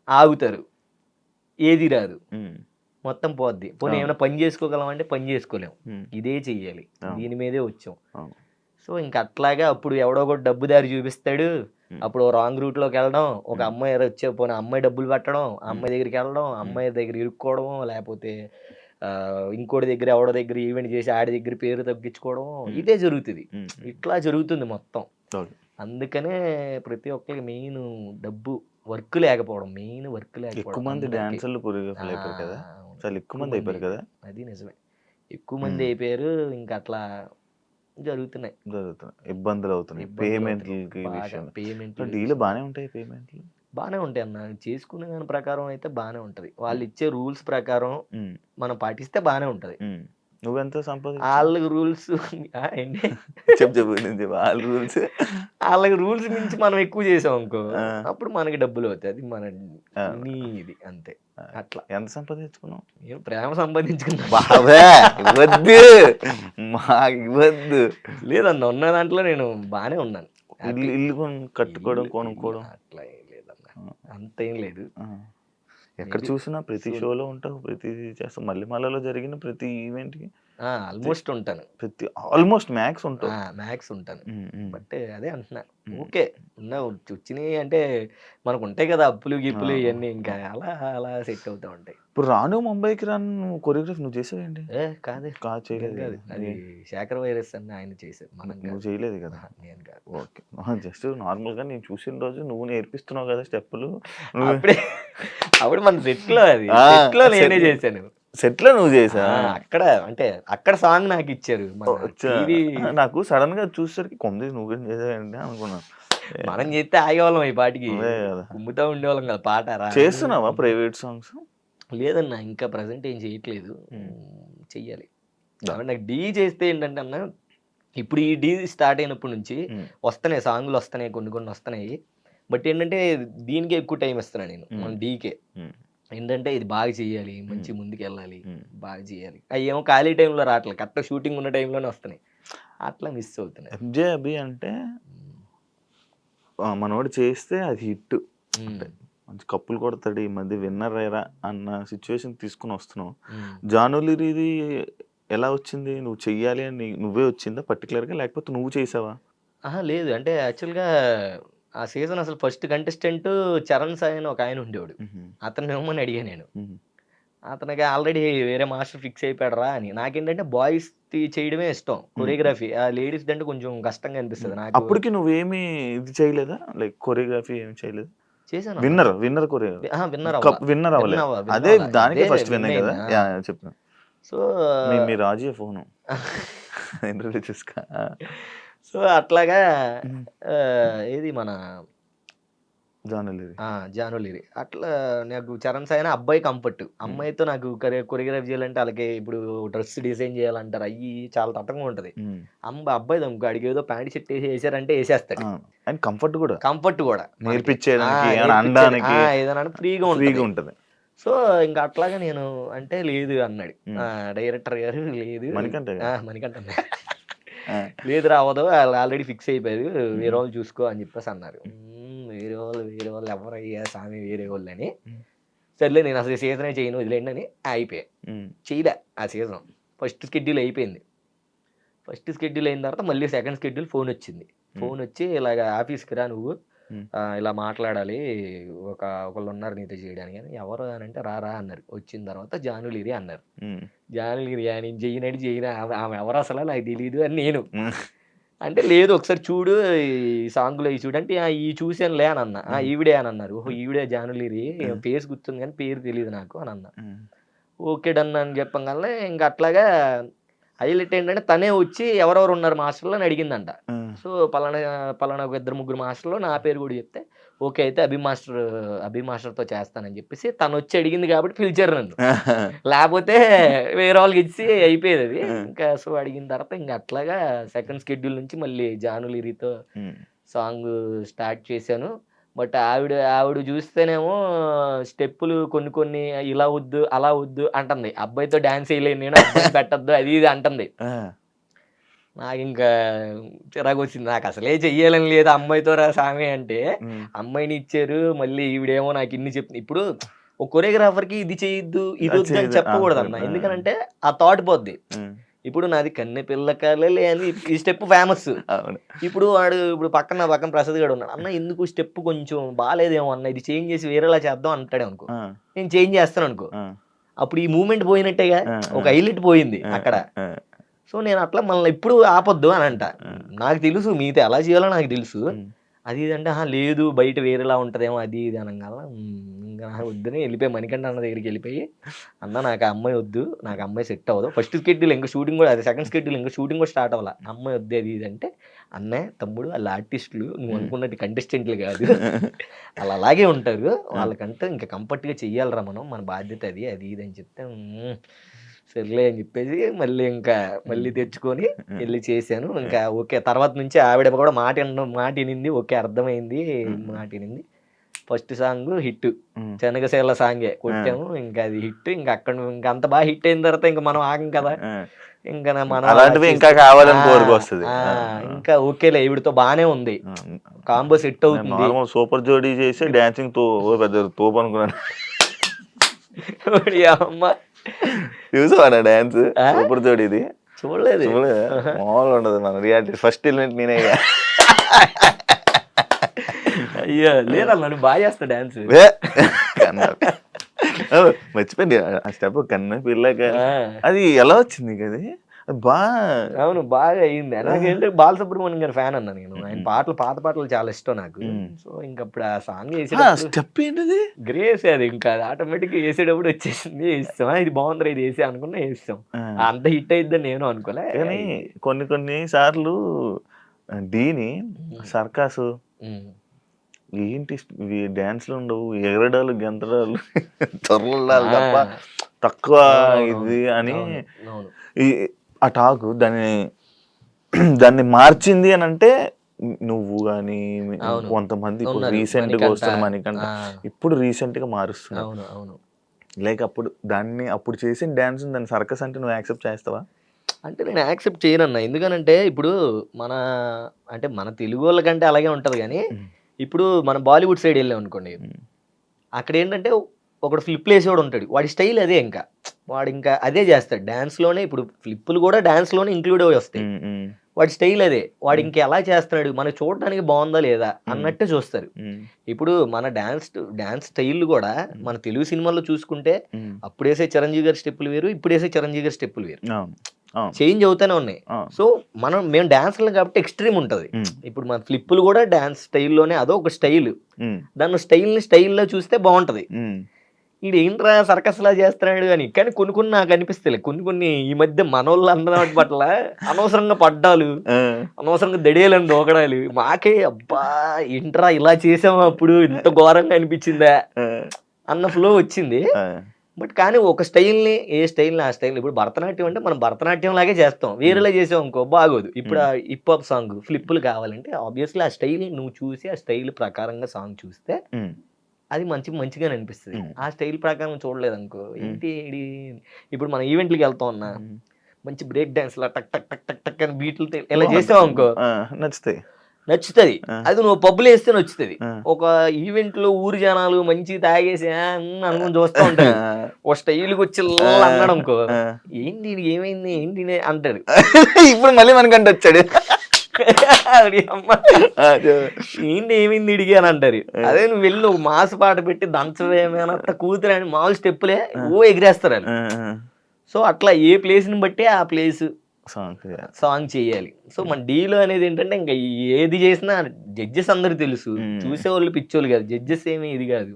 ఆగుతారు, ఏది రాదు, మొత్తం పోద్ది. పోనీ ఏమైనా పని చేసుకోగలం అంటే పని చేసుకోలేము, ఇదే చెయ్యాలి, దీని మీదే వచ్చాం. సో ఇంక అట్లాగా అప్పుడు ఎవడో ఒకటి డబ్బు దారి చూపిస్తాడు, అప్పుడు రాంగ్ రూట్ లోకి వెళ్ళడం, ఒక అమ్మాయి వచ్చే పోనీ అమ్మాయి డబ్బులు పెట్టడం, ఆ అమ్మాయి దగ్గరికి వెళ్ళడం, అమ్మాయి దగ్గర ఇరుక్కోవడం, లేకపోతే ఇంకోటి దగ్గర ఎవడో దగ్గర ఈవెంట్ చేసి ఆడి దగ్గర పేరు తగ్గించుకోవడం, ఇదే జరుగుతుంది. ఇట్లా జరుగుతుంది మొత్తం. అందుకనే ప్రతి ఒక్కరికి మెయిన్ డబ్బు, వర్క్ లేకపోవడం, మెయిన్ వర్క్ ఎక్కువ లేకపోవడం. మంది అందరికీ. డాన్సర్లు అయిపోయారు కదా, అవును. చాలా ఎక్కువ మంది అయిపోయారు కదా. అది నిజమే, ఎక్కువ మంది అయిపోయారు. ఇంకా అట్లా జరుగుతున్నాయి ఇబ్బందులు అవుతున్నాయి పేమెంట్లకి విషయం. డీలు బాగానే ఉంటాయి, పేమెంట్లు బాగానే ఉంటాయి అన్న, చేసుకునే దాని ప్రకారం అయితే బాగానే ఉంటది. వాళ్ళు ఇచ్చే రూల్స్ ప్రకారం మనం పాటిస్తే బాగానే ఉంటది. నువ్వెంత సంపాదించావు? వాళ్ళకి రూల్స్ ఏంటి, చెప్పు వాళ్ళ రూల్స్. వాళ్ళకి రూల్స్ నుంచి మనం ఎక్కువ చేసాం అనుకో, అప్పుడు మనకి డబ్బులు అవుతాయి. అది మన ఇది అంతే. అట్లా ఎంత సంపాదించుకున్నావు? ఏం ప్రేమ సంపాదించుకున్నా బాబే ఇవ్వద్దు, మాకు ఇవ్వద్దు. లేదన్న, ఉన్న దాంట్లో నేను బాగానే ఉన్నాను. ఇల్లు కట్టుకోవడం, కొనుక్కోవడం అట్లా ఏం లేదన్న, అంత ఏం లేదు. ఎక్కడ చూసినా ప్రతి షోలో ఉంటావు, ప్రతి చేస్తావు, మల్లెమాలలో జరిగిన ప్రతి ఈవెంట్ కి ఆల్మోస్ట్ ఉంటాను, ఆల్మోస్ట్ మ్యాక్స్ ఉంటావు. మ్యాక్స్ ఉంటాను. బట్ అదే అంటున్నా, ఓకే ఉన్న వచ్చినాయి అంటే మనకు ఉంటాయి కదా అప్పులు గిప్పులు ఇవన్నీ, ఇంకా అలా అలా సెట్ అవుతా ఉంటాయి. ఇప్పుడు రాను ముంబైకి రాను కొరియోగ్రఫీ నువ్వు చేసావేంటి? కాదు చేయలేదు కాదు, అది శేఖర్ వైరస్ అని ఆయన చేశారు, మనం నువ్వు చేయలేదు కదా. నేను కాదు. ఓకే, జస్ట్ నార్మల్ గా నేను చూసిన రోజు నువ్వు నేర్పిస్తున్నావు కదా స్టెప్పులు. అప్పుడు మన సెట్ లో, అది సెట్ లో నేనే చేశాను. సెట్ లో నువ్వు చేసా? అక్కడ అంటే అక్కడ సాంగ్ నాకు ఇచ్చారు. నాకు సడన్ గా చూసేసరికి కొంది నువ్వు చేసావండి అనుకున్నాను. మనం చేస్తే ఆగేవాళ్ళం ఈ పాటికి, కుమ్ముతా ఉండేవాళ్ళం కదా. పాట చేస్తున్నావా ప్రైవేట్ సాంగ్స్? లేదన్నా, ఇంకా ప్రజెంట్ ఏం చేయట్లేదు, చెయ్యాలి. నాకు డీ చేస్తే ఏంటంటే అన్న, ఇప్పుడు ఈ డీ స్టార్ట్ అయినప్పటి నుంచి వస్తున్నాయి సాంగ్లు, వస్తున్నాయి కొన్ని వస్తున్నాయి. బట్ ఏంటంటే దీనికే ఎక్కువ టైం ఇస్తున్నాను నేను, మన డీకే. ఏంటంటే ఇది బాగా చేయాలి, మంచి ముందుకు వెళ్ళాలి, బాగా చేయాలి. అవి ఏమో ఖాళీ టైంలో రావట్లేదు, కరెక్ట్ షూటింగ్ ఉన్న టైంలోనే వస్తున్నాయి, అట్లా మిస్ అవుతున్నాయి. ఎంజే అభి అంటే మనోడు చేస్తే అది హిట్, మంచి కప్పులు కొడతాడు, ఈ మధ్య విన్నర్ అయ్యారా అన్న సిచ్యువేషన్ తీసుకుని వస్తున్నావు. జానులిరిది ఎలా వచ్చింది? నువ్వు చెయ్యాలి అని నువ్వే వచ్చిందా పర్టికులర్గా, లేకపోతే నువ్వు చేసావా? లేదు, అంటే యాక్చువల్గా ఆ సీజన్ అసలు ఫస్ట్ కంటెస్టెంట్ చరణ్ సాయి అని ఒక ఆయన ఉండేవాడు, అతను ఏమని అడిగా నేను. అతనికి ఆల్రెడీ వేరే మాస్టర్ ఫిక్స్ అయిపోయాడు రా అని. నాకేంటంటే బాయ్స్ చేయడమే ఇష్టం, కొరియోగ్రఫీ. ఆ లేడీస్ అంటే కొంచెం కష్టంగా అనిపిస్తుంది నాకు. అప్పటికి నువ్వేమి ఇది చేయలేదా, లైక్ కొరియోగ్రఫీ ఏమి చేయలేదు? చేశాను. విన్నర్ అవ్వలేదు, అదే దానికి ఫస్ట్ విన్నర్ కదా. చెప్పు. సో మీ రాజీ ఫోను ఇంటర్వ్యూ చూసుకో. సో అట్లాగా ఏది మన జానులిరి అట్లా నాకు చరణ్ సాయి అబ్బాయి కంఫర్ట్, అమ్మాయితో నాకు కొరియోగ్రఫీ చేయాలంటే వాళ్ళకి ఇప్పుడు డ్రెస్ డిజైన్ చేయాలంటారు, అయ్యి చాలా తట్టంగా ఉంటది. అబ్బాయి దమ్ముకు అడిగి ఏదో ప్యాంట్ షర్ట్ వేసారంటే వేసేస్తాడు. కంఫర్ట్ కూడా నేర్పించేదానికి ఏదైనా ఫ్రీగా ఉంటది. సో ఇంకా అట్లాగా నేను అంటే లేదు అన్నాడు డైరెక్టర్ గారు. లేదు మణికంఠ లేదు రావదు, వాళ్ళు ఆల్రెడీ ఫిక్స్ అయిపోయారు, వేరే వాళ్ళు చూసుకో అని చెప్పేసి అన్నారు. వేరే వాళ్ళు ఎవరయ్యా స్వామి వేరే వాళ్ళు అని. సర్లే నేను అసలు సీజనే చేయను వదిలేండి అని అయిపోయా. చేయలే ఆ సీజన్. ఫస్ట్ షెడ్యూల్ అయిపోయింది. ఫస్ట్ షెడ్యూల్ అయిన తర్వాత మళ్ళీ సెకండ్ షెడ్యూల్ ఫోన్ వచ్చింది. ఫోన్ వచ్చి ఇలాగ ఆఫీస్కి రా నువ్వు, ఇలా మాట్లాడాలి, ఒకళ్ళు ఉన్నారు నీతో చేయడానికి అని. ఎవరు అని అంటే రా అన్నారు. వచ్చిన తర్వాత జానులిరి అన్నారు. జానులిరి నేను చేయను ఆమె ఎవరు అసలు నాకు తెలియదు అని నేను అంటే, లేదు ఒకసారి చూడు ఈ సాంగ్లో ఈ చూడు అంటే ఈ చూసానులే అని అన్నా. ఈవిడే అని అన్నారు. ఓహో ఈవిడే జానులిరి, పేరు గుర్తుంది కానీ పేరు తెలియదు నాకు అని అన్నా. ఓకే డన్ అని చెప్పగానే ఇంకా అట్లాగా హైలైట్ ఏంటంటే తనే వచ్చి ఎవరెవరు ఉన్నారు మాస్టర్లో అని అడిగిందంట. సో పలానా ఒక 2-3 మాస్టర్లో నా పేరు కూడా చెప్తే ఓకే అయితే అభి మాస్టర్తో చేస్తానని చెప్పేసి తను వచ్చి అడిగింది కాబట్టి పిలిచారు నన్ను. లేకపోతే వేరే వాళ్ళకి ఇచ్చి అయిపోయేది అది. ఇంకా సో అడిగిన తర్వాత ఇంకా అట్లాగా సెకండ్ షెడ్యూల్ నుంచి మళ్ళీ జానులిరితో సాంగ్ స్టార్ట్ చేశాను. బట్ ఆవిడ చూస్తేనేమో స్టెప్పులు కొన్ని ఇలా వద్దు అలా వద్దు అంటుంది. అబ్బాయితో డాన్స్ వేయలేను నేను, అబ్బాయిని పెట్టద్దు అది ఇది అంటుంది. నాకు ఇంకా చిరాకు వచ్చింది. నాకు అసలే చెయ్యాలని లేదు అమ్మాయితో రా సామి అంటే. అమ్మాయిని ఇచ్చారు, మళ్ళీ ఈవిడేమో నాకు ఇన్ని చెప్తుంది. ఇప్పుడు ఒక కొరియోగ్రాఫర్కి ఇది చేయొద్దు ఇది వద్దు అని చెప్పకూడదు అన్న, ఎందుకనంటే ఆ థాట్ పోద్ది. ఇప్పుడు నాది కన్నె పిల్ల కలలే అని ఈ స్టెప్ ఫేమస్. అవును. ఇప్పుడు ఇప్పుడు నా పక్కన ప్రసాద్ గాడు ఉన్నాడు. అన్న ఎందుకు స్టెప్ కొంచెం బాలేదేమో అన్న, ఇది చేంజ్ చేసి వేరేలా చేద్దాం అంటాడు అనుకో, ఆ, నేను చేంజ్ చేస్తాను అనుకో, ఆ, అప్పుడు ఈ మూమెంట్ పోయినట్టేగా, ఒక హైలైట్ పోయింది అక్కడ. ఆ, సో నేను అట్లా మళ్ళీ ఇప్పుడు ఆపొద్దు అని అంట. నాకు తెలుసు మీతో ఎలా చేయాలో నాకు తెలుసు. అది ఇది అంటే లేదు బయట వేరేలా ఉంటదేమో అది ఇది అనగాల ఇంకా వద్దని వెళ్ళిపోయి మణికంఠ అన్న దగ్గరికి వెళ్ళిపోయి, అన్న నాకు ఆ అమ్మాయి వద్దు, నాకు అమ్మాయి సెట్ అవ్వదు, ఫస్ట్ స్కెడ్యూల్ ఇంకా షూటింగ్ కూడా అదే, సెకండ్ స్కెడ్యూల్ ఇంకా షూటింగ్ కూడా స్టార్ట్ అవ్వాలి, అమ్మాయి వద్దు అది ఇది అంటే, అన్నయ్య తమ్ముడు వాళ్ళ ఆర్టిస్టులు నువ్వు అనుకున్నట్టు కంటెస్టెంట్లు కాదు, వాళ్ళు అలాగే ఉంటారు, వాళ్ళకంటే ఇంకా కంఫర్ట్గా చెయ్యాలరా మనం, మన బాధ్యత అది అది ఇది అని చెప్తే సర్లే అని చెప్పేసి మళ్ళీ తెచ్చుకొని వెళ్ళి చేశాను. ఇంకా ఓకే, తర్వాత నుంచి ఆవిడ కూడా మాట వినింది, ఓకే అర్థమైంది, మాట వినింది. ఫస్ట్ సాంగ్ హిట్, శనగశీల సాంగే కొట్టాము, ఇంకా అది హిట్. ఇంకా అక్కడ ఇంకా అంత బాగా హిట్ అయిన తర్వాత ఇంకా మనం ఆగం కదా, ఇంకా మనం అలాంటివి ఇంకా కావాలని కోరుకొస్తుంది. ఇంకా ఓకేలే ఈవిడతో బానే ఉంది, కాంబో సెట్ అవుతుంది. సూపర్ జోడీ చేసి డాన్సింగ్ తో పెద్ద తోపు అనుకున్నాను. అమ్మ చూసావా డాన్స్ సూపర్ జోడీది? చూడలేదు. మామూలుగా ఉండదు మన రియాలిటీ. ఫస్ట్ ఎలిమెంట్ నేనే. అయ్యో లేదా నన్ను బాగా చేస్తా డాన్స్. మర్చిపోయింది ఆ స్టెప్, కన్న పిల్లక. అది ఎలా వచ్చింది అది? అవును బాగా అయింది. నాకేంటే బాలసుబ్రహ్మణ్యం గారి ఫ్యాన్ అన్నా నేను, ఆయన పాటలు పాత పాటలు చాలా ఇష్టం నాకు. సో ఇంకా అప్పుడు ఆ సాంగ్ స్టెప్ ఏంటిది గ్రేస్, అది ఇంకా ఆటోమేటిక్ వేసేటప్పుడు వచ్చేసింది, వేస్తాం ఇది బాగుంది ఇది వేసే అనుకున్నా వేస్తాం. అంత హిట్ అయిద్దని నేను అనుకోలే. కానీ కొన్ని సార్లు డీని సర్కాసు ఏంటి డాన్స్ లో ఉండవు, ఎగరడాలు గెంతడాలు చొరలాలు తప్ప తక్కువ ఇది అని ఆ టాక్ దాన్ని మార్చింది అని అంటే నువ్వు కానీ కొంతమంది ఇప్పుడు రీసెంట్ గా వస్తున్న మణికంఠ ఇప్పుడు రీసెంట్ గా మారుస్తున్నావు. లైక్ అప్పుడు చేసిన డాన్స్ దాన్ని సర్కస్ అంటే నువ్వు యాక్సెప్ట్ చేస్తావా? అంటే నేను యాక్సెప్ట్ చేయనన్నా, ఎందుకనంటే ఇప్పుడు మన తెలుగు వాళ్ళకంటే అలాగే ఉంటది. కానీ ఇప్పుడు మన బాలీవుడ్ సైడ్ వెళ్ళాం అనుకోండి, అక్కడ ఏంటంటే ఒకడు ఫ్లిప్లు వేసేవాడు ఉంటాడు, వాడి స్టైల్ అదే, వాడు ఇంకా అదే చేస్తాడు డాన్స్లోనే. ఇప్పుడు ఫ్లిప్పులు కూడా డాన్స్లోనే ఇంక్లూడ్ అవి వస్తాయి, వాడి స్టైల్ అదే. వాడు ఇంకా ఎలా చేస్తున్నాడు, మనకు చూడడానికి బాగుందా లేదా అన్నట్టే చూస్తారు. ఇప్పుడు మన డాన్స్ స్టైల్ కూడా మన తెలుగు సినిమాల్లో చూసుకుంటే అప్పుడు వేసే చిరంజీవి గారి స్టెప్పులు వేరు, ఇప్పుడు వేసే చిరంజీవి గారి స్టెప్పులు వేరు, చేంజ్ అవుతానే ఉన్నాయి. సో మేము డాన్స్లు కాబట్టి ఎక్స్ట్రీమ్ ఉంటది. ఇప్పుడు మన ఫ్లిప్పులు కూడా డాన్స్ స్టైల్లోనే, అదో ఒక స్టైల్, దాన్ని స్టైల్లో చూస్తే బాగుంటది. ఇది ఏంట్రా సర్కస్ లా చేస్తున్నాడు అని. కానీ కొన్ని నాకు అనిపిస్తాయి, కొన్ని ఈ మధ్య మనోళ్ళు అందరి పట్ల అనవసరంగా పడ్డాలు, అనవసరంగా దడేలని దోకడాలు, మాకే అబ్బా ఏంట్రా ఇలా చేసాము అప్పుడు ఇంత ఘోరంగా అనిపించిందా అన్న ఫ్లో వచ్చింది. బట్ కానీ ఒక స్టైల్ని ఆ స్టైల్, ఇప్పుడు భరతనాట్యం అంటే మనం భరతనాట్యం లాగే చేస్తాం, వేరేలా చేసాం అనుకో బాగోదు. ఇప్పుడు ఆ హిప్ హాప్ సాంగ్ ఫ్లిప్పులు కావాలంటే ఆబ్వియస్లీ ఆ స్టైల్ నువ్వు చూసి ఆ స్టైల్ ప్రకారంగా సాంగ్ చూస్తే అది మంచిగానే అనిపిస్తుంది. ఆ స్టైల్ ప్రకారం చూడలేదు అనుకో ఏంటి. ఇప్పుడు మనం ఈవెంట్లకి వెళ్తాం అన్నా, మంచి బ్రేక్ డాన్స్ లా టక్ టక్ టక్ టక్ టక్ అని బీట్లతో ఇలా చేసావు అనుకో నచ్చుతుంది. అది నువ్వు పబ్బులు వేస్తే నచ్చుతుంది. ఒక ఈవెంట్ లో ఊరు జనాలు మంచి తాగేసి అనుకుని చూస్తూ ఉంటారు, ఒక స్టైల్కి వచ్చి అన్నాడు అనుకో, ఏంటి ఏమైంది ఏంటి అంటాడు. ఇప్పుడు మళ్ళీ మనకంటే వచ్చాడు ఏంటి ఏమైంది ఇడిగి అని అంటారు. అదే నువ్వు వెళ్ళి ఒక మాస్ పాట పెట్టి దంచవేమైనా కూతురు అని మామూలు స్టెప్పులే ఎగిరేస్తారు అని. సో అట్లా ఏ ప్లేస్ ని బట్టి ఆ ప్లేస్ సాంగ్ చేయాలి. సో మన డీలో అనేది ఏంటంటే ఇంకా ఏది చేసినా జడ్జెస్ అందరు తెలుసు, చూసేవాళ్ళు పిచ్చోళ్ళు కాదు, జడ్జెస్ ఏమి ఇది కాదు.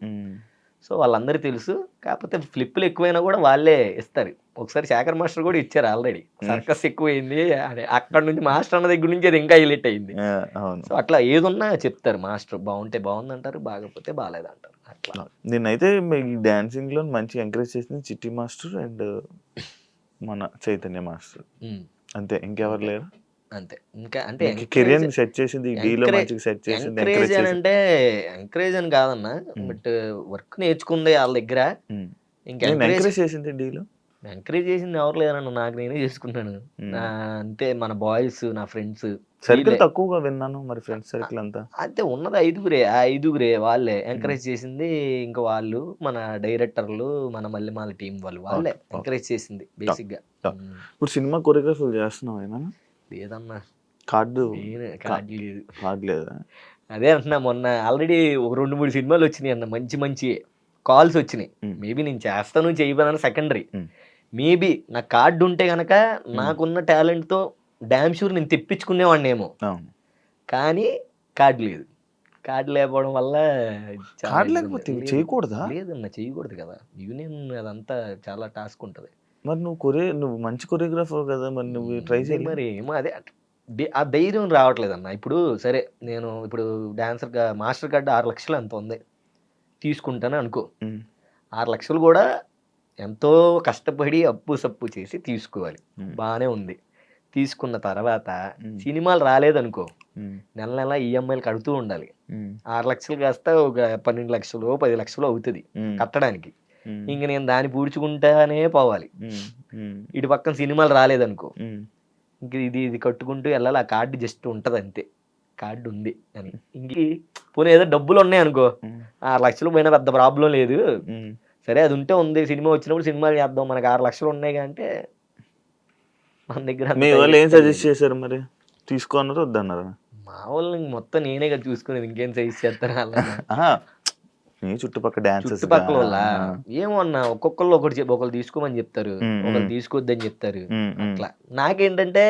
సో వాళ్ళందరూ తెలుసు. కాకపోతే ఫ్లిప్పులు ఎక్కువైనా కూడా వాళ్ళే ఇస్తారు. ఒకసారి శేఖర్ మాస్టర్ కూడా ఇచ్చారు ఆల్రెడీ, సర్కస్ ఎక్కువైంది అని. అక్కడ నుంచి మాస్టర్ అన్న దగ్గర నుంచి అది ఇంకా హైలైట్ అయింది. సో అట్లా ఏదున్నా చెప్తారు మాస్టర్, బాగుంటే బాగుంది అంటారు, బాగపోతే బాగాలేదు అంటారు. అట్లా నేనైతే ఈ డాన్సింగ్ లో మంచి ఎంకరేజ్ చేసింది చిట్టి మాస్టర్ అండ్ మన చైతన్య మాస్టర్, అంతే. ఇంకెవరు లేరు అంతే. ఇంకా అంటే కెరియర్ సెట్ చేసింది ఎంకరేజ్ అంటే ఎంకరేజ్ అని కాదన్నా, బట్ వర్క్ నేర్చుకుంది వాళ్ళ దగ్గర. ఇంకా ఎంకరేజ్ చేసింది డీలో ఎంకరేజ్ చేసింది ఎవరు లేరన్న, నాకు నేనే చేసుకున్నాను. అంతే, మన బాయ్స్, నా ఫ్రెండ్స్ సర్కిల్ తక్కువగా విన్నాను, మరి ఫ్రెండ్స్ సర్కిల్ అంతా అంతే ఉన్నది 5గురే. ఆ 5గురే వాళ్ళే ఎంకరేజ్ చేసింది. ఇంకా వాళ్ళు మన డైరెక్టర్లు, మన మల్లెమాల టీం వాళ్ళే ఎంకరేజ్ చేసింది బేసిక్ గా. ఇప్పుడు సినిమా కొరియోగ్రఫీ చేస్తున్నావు ఏమైనా? లేదన్నా, కార్డు కార్డు లేదు. లేదా? అదే అంటున్నా, మొన్న ఆల్రెడీ ఒక 2-3 సినిమాలు వచ్చినాయి అన్న, మంచి మంచి కాల్స్ వచ్చినాయి. మేబీ నేను చేస్తాను చేయబోనని సెకండరీ. మేబీ నా కార్డు ఉంటే గనక నాకున్న టాలెంట్ తో డామ్ షూర్ నేను తెప్పించుకునేవాడిని ఏమో. కానీ కార్డు లేదు. కార్డు లేకపోవడం వల్ల కార్డు లేకపోతే చేయకూడదా? లేదన్న, చేయకూడదు కదా, యూనియన్ అదంతా చాలా టాస్క్ ఉంటుంది. మరి నువ్వు మంచి కొరియోగ్రాఫర్ కదా, మరి నువ్వు ట్రై చేయాలి. మరి ఏమో అదే ఆ ధైర్యం రావట్లేదన్న. ఇప్పుడు సరే, నేను ఇప్పుడు డాన్సర్గా మాస్టర్ కార్డు 6 లక్షలు ఎంత ఉంది తీసుకుంటాను అనుకో. 6 లక్షలు కూడా ఎంతో కష్టపడి అప్పు సప్పు చేసి తీసుకోవాలి, బాగానే ఉంది. తీసుకున్న తర్వాత సినిమాలు రాలేదనుకో, నెల నెల ఈఎంఐలు కడుతూ ఉండాలి. 6 లక్షలు కాస్త ఒక 12 లక్షలు 10 లక్షలు అవుతుంది కట్టడానికి. ఇంక నేను దాన్ని పూడ్చుకుంటానే పోవాలి. ఇటు పక్కన సినిమాలు రాలేదనుకో, ఇంక ఇది కట్టుకుంటూ వెళ్ళాలి. ఆ కార్డు జస్ట్ ఉంటుంది అంతే, కార్డు ఉంది అని. ఇంక పోనీ ఏదో డబ్బులు ఉన్నాయి అనుకో, 6 లక్షలు పోయినా పెద్ద ప్రాబ్లం లేదు. సరే అది ఉంటే ఉంది, సినిమా వచ్చినప్పుడు సినిమాలు చేద్దాం, మనకు 6 లక్షలు ఉన్నాయి అంటే మన దగ్గర. మీ వాళ్ళు ఏం సజెస్ట్ చేశారు మరి? తీసుకోన్నారు వద్దన్నారా? మా వాళ్ళని మొత్తం నేనే కదా చూసుకునేది, ఇంకేం సజెస్ట్ చేస్తాను అలా. నీ చుట్టుపక్కల డాన్స్ చుట్టుపక్కల వాళ్ళ ఏమో అన్న, ఒక్కొక్కళ్ళు ఒకళ్ళు తీసుకోమని చెప్తారు, ఒకళ్ళు తీసుకోవద్దని చెప్తారు. అట్లా నాకేంటంటే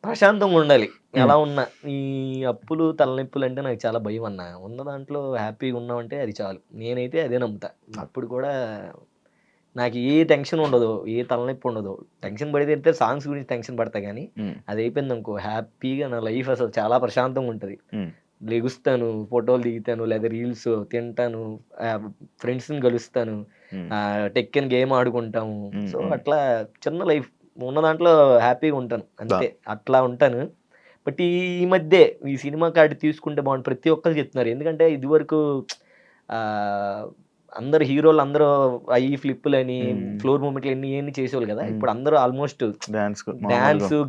ప్రశాంతంగా ఉండాలి. ఎలా ఉన్నా ఈ అప్పులు తలనొప్పులు అంటే నాకు చాలా భయం అన్న. ఉన్న దాంట్లో హ్యాపీగా ఉన్నామంటే అది చాలు. నేనైతే అదే నమ్ముతా. అప్పుడు కూడా నాకు ఏ టెన్షన్ ఉండదు, ఏ తలనొప్పి ఉండదు. టెన్షన్ పడితే సాంగ్స్ గురించి టెన్షన్ పడతా, కానీ అది అయిపోయింది అనుకో, హ్యాపీగా నా లైఫ్ అసలు చాలా ప్రశాంతంగా ఉంటుంది. లెగుస్తాను, ఫోటోలు దిగుతాను, లేదా రీల్స్ తింటాను, ఫ్రెండ్స్ని కలుస్తాను, టెక్కన్ గేమ్ ఆడుకుంటాము. సో అట్లా చిన్న లైఫ్ ఉన్న దాంట్లో హ్యాపీగా ఉంటాను అంతే, అట్లా ఉంటాను. బట్ ఈ మధ్య ఈ సినిమా కార్డు తీసుకుంటే బాగుంటుంది ప్రతి ఒక్కరు చెప్తున్నారు. ఎందుకంటే ఇదివరకు అందరు హీరోలు అందరూ ఐ ఫ్లిప్పులని, ఫ్లోర్ మూమెంట్లు ఎన్ని చేసేవాళ్ళు కదా. ఇప్పుడు అందరూ ఆల్మోస్ట్ డాన్స్,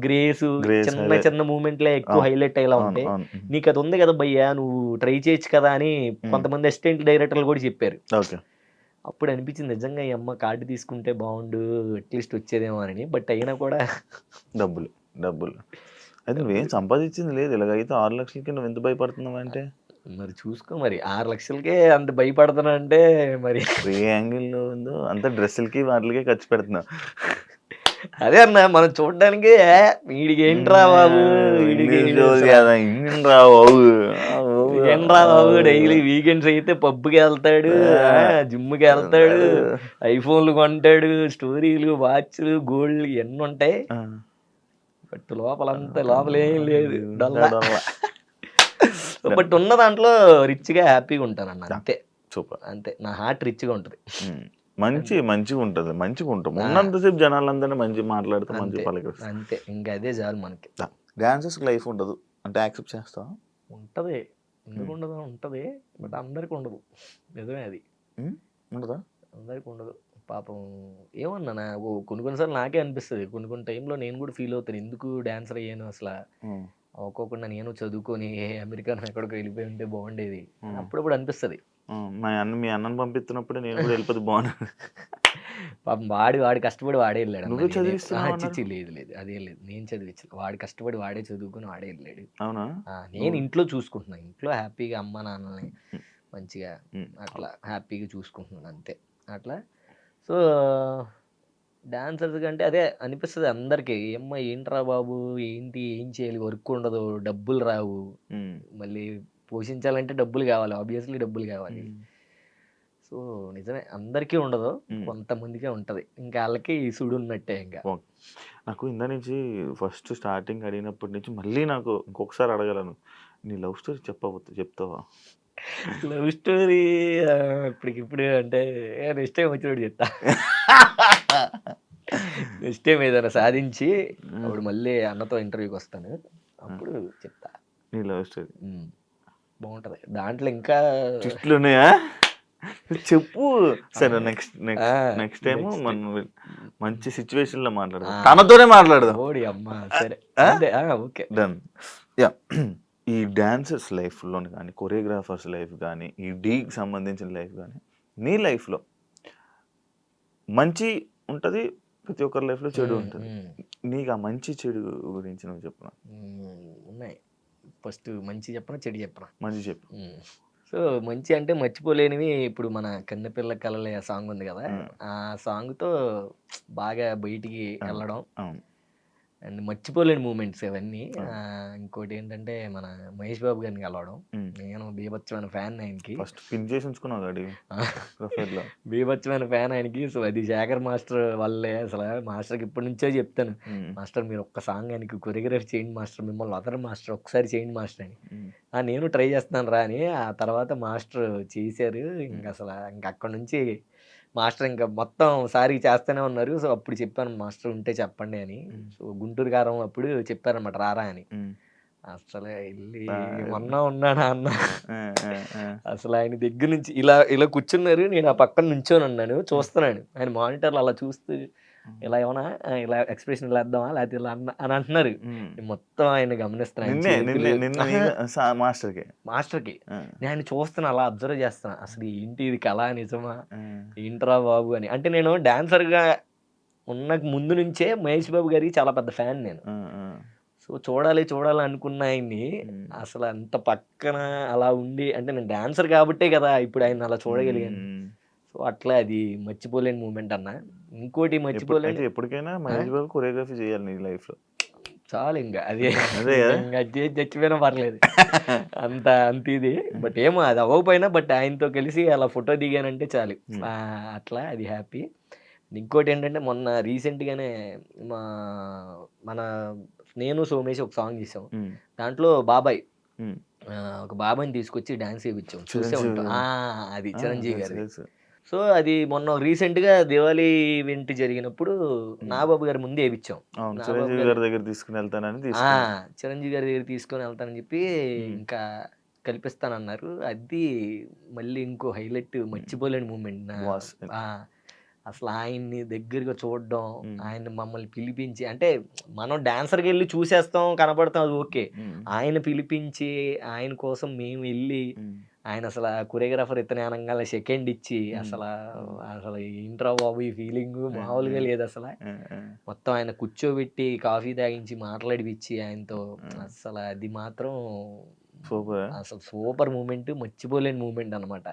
గ్రేస్, చిన్న చిన్న మూమెంట్లే ఎక్కువ హైలైట్ అయ్యేలా ఉంటాయి. నీకు అది ఉంది కదా భయ్యా, నువ్వు ట్రై చేయొచ్చు కదా అని కొంతమంది అసిస్టెంట్ డైరెక్టర్లు కూడా చెప్పారు. అప్పుడు అనిపించింది నిజంగా ఈ అమ్మ కార్డు తీసుకుంటే బాగుండు, అట్లీస్ట్ వచ్చేదేమో అని. బట్ అయినా కూడా డబ్బులు అయితే నువ్వేం సంపాదించింది లేదు. ఇలాగైతే 6 లక్షలకి నువ్వు ఎంత భయపడుతున్నావు అంటే మరి చూసుకో. మరి 6 లక్షలకే అంత భయపడుతున్నా అంటే మరి ఏ యాంగిల్లో ఉందో అంత డ్రెస్సులకి వాటికే ఖర్చు పెడుతున్నావు. అదే అన్న, మనం చూడడానికి వీడికి ఏంట్రా బాబు, ఏంట్రా బాబు డైలీ వీకెండ్స్ అయితే పబ్కి వెళ్తాడు, జిమ్కి వెళ్తాడు, ఐఫోన్లు కొంటాడు, స్టోరీలు, వాచ్లు, గోల్డ్ ఎన్ని ఉంటాయి. బట్ లోపల ఏం లేదు, బట్ ఉన్న దాంట్లో రిచ్గా హ్యాపీగా ఉంటాను అన్న. అంతే, సూపర్. అంతే, నా హార్ట్ రిచ్గా ఉంటుంది. మంచిగా ఉంటుంది, మంచిగా ఉంటాం. ఉన్నంతసేపు జనాలందరినీ మంచి మాట్లాడుతూ మంచి పలకరిస్తాం అంతే. ఇంకా అదే చాలు మనకి. డాన్సర్స్ లైఫ్ ఉండదు అంటే యాక్సెప్ట్ చేస్తావా? ఉంటది, ఎందుకు ఉండదు, ఉంటది. బట్ అందరికి ఉండదు, నిజమే అది. ఉండదా? అందరికి ఉండదు పాపం. ఏమన్నా కొన్నిసార్లు నాకే అనిపిస్తుంది, కొన్ని టైంలో నేను కూడా ఫీల్ అవుతాను, ఎందుకు డాన్సర్ అయ్యాను అసలు, ఒక్కొక్కటి నేను చదువుకొని అమెరికాను ఎక్కడికి వెళ్ళిపోయి ఉంటే బాగుండేది అప్పుడప్పుడు అనిపిస్తుంది. మీ అన్నను పంపిస్తున్నప్పుడు నేను కూడా వెళ్ళిపోతే బాగుంది. పాపం వాడి కష్టపడి వాడే వెళ్ళాడు. లేదు అదేం లేదు, నేను చదివించలేదు. వాడి కష్టపడి వాడే చదువుకుని వాడే వెళ్ళాడు. అవునా? నేను ఇంట్లో చూసుకుంటున్నాను, ఇంట్లో హ్యాపీగా అమ్మ నాన్నని మంచిగా అట్లా హ్యాపీగా చూసుకుంటున్నాను అంతే. అట్లా సో డాన్సర్స్ కంటే అదే అనిపిస్తుంది అందరికి, ఏమ్మా ఏంట్రా బాబు ఏంటి, ఏం చేయాలి, వర్క్ ఉండదు, డబ్బులు రావు, మళ్ళీ పోషించాలంటే డబ్బులు కావాలి, ఆబ్వియస్లీ డబ్బులు కావాలి. సో నిజమే, అందరికీ ఉండదు, కొంతమందికే ఉంటుంది. ఇంకా వాళ్ళకి సుడు ఉన్నట్టే. ఇంకా నాకు ఇందా నుంచి ఫస్ట్ స్టార్టింగ్ అడిగినప్పటి నుంచి మళ్ళీ నాకు ఇంకొకసారి అడగలను, నీ లవ్ స్టోరీ చెప్తావా? లవ్ స్టోరీ ఇప్పటికిప్పుడు అంటే నెక్స్ట్ టైం వచ్చినప్పుడు చెప్తా. నెక్స్ట్ టైం ఏదైనా సాధించి అప్పుడు మళ్ళీ అన్నతో ఇంటర్వ్యూకి వస్తాను, అప్పుడు చెప్తా నీ లవ్ స్టోరీ. బాగుంటుంది దాంట్లో. ఇంకా ట్విస్టులు ఉన్నాయా? చెప్పు సరే. Next time next. మనం మంచి సిచ్యువేషన్ లో మాట్లాడదాం, తనతోనే మాట్లాడదాం. ఓడి అమ్మా సరే అంతే ఓకే డన్. యా. ఈ డాన్సర్స్ లైఫ్లో కానీ, కొరియోగ్రాఫర్స్ లైఫ్ కానీ, ఈ డీకి సంబంధించిన లైఫ్ కానీ, నీ లైఫ్లో మంచి ఉంటుంది, ప్రతి ఒక్కరి లైఫ్లో చెడు ఉంటుంది. నీకు ఆ మంచి చెడు గురించి నువ్వు చెప్పు. ఉన్నాయి. ఫస్ట్ మంచి చెప్పనా చెడు చెప్పనా? మంచి చెప్పు. సో మంచి అంటే మర్చిపోలేనివి ఇప్పుడు మన కన్నెపిల్ల కలలే సాంగ్ ఉంది కదా, ఆ సాంగ్తో బాగా బయటికి వెళ్ళడం అండ్ మర్చిపోలేని మూమెంట్స్ అవన్నీ. ఇంకోటి ఏంటంటే మన మహేష్ బాబు గారిని కలవడం. నేను బీభత్సమైన ఫ్యాన్ ఆయనకి. ఫస్ట్ పిన్ చేసి ఉంచుకున్నావు బీభత్సమైన ఫ్యాన్ ఆయనకి. సో అది శేఖర్ మాస్టర్ వల్లే. అసలు మాస్టర్కి ఇప్పటి నుంచో చెప్తాను, మాస్టర్ మీరు ఒక్క సాంగ్ ఆయనకి కొరియోగ్రఫీ చేయండి మాస్టర్, మిమ్మల్ని వదరు మాస్టర్, ఒకసారి చేయండి మాస్టర్ అని. నేను ట్రై చేస్తున్నాను రా అని. ఆ తర్వాత మాస్టర్ చేశారు. ఇంక అసలు ఇంక అక్కడ నుంచి మాస్టర్ ఇంకా మొత్తం సారి చేస్తూనే ఉన్నారు. సో అప్పుడు చెప్పాను మాస్టర్ ఉంటే చెప్పండి అని. సో గుంటూరు గారం అప్పుడు చెప్పారనమాట రారా అని. అసలు వెళ్ళి ఉన్నాడా అన్న. అసలు ఆయన దగ్గర నుంచి ఇలా ఇలా కూర్చున్నారు, నేను ఆ పక్కన నుంచొని ఉన్నాను, చూస్తున్నాను. ఆయన మానిటర్లు అలా చూస్తూ ఇలా ఏమన్నా ఇలా ఎక్స్ప్రెషన్ ఇలా వేద్దామా లేకపోతే ఇలా అని అంటున్నారు. మొత్తం ఆయన గమనిస్తున్నాను మాస్టర్కి. నేను చూస్తున్నా, అలా అబ్జర్వ్ చేస్తున్నా. అసలు ఏంటి ఇది కళ నిజమా ఏంట్రా బాబు అని. అంటే నేను డాన్సర్గా ఉన్న ముందు నుంచే మహేష్ బాబు గారికి చాలా పెద్ద ఫ్యాన్ నేను. సో చూడాలి అనుకున్న ఆయన్ని అసలు అంత పక్కన అలా ఉండి, అంటే నేను డాన్సర్ కాబట్టే కదా ఇప్పుడు ఆయన అలా చూడగలిగాను. సో అట్లా అది మర్చిపోలేని మూమెంట్ అన్న. ఇంకోటి మర్చిపోలేని, ఎప్పటికైనా మహేష్ బాబు కొరియోగ్రఫీ చేయాలి నీ లైఫ్ లో. చాలు ఇంకా అదే చచ్చిపోయినా పర్లేదు అంత ఇది. బట్ ఏమో అది అవ్వకపోయినా బట్ ఆయనతో కలిసి అలా ఫోటో దిగానంటే చాలు. అట్లా అది హ్యాపీ. ఇంకోటి ఏంటంటే మొన్న రీసెంట్గానే మన నేను సోమేష్ ఒక సాంగ్ చేసాం. దాంట్లో బాబాయ్ ఒక బాబాయ్ని తీసుకొచ్చి డాన్స్ చేయించాం, చూసే ఉంటాం. అది చిరంజీవి గారి. సో అది మొన్న రీసెంట్గా దివాళీ ఈవెంట్ జరిగినప్పుడు నాగబాబు గారి ముందు వేయించాం. చిరంజీవి గారి దగ్గర తీసుకుని వెళ్తానని చెప్పి ఇంకా కల్పిస్తానన్నారు. అది మళ్ళీ ఇంకో హైలైట్, మర్చిపోలేని మూమెంట్. అసలు ఆయన్ని దగ్గరగా చూడడం, ఆయన మమ్మల్ని పిలిపించి, అంటే మనం డాన్సర్కి వెళ్ళి చూసేస్తాం కనపడతాం అది ఓకే, ఆయన పిలిపించి ఆయన కోసం మేము వెళ్ళి, ఆయన అసలు కొరియోగ్రాఫర్ ఇతనే అనగానే సెకండ్ ఇచ్చి అసలు ఏంట్రా బాబు ఈ ఫీలింగ్ మామూలుగా లేదు. అసలు మొత్తం ఆయన కూర్చోబెట్టి కాఫీ తాగించి మాట్లాడిపించి ఆయనతో, అసలు అది మాత్రం అసలు సూపర్ మూమెంట్, మర్చిపోలేని మూమెంట్ అనమాట.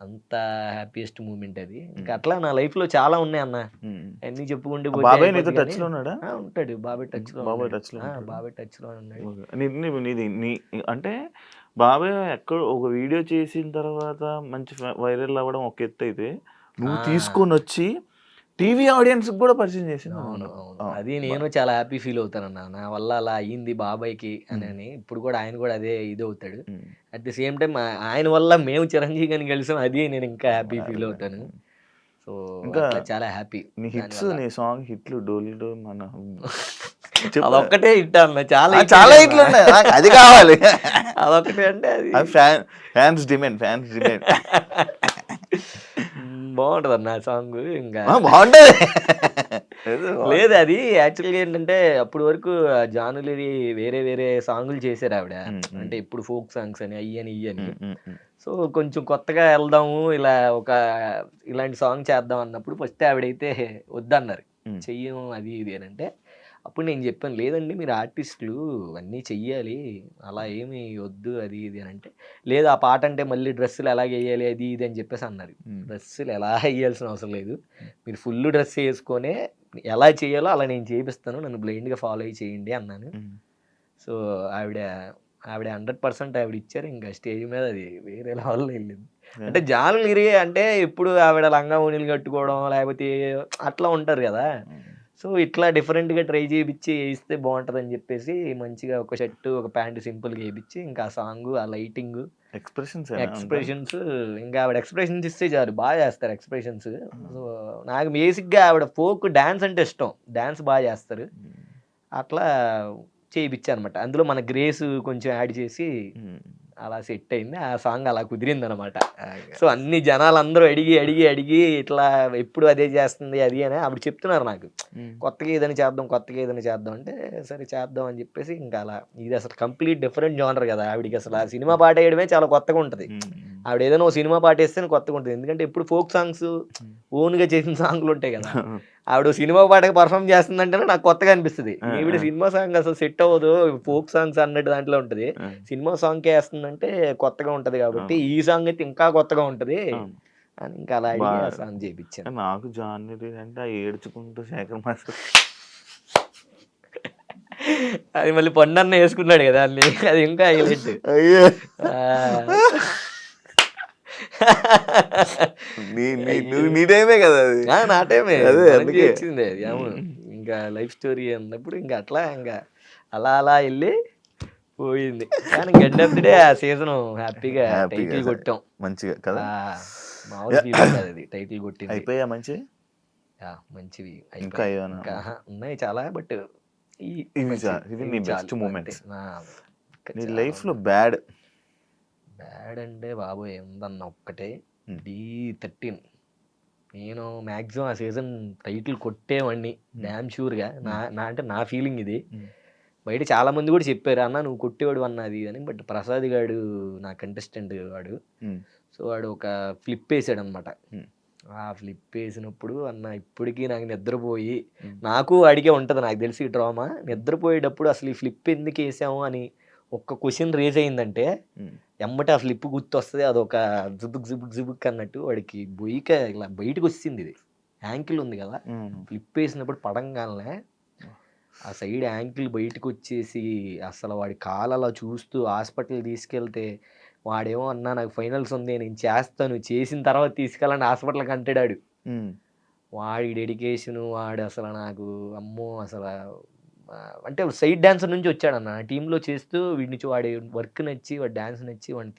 అంత హ్యాపీయెస్ట్ మూమెంట్ అది. ఇంకా అట్లా నా లైఫ్ లో చాలా ఉన్నాయి అన్న, అన్ని చెప్పుకుంటూ ఉంటాడు. బాబాయ్ టచ్ లో ఉన్నాడు. అంటే బాబాయ్ ఎక్కడ ఒక వీడియో చేసిన తర్వాత మంచి వైరల్ అవ్వడం ఒక ఎత్తు అయితే, నువ్వు తీసుకొని వచ్చి టీవీ ఆడియన్స్ కూడా పరిచయం చేసింది. అవును, అది నేను చాలా హ్యాపీ ఫీల్ అవుతానన్నా, నా వల్ల అలా అయ్యింది బాబాయ్కి అని. ఇప్పుడు కూడా ఆయన కూడా అదే ఇది అవుతాడు. అట్ ది సేమ్ టైం ఆయన వల్ల మేము చిరంజీవి గారిని కలిసాం, అది నేను ఇంకా హ్యాపీ ఫీల్ అవుతాను. సో ఇంకా చాలా హ్యాపీ. నీ హిట్స్, నీ సాంగ్ హిట్లు డోలు మన అదొక్కటే హిట్ అన్న, చాలా హిట్లు ఉన్నాయి, అది కావాలి. అదొక్కటే అంటే అది ఫ్యాన్స్ డిమాండ్ బాగుంటది అన్న సాంగ్. ఇంకా బాగుంటది. లేదు అది యాక్చువల్గా ఏంటంటే అప్పటి వరకు జానులరి వేరే వేరే సాంగులు చేశారు ఆవిడ. అంటే ఇప్పుడు ఫోక్ సాంగ్స్ అని అయ్యని ఇయ్యని. సో కొంచెం కొత్తగా వెళ్దాము, ఇలా ఇలాంటి సాంగ్ చేద్దాం అన్నప్పుడు ఫస్ట్ ఆవిడైతే వద్దన్నారు, చెయ్యం అది ఇది అని. అంటే అప్పుడు నేను చెప్పాను, లేదండి మీరు ఆర్టిస్టులు అన్నీ చెయ్యాలి, అలా ఏమి వద్దు అది ఇది అని. అంటే లేదు, ఆ పాట అంటే మళ్ళీ డ్రెస్సులు ఎలాగ వేయాలి అది ఇది అని చెప్పేసి అన్నారు. డ్రెస్సులు ఎలా వేయాల్సిన అవసరం లేదు, మీరు ఫుల్ డ్రెస్ వేసుకొనే ఎలా చేయాలో అలా నేను చేపిస్తాను, నన్ను బ్లైండ్గా ఫాలో అయ్యి చేయండి అన్నాను. సో ఆవిడ 100% ఆవిడ ఇచ్చారు. ఇంకా స్టేజ్ మీద అది వేరే లెవెల్లో వెళ్ళింది. అంటే జానులరి అంటే ఇప్పుడు ఆవిడ లంగా ఓణీలు కట్టుకోవడం లేకపోతే అట్లా ఉంటారు కదా. సో ఇట్లా డిఫరెంట్గా ట్రై చేయించి వేయిస్తే బాగుంటుందని చెప్పేసి మంచిగా ఒక షర్టు ఒక ప్యాంటు సింపుల్గా వేయించి, ఇంకా ఆ సాంగ్ ఆ లైటింగ్ ఎక్స్ప్రెషన్స్, ఇంకా ఆవిడ ఎక్స్ప్రెషన్స్ ఇస్తే చాలు, బాగా చేస్తారు ఎక్స్ప్రెషన్స్. సో నాకు బేసిక్గా ఆవిడ ఫోక్ డ్యాన్స్ అంటే ఇష్టం, డ్యాన్స్ బాగా చేస్తారు. అట్లా చేయించా అనమాట. అందులో మన గ్రేస్ కొంచెం యాడ్ చేసి అలా సెట్ అయింది. ఆ సాంగ్ అలా కుదిరిందనమాట. సో అన్ని జనాలందరూ అడిగి ఇట్లా ఎప్పుడు అదే చేస్తుంది అది అని అప్పుడు చెప్తున్నారు నాకు. కొత్తగా ఏదైనా చేద్దాం అంటే సరే చేద్దాం అని చెప్పేసి ఇంకా అలా ఇది అసలు కంప్లీట్ డిఫరెంట్ జోనర్ కదా ఆవిడికి. అసలు ఆ సినిమా పాట వేయడమే చాలా కొత్తగా ఉంటుంది. ఆవిడ ఏదైనా ఓ సినిమా పాట వేస్తేనే కొత్తగా ఉంటుంది. ఎందుకంటే ఎప్పుడు ఫోక్ సాంగ్స్ ఓన్గా చేసిన సాంగ్లు ఉంటాయి కదా. ఆవిడ సినిమా పాటకి పర్ఫామ్ చేస్తుందంటేనే నాకు కొత్తగా అనిపిస్తుంది. ఈవిడ సినిమా సాంగ్ అసలు సెట్ అవ్వదు, ఫోక్ సాంగ్స్ అన్నట్టు దాంట్లో ఉంటుంది. సినిమా సాంగ్కే వేస్తుందంటే కొత్తగా ఉంటది కాబట్టి ఈ సాంగ్ అయితే ఇంకా కొత్తగా ఉంటది అని ఇంకా అలా అడిగి ఆ సాంగ్ చేయించాను. నాకు జాన్వరి అంటే ఏడ్చుకుంటూ శేఖర్ మాస్టర్ అది మళ్ళీ పండన్న వేసుకున్నాడు కదా అన్ని, అది ఇంకా హైలైట్. అయ్యో నీ టైమే కదా అది. నా టైమే అదే వచ్చింది అది. అవును, ఇంకా లైఫ్ స్టోరీ అన్నప్పుడు ఇంకా అట్లా ఇంకా అలా వెళ్ళి పోయింది. కానీ ఎండ్ ఆఫ్ ది డే ఆ సీజన్ హ్యాపీగా టైటిల్ కొట్టాం మంచిగా కదా. మామూలు ఫీలింగ్ కాదు అది, టైటిల్ కొట్టింది. అయిపోయా మంచి మంచివి ఇంకా ఉన్నాయి చాలా. బట్ ఇది నీ బెస్ట్ మూమెంట్స్ నీ లైఫ్ లో. బ్యాడ్ అంటే బాబోయ్ ఏందన్న ఒక్కటే D13. నేను మ్యాక్సిమం ఆ సీజన్ టైటిల్ కొట్టేవాడిని డ్యామ్ షూర్గా. అంటే నా ఫీలింగ్ ఇది. బయట చాలా మంది కూడా చెప్పారు అన్న నువ్వు కొట్టేవాడు అన్నది అని. బట్ ప్రసాద్ గాడు నా కంటెస్టెంట్ వాడు. సో వాడు ఒక ఫ్లిప్ వేసాడు అనమాట. ఆ ఫ్లిప్ వేసినప్పుడు అన్న ఇప్పటికీ నాకు నిద్రపోయి, నాకు అడిగే ఉంటుంది నాకు తెలిసి డ్రామా, నిద్రపోయేటప్పుడు అసలు ఈ ఫ్లిప్ ఎందుకు వేసాము అని ఒక్క క్వశ్చన్ రేజ్ అయిందంటే ఎమ్మటే ఆ ఫ్లిప్ గుర్తు వస్తుంది. అదొక జుబుక్ అన్నట్టు వాడికి బొయ్యిక ఇలా బయటకు వచ్చింది. ఇది యాంకిల్ ఉంది కదా, ఫ్లిప్ వేసినప్పుడు పడంగానే ఆ సైడ్ యాంకిల్ బయటకు వచ్చేసి అసలు వాడి కాలు అలా చూస్తూ హాస్పిటల్ తీసుకెళ్తే వాడేమో అన్నా నాకు ఫైనల్స్ ఉంది నేను చేస్తాను, చేసిన తర్వాత తీసుకెళ్ళండి హాస్పిటల్కి అంటాడు. వాడి డెడికేషను వాడు అసలు నాకు అమ్మో అసలు అంటే సైడ్ డాన్సర్ నుంచి వచ్చాడన్న టీంలో చేస్తూ వీడి వాడి వర్క్ నచ్చి వాడి డాన్స్ నచ్చి వాడిని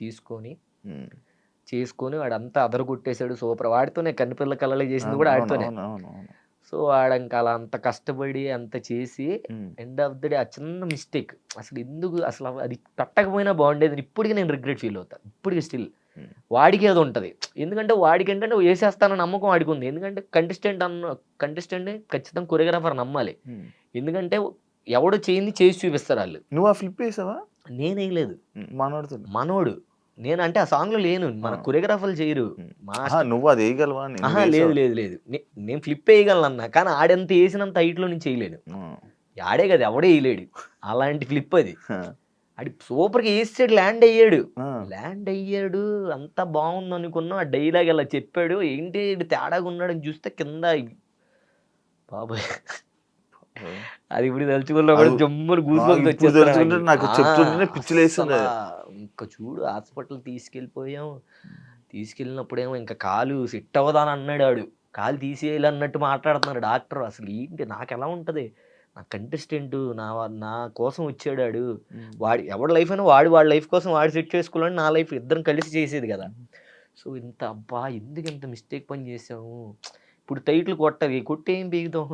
చేసుకొని వాడంతా అదర కొట్టేశాడు. సూపర్. వాడితోనే కన్నుపిల్ల కళ్ళలో చేసింది కూడా వాడితోనే. సో వాడంక అలా అంత కష్టపడి అంత చేసి ఎండ్ ఆఫ్ ది డే ఆ చిన్న మిస్టేక్ అసలు ఎందుకు అసలు అది పెట్టకపోయినా బాగుండేది ఇప్పటికీ నేను రిగ్రెట్ ఫీల్ అవుతాను. ఇప్పటికీ స్టిల్ వాడికి అది ఉంటుంది. ఎందుకంటే వాడికి ఏంటంటే వేసేస్తానని నమ్మకం వాడికి ఉంది. ఎందుకంటే కంటెస్టెంట్ ఖచ్చితంగా కొరియోగ్రాఫర్ నమ్మాలి. ఎందుకంటే ఎవడో చేయింది చేసి చూపిస్తారు వాళ్ళు. నువ్వు ఆ ఫ్లిప్ వేసావా? నేను వేయలేదు, మనోడు. నేను అంటే ఆ సాంగ్ లో లేను, మన కొరియోగ్రాఫర్లు చేయరు. నువ్వు అది వేయగలవా? లేదు నేను ఫ్లిప్ వేయగలను అన్నా, కానీ ఆడంత వేసినంత హైట్ లో నేను చేయలేను. ఆడే కదా ఎవడే వేయలేడు అలాంటి ఫ్లిప్ అది. ఆడి సూపర్గా వేసాడు, ల్యాండ్ అయ్యాడు అంతా బాగుంది అనుకున్నాం. ఆ డైలాగ్ అలా చెప్పాడు, ఏంటి తేడాగా ఉన్నాడు అని చూస్తే కింద బాబాయ్ అది ఇప్పుడు తలుచుకున్నా జమ్ములు గూసుకొని ఇంకా చూడు హాస్పిటల్ తీసుకెళ్ళినప్పుడేమో ఇంకా కాలు సెట్ అవ్వదా అని అన్నాడు. ఆడు కాలు తీసేయాలన్నట్టు మాట్లాడుతున్నాడు డాక్టర్. అసలు ఏంటి నాకు ఎలా ఉంటుంది, నా కంటెస్టెంట్ నా కోసం వచ్చాడు. వాడి ఎవరి లైఫ్ అయినా వాడి లైఫ్ కోసం వాడు సెట్ చేసుకోవాలని నా లైఫ్ ఇద్దరం కలిసి చేసేది కదా. సో ఇంత అబ్బా ఎందుకు ఇంత మిస్టేక్ పని చేసాము. ఇప్పుడు టైటిల్ కొట్టి ఏం పీకుతాం.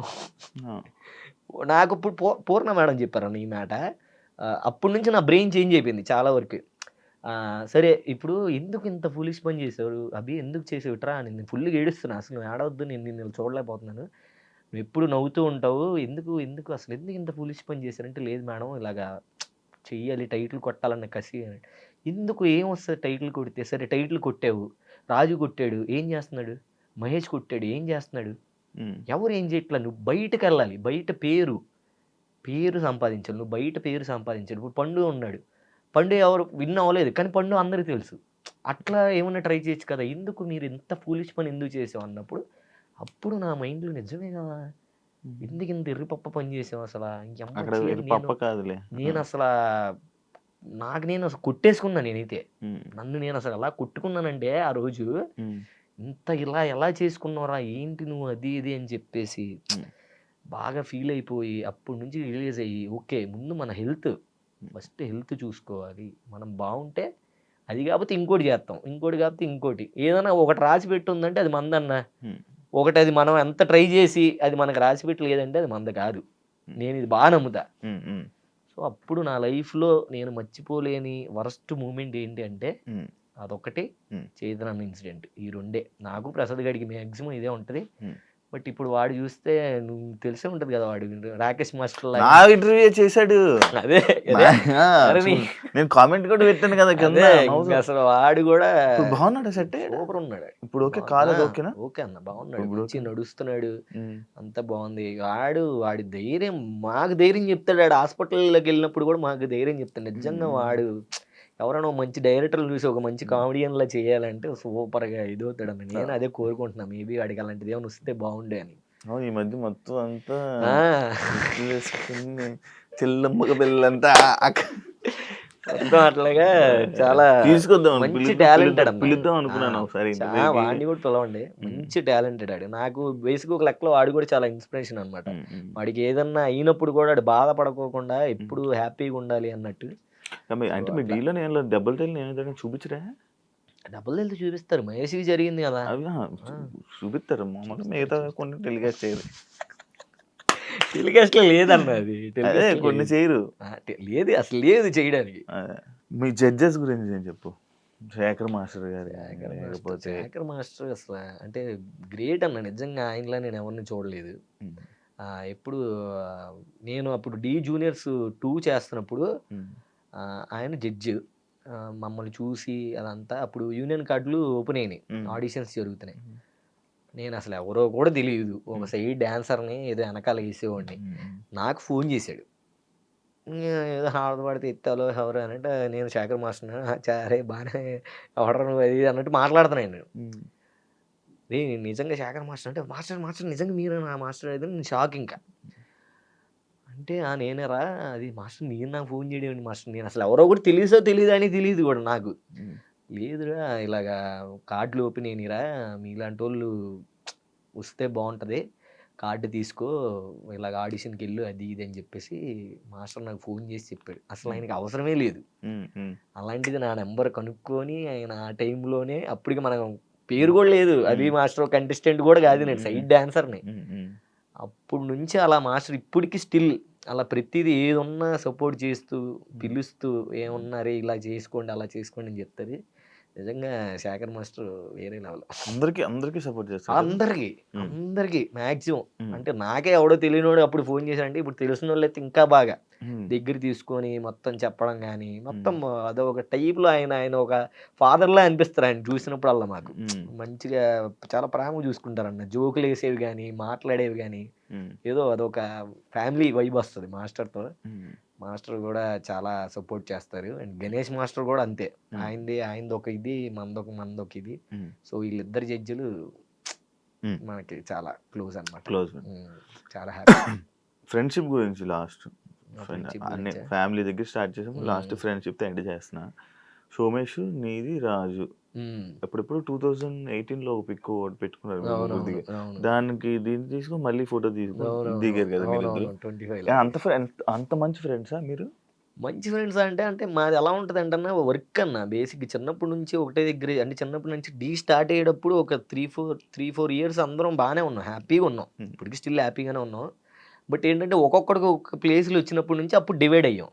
నాకు ఇప్పుడు పూర్ణ మేడం చెప్పారన్న ఈ మాట. అప్పటి నుంచి నా బ్రెయిన్ చేంజ్ అయిపోయింది చాలా వరకు. సరే ఇప్పుడు ఎందుకు ఇంత ఫులిష్ పని చేసావు అభి, ఎందుకు చేసావు ఇట్రా అని నేను ఫుల్గా ఏడుస్తున్నా. అసలు నువ్వు ఏడవద్దు, నేను చూడలేకపోతున్నాను, నువ్వు ఎప్పుడు నవ్వుతూ ఉంటావు, ఎందుకు అసలు ఎందుకు ఇంత ఫులిష్ పని చేశారంటే లేదు మేడం ఇలాగా చెయ్యాలి, టైటిల్ కొట్టాలన్న కసి. ఎందుకు ఏం వస్తుంది టైటిల్ కొడితే? సరే టైటిల్ కొట్టావు, రాజు కొట్టాడు ఏం చేస్తున్నాడు, మహేష్ కొట్టాడు ఏం చేస్తున్నాడు, ఎవరు ఏం చేయట్లా. నువ్వు బయటకు వెళ్ళాలి, బయట పేరు సంపాదించాలి, నువ్వు బయట పేరు సంపాదించాలి. ఇప్పుడు పండు ఉన్నాడు, పండు ఎవరు విన్ అవ్వలేదు కానీ పండు అందరికీ తెలుసు. అట్లా ఏమన్నా ట్రై చేయొచ్చు కదా, ఎందుకు మీరు ఇంత ఫూలిష్ పని ఎందుకు చేసావు అన్నప్పుడు అప్పుడు నా మైండ్లో నిజమే కదా, ఎందుకు ఇంత ఎర్రిపప్ప పని చేసావు అసలు. నేను అసలు నేను అసలు కొట్టేసుకున్నా. నేనైతే నేను అసలు ఎలా కొట్టుకున్నానంటే ఆ రోజు ఇంత ఎలా చేసుకున్నావురా ఏంటి నువ్వు అది ఇది అని చెప్పేసి బాగా ఫీల్ అయిపోయి అప్పటి నుంచి రిలీజ్ అయ్యి ఓకే ముందు మన ఫస్ట్ హెల్త్ చూసుకోవాలి, మనం బాగుంటే అది కాకపోతే ఇంకోటి చేస్తాం, ఇంకోటి కాకపోతే ఇంకోటి. ఏదైనా ఒకటి రాసి పెట్టుందంటే అది మందన్న, ఒకటి అది మనం ఎంత ట్రై చేసి అది మనకు రాసి పెట్టలేదంటే అది మంద కాదు. నేను ఇది బాగా నమ్ముతా. సో అప్పుడు నా లైఫ్లో నేను మర్చిపోలేని వరస్ట్ మూమెంట్ ఏంటి అంటే ఉమ్, అదొకటి, ఉమ్, చేతనన్న ఇన్సిడెంట్. ఈ రెండే నాకు ప్రసాద్ గడికి మ్యాక్సిమం ఇదే ఉంటుంది. ఉమ్. బట్ ఇప్పుడు వాడు చూస్తే నువ్వు తెలిసే ఉంటుంది కదా, వాడు రాకేష్ మాస్టర్ నా ఇంటర్వ్యూ చేశాడు. అదే అదే. ఆ, అరే నేను కామెంట్ కూడా పెట్టాను కదా కింద. అదే, నవ్వుతూ. ఇంకా అసలు వాడు కూడా ఇప్పుడు బాగున్నాడు సెట్. సూపర్ ఉన్నాడు. ఇప్పుడు ఓకే, కాలేదు ఓకేనా? ఓకే అన్న, బాగున్నాడు, ఇప్పుడు మంచి ఓకే. నడుస్తున్నాడు, ఉమ్, అంతా బాగుంది. వాడి ధైర్యం, మాకు ధైర్యం చెప్తాడు. వాడు హాస్పిటల్లోకి వెళ్ళినప్పుడు కూడా మాకు ధైర్యం చెప్తాడు. నిజంగా వాడు ఎవరైనా ఒక మంచి డైరెక్టర్లు చూసి ఒక మంచి కామెడియన్ లా చేయాలంటే సూపర్ గా ఇదవుతాడు అన్న. నేను అదే కోరుకుంటున్నా, మేబీ వాడికి అలాంటిది ఏమైనా వస్తే బాగుండే అని. ఈ మధ్య మొత్తం అంతా ఆ, గుర్తులు వేసుకుని చెల్లమ్మక పిల్లంతా మొత్తం అట్లాగా చాలా తీసుకొద్దాం మంచి టాలెంటెడ్ అన్న. పిలుద్దాం అనుకున్నాను ఒకసారి వాడిని కూడా పిలవండి, మంచి టాలెంటెడ్ ఆడు. నాకు బేసిక్ ఒక లెక్కలో వాడు కూడా చాలా ఇన్స్పిరేషన్ అనమాట. వాడికి ఏదన్నా అయినప్పుడు కూడా వాడు బాధపడకోకుండా ఎప్పుడు హ్యాపీగా ఉండాలి అన్నట్టు. అంటే మీ డీలో నేను డబ్బులు తెలియని నేను చూపించరా? డబ్బులు వెళ్తే చూపిస్తారు, మహేష్కి జరిగింది కదా. అవి చూపిస్తారు మామూలుగా, మిగతా కొన్ని టెలికాస్ట్ చేయరు. టెలికాస్ట్ లో లేదన్న అది. అదే కొన్ని చేయరు. లేదు, అసలు లేదు చేయడానికి. మీ జడ్జెస్ గురించి నేను చెప్పు. శేఖర్ మాస్టర్ గారు లేకపోతే శేఖర్ మాస్టర్ అసలు అంటే గ్రేట్ అన్న. నిజంగా ఆయనలా నేను ఎవరిని చూడలేదు. ఎప్పుడు నేను అప్పుడు డి జూనియర్స్ 2 చేస్తున్నప్పుడు ఆయన జడ్జి మమ్మల్ని చూసి అదంతా, అప్పుడు యూనియన్ కార్డులు ఓపెన్ అయినాయి, ఆడిషన్స్ జరుగుతున్నాయి. నేను అసలు ఎవరో కూడా తెలియదు, ఒక సైడ్ డాన్సర్ని ఏదో వెనకాల వేసేవాడిని. నాకు ఫోన్ చేశాడు, ఏదో హారత పడితే ఎత్తాలో ఎవరు అని అంటే, నేను శేఖర్ మాస్టర్, సరే బాగానే ఆర్డర్ అది అన్నట్టు మాట్లాడుతున్నాను నేను. నిజంగా శేఖర్ మాస్టర్ అంటే, మాస్టర్ నిజంగా మీరు నా మాస్టర్ అయితే నేను షాక్. ఇంకా అంటే నేనేరా అది మాస్టర్, నేను నాకు ఫోన్ చేయడం మాస్టర్, నేను అసలు ఎవరో కూడా తెలియదు అని తెలియదు కూడా నాకు. లేదురా ఇలాగా కార్డులు ఓపెన్ అయినరా, మీలాంటి వాళ్ళు వస్తే బాగుంటుంది, కార్డు తీసుకో, ఇలాగ ఆడిషన్కి వెళ్ళు అది ఇది అని చెప్పేసి మాస్టర్ నాకు ఫోన్ చేసి చెప్పాడు. అసలు ఆయనకి అవసరమే లేదు, అలాంటిది నా నెంబర్ కనుక్కొని ఆయన ఆ టైంలోనే, అప్పటికి మనం పేరు కూడా లేదు, అది మాస్టర్ కంటెస్టెంట్ కూడా కాదు, నేను సైడ్ డాన్సర్ని. అప్పుడు నుంచి అలా మాస్టర్ ఇప్పటికి స్టిల్ అలా ప్రతిదీ ఏది ఉన్నా సపోర్ట్ చేస్తూ పిలుస్తూ, ఏమున్నారే ఇలా చేసుకోండి అలా చేసుకోండి అని చెప్తుంది. నిజంగా శేఖర్ మాస్టర్ వేరే లెవెల్. అందరికి సపోర్ట్ చేస్తారు. అందరికి మ్యాక్సిమం. అంటే నాకే ఎవడో తెలియనోడు అప్పుడు ఫోన్ చేశాడంటే, ఇప్పుడు తెలిసిన వాళ్ళు అయితే ఇంకా బాగా దగ్గర తీసుకొని మొత్తం చెప్పడం కానీ, మొత్తం అదొక టైప్లో ఆయన ఒక ఫాదర్లా అనిపిస్తారు ఆయన చూసినప్పుడల్లా. మాకు మంచిగా చాలా ప్రేమ చూసుకుంటారన్న, జోకులు వేసేవి కానీ, మాట్లాడేవి కానీ, ఏదో అదొక ఫ్యామిలీ వైబ్ వస్తుంది మాస్టర్తో. మాస్టర్ కూడా చాలా సపోర్ట్ చేస్తారు. అండ్ గణేష్ మాస్టర్ కూడా అంతే, ఆయనది ఒక ఇది, మనదొక ఇది. సో వీళ్ళిద్దరు జడ్జిలు మనకి చాలా క్లోజ్ అనమాట. చాలా హ్యాపీ. ఫ్రెండ్షిప్ గురించి లాస్ట్ ఫ్యామిలీ దగ్గర స్టార్ట్ చేసాము, లాస్ట్ ఫ్రెండ్షిప్ తో ఎండ్ చేస్తున్నా. సోమేష్, నీది, రాజు ఎప్పుడెప్పుడు 2018లో ఒక పిక్ పెట్టుకున్నారు, దానికి దీన్ని తీసుకుని మళ్ళీ ఫోటో తీసుకుని దిగారు కదా మీరు. అంత మంచి ఫ్రెండ్సా మీరు? మంచి ఫ్రెండ్స్ అంటే మాది ఎలా ఉంటుంది అంటే అన్న, వర్క్ అన్న బేసిక్ చిన్నప్పటి నుంచి ఒకటే దగ్గర. అంటే చిన్నప్పటి నుంచి డీ స్టార్ట్ అయ్యేటప్పుడు ఒక 3-4 ఇయర్స్ అందరం బాగానే ఉన్నాం, హ్యాపీగా ఉన్నాం, ఇప్పటికి స్టిల్ హ్యాపీగానే ఉన్నాం. బట్ ఏంటంటే ఒక్కొక్కడికి ఒక ప్లేస్లో వచ్చినప్పటి నుంచి అప్పుడు డివైడ్ అయ్యాం,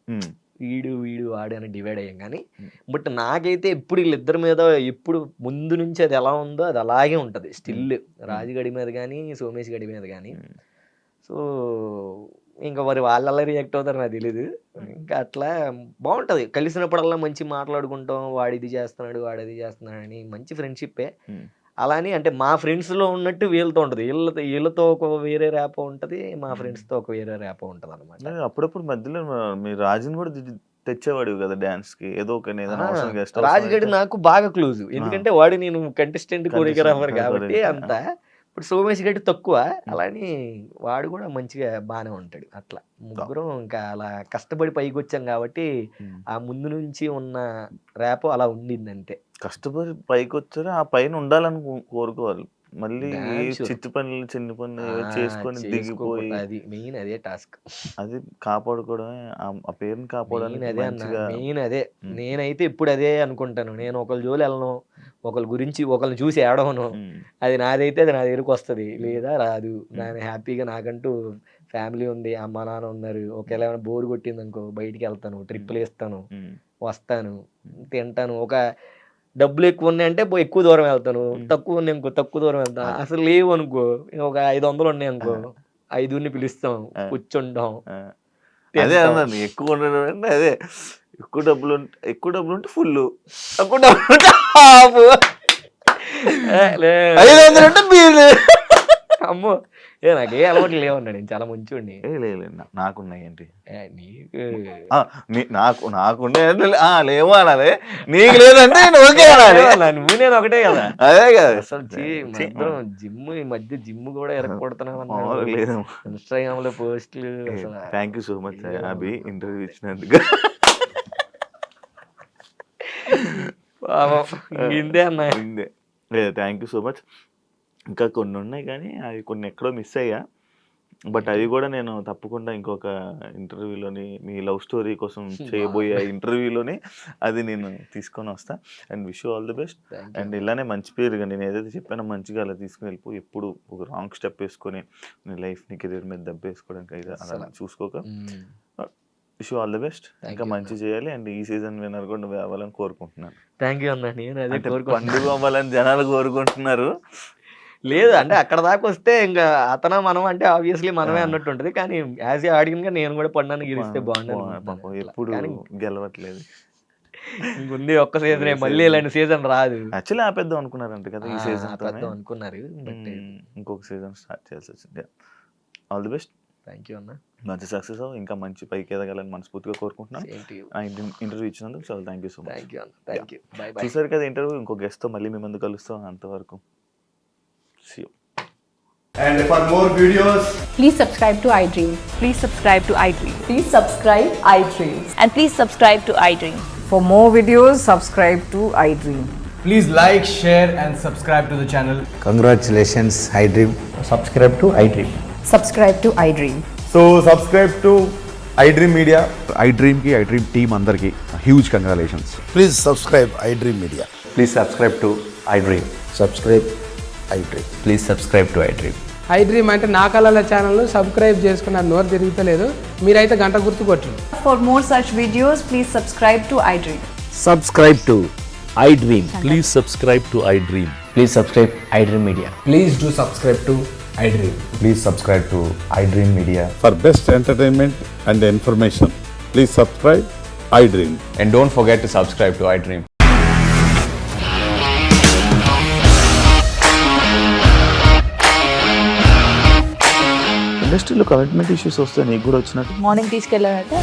వీడు వాడు అని డివైడ్ అయ్యాం. కానీ బట్ నాకైతే ఎప్పుడు వీళ్ళిద్దరి మీద ఎప్పుడు ముందు నుంచి అది ఎలా ఉందో అది అలాగే ఉంటుంది స్టిల్, రాజుగడి మీద కానీ సోమేష్ గడి మీద కానీ. సో ఇంకా మరి వాళ్ళు అలా రియాక్ట్ అవుతారు నాకు తెలీదు. ఇంకా అట్లా బాగుంటుంది, కలిసినప్పుడల్లా మంచి మాట్లాడుకుంటాం, వాడు ఇది చేస్తున్నాడు వాడు అది చేస్తున్నాడు అని, మంచి ఫ్రెండ్షిప్పే. అలాని అంటే మా ఫ్రెండ్స్లో ఉన్నట్టు వీళ్ళతో ఉంటుంది, వీళ్ళతో ఒక వేరే ర్యాపో ఉంటుంది, మా ఫ్రెండ్స్తో ఒక వేరే ర్యాపో ఉంటుంది అనమాట. అప్పుడప్పుడు మధ్యలో మీ రాజుని కూడా తెచ్చేవాడు కదా డాన్స్ కి, ఏదో ఒక రాజుగడి నాకు బాగా క్లోజ్, ఎందుకంటే వాడు నేను కంటెస్టెంట్ కొరియోగ్రాఫర్ కాబట్టి అంతా. ఇప్పుడు సోమేష్ గడ్డి తక్కువ, అలాని వాడు కూడా మంచిగా బాగానే ఉంటాడు. అట్లా ముగ్గురం ఇంకా అలా కష్టపడి పైకి వచ్చాం కాబట్టి ఆ ముందు నుంచి ఉన్న ర్యాపో అలా ఉండింది అంతే. కష్టపడి పైకి వచ్చారు, ఆ పైన ఉండాలని కోరుకోవాలి. మళ్ళీ చిన్న పనులు చేసుకొని దిగిపోయి, అది మెయిన్ అదే టాస్క్, అది కాపాడుకోవడమే, ఆ పేరుని కాపాడడానికి మెయిన్ అదే. నేనైతే ఇప్పుడు అదే అనుకుంటాను, నేను ఒకళ్ళ జోలి వెళ్ళను, ఒకరి గురించి ఒకరిని చూసి ఏడవను, అది నాదైతే అది నా దగ్గరికి వస్తుంది, లేదా రాదు. నేను హ్యాపీగా నాకంటూ ఫ్యామిలీ ఉంది, అమ్మ నాన్న ఉన్నారు. ఒకవేళ ఏమైనా బోర్ కొట్టింది అనుకో బయటికి వెళ్తాను, ట్రిప్పులు వేస్తాను, వస్తాను, తింటాను. ఒక డబ్బులు ఎక్కువ ఉన్నాయంటే ఎక్కువ దూరం వెళ్తాను, తక్కువ ఉన్నాయి అనుకో తక్కువ దూరం వెళ్తాను. అసలు లేవు అనుకో ఒక 500 ఉన్నాయి అనుకో 5 పిలుస్తాం, కూర్చుంటాం. అదే అన్నాను ఎక్కువ ఉండడం అంటే అదే ఎక్కువ డబ్బులు ఉంటే ఫుల్, తక్కువ డబ్బులు ఉంటే హాఫ్, 500 అంటే బీలు. అమ్మో నాకే అలవాటు లేవన్నా, నేను చాలా మంచివాడిని. నాకున్నాయి ఏంటి నీకు నాకుండే లేవు అనాలి, నీకు లేదంటే నేను ఓకే అనాలి. నువ్వు నేను ఒకటే కదా. అదే కదా అసలు జిమ్ ఈ మధ్య జిమ్ కూడా ఎరగొడుతున్నావు, లేదు ఇన్స్టాగ్రామ్ లో పోస్టులు. Thank you so much Abhi interview ఇచ్చినందుకు. ఇందే అన్నా, ఇందే థ్యాంక్ యూ సో మచ్. ఇంకా కొన్ని ఉన్నాయి కానీ అవి కొన్ని ఎక్కడో మిస్ అయ్యా, బట్ అవి కూడా నేను తప్పకుండా ఇంకొక ఇంటర్వ్యూలోని మీ లవ్ స్టోరీ కోసం చేయబోయే ఇంటర్వ్యూలోని అది నేను తీసుకొని వస్తా. And wish you all the best. And ఇలానే మంచి పేరుగా నేను ఏదైతే చెప్పానో మంచిగా అలా తీసుకుని వెళ్ళిపో, ఎప్పుడు ఒక రాంగ్ స్టెప్ వేసుకొని నీ లైఫ్ని కెరీర్ మీద దెబ్బ వేసుకోవడానికి అయితే అలా చూసుకోక. Wish you all the best, ఇంకా మంచి చేయాలి. అండ్ ఈ సీజన్ విన్నర్ కూడా నువ్వు అవ్వాలని కోరుకుంటున్నాను. థ్యాంక్ యూ అన్నా. నేను అదే పండుగ అవ్వాలని జనాలు కోరుకుంటున్నారు. లేదు అంటే అక్కడ దాకా వస్తే ఇంకా అతను మనం అంటే ఆబ్వియస్లీ మనమే అన్నట్టు ఉంటుంది, కానీ యాజ్ ఏ ఆడియన్ గా నేను కూడా పడినాను గెలిస్తే బాగుంటుంది. ఎప్పుడు గెలవట్లేదు, ఇంకొంది ఒక్క సీజన్, మళ్ళీ ఇలాంటి సీజన్ రాదు. యాక్చువల్లీ ఆపేద్దాం అనుకున్నారంట కదా ఈ సీజన్, అనుకున్నారు, ఇంకొక సీజన్ స్టార్ట్ చేయాల్సి వచ్చింది. All the best. Thank you అన్న. మంచి సక్సెస్, ఇంకా మంచి పైకి ఎదగాలని మనస్ఫూర్తిగా కోరుకుంటున్నాను. ఇంటర్వ్యూ ఇచ్చినందుకు చాలా thank you so much. Thank you. చూసారు కదా ఇంటర్వ్యూ, ఇంకో గెస్ట్ తో మళ్ళీ మీ ముందు కలుస్తాం. అంతవరకు see you. And for more videos, please subscribe to iDream. Please subscribe to iDream. Please subscribe iDream. And please subscribe to iDream. For more videos, subscribe to iDream. please like, share and subscribe to the channel. Congratulations, iDream. Subscribe to iDream. Subscribe to iDream. So subscribe to iDream Media. iDream ki iDream team andarki huge congratulations. Please subscribe iDream Media. Please subscribe to iDream. Subscribe iDream. Please subscribe to iDream. iDream అంటే నా కళల ఛానల్ను సబ్స్క్రైబ్ చేసుకున్న నోరు తిరుగుతలేదు, మీరైతే గంట గుర్తు కొట్టండి. For more such videos, please subscribe to iDream. Subscribe to iDream. Please subscribe to iDream. Please subscribe iDream Media. Please do subscribe to iDream. Please subscribe to iDream Media. For best entertainment and information, please subscribe iDream. And don't forget to subscribe to iDream. ఇండస్ట్రీలో కమిట్మెంట్ ఇష్యూస్ వస్తే నీకు కూడా వచ్చినట్టు మార్నింగ్ తీసుకెళ్ళారంటే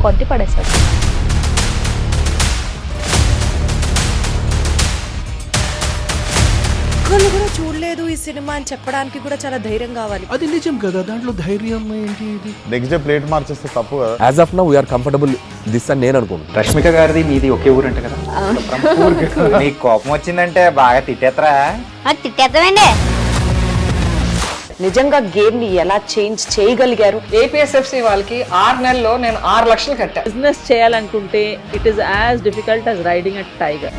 కొట్టి పడేస్తారు. ఒక్కళ్ళు కూడా చూడలేదు ఈ సినిమా అని చెప్పడానికి కూడా చాలా ధైర్యం కావాలి. అది నిజం కదా, దాంట్లో ధైర్యం ఏంటి? ఇది నెక్స్ట్ డే ప్లేట్ మార్చేస్తే తప్పు కదా. As of now, we are comfortable this అని నేను అనుకుంటున్నాను. రష్మిక గారిది మీది ఒకే ఊరంట కదా. నీకు కోపం వచ్చిందంటే బాగా తిట్టేత్తరా? తిట్టేద్దామండి. నిజంగా గేమ్ ని ఎలా చేంజ్ చేయగలిగారు? ఏపీఎస్ఎఫ్సి వాళ్ళకి 6 నెలల్లో నేను 6 లక్షలు కట్టా. బిజినెస్ చేయాలనుకుంటే it is as difficult as riding a tiger.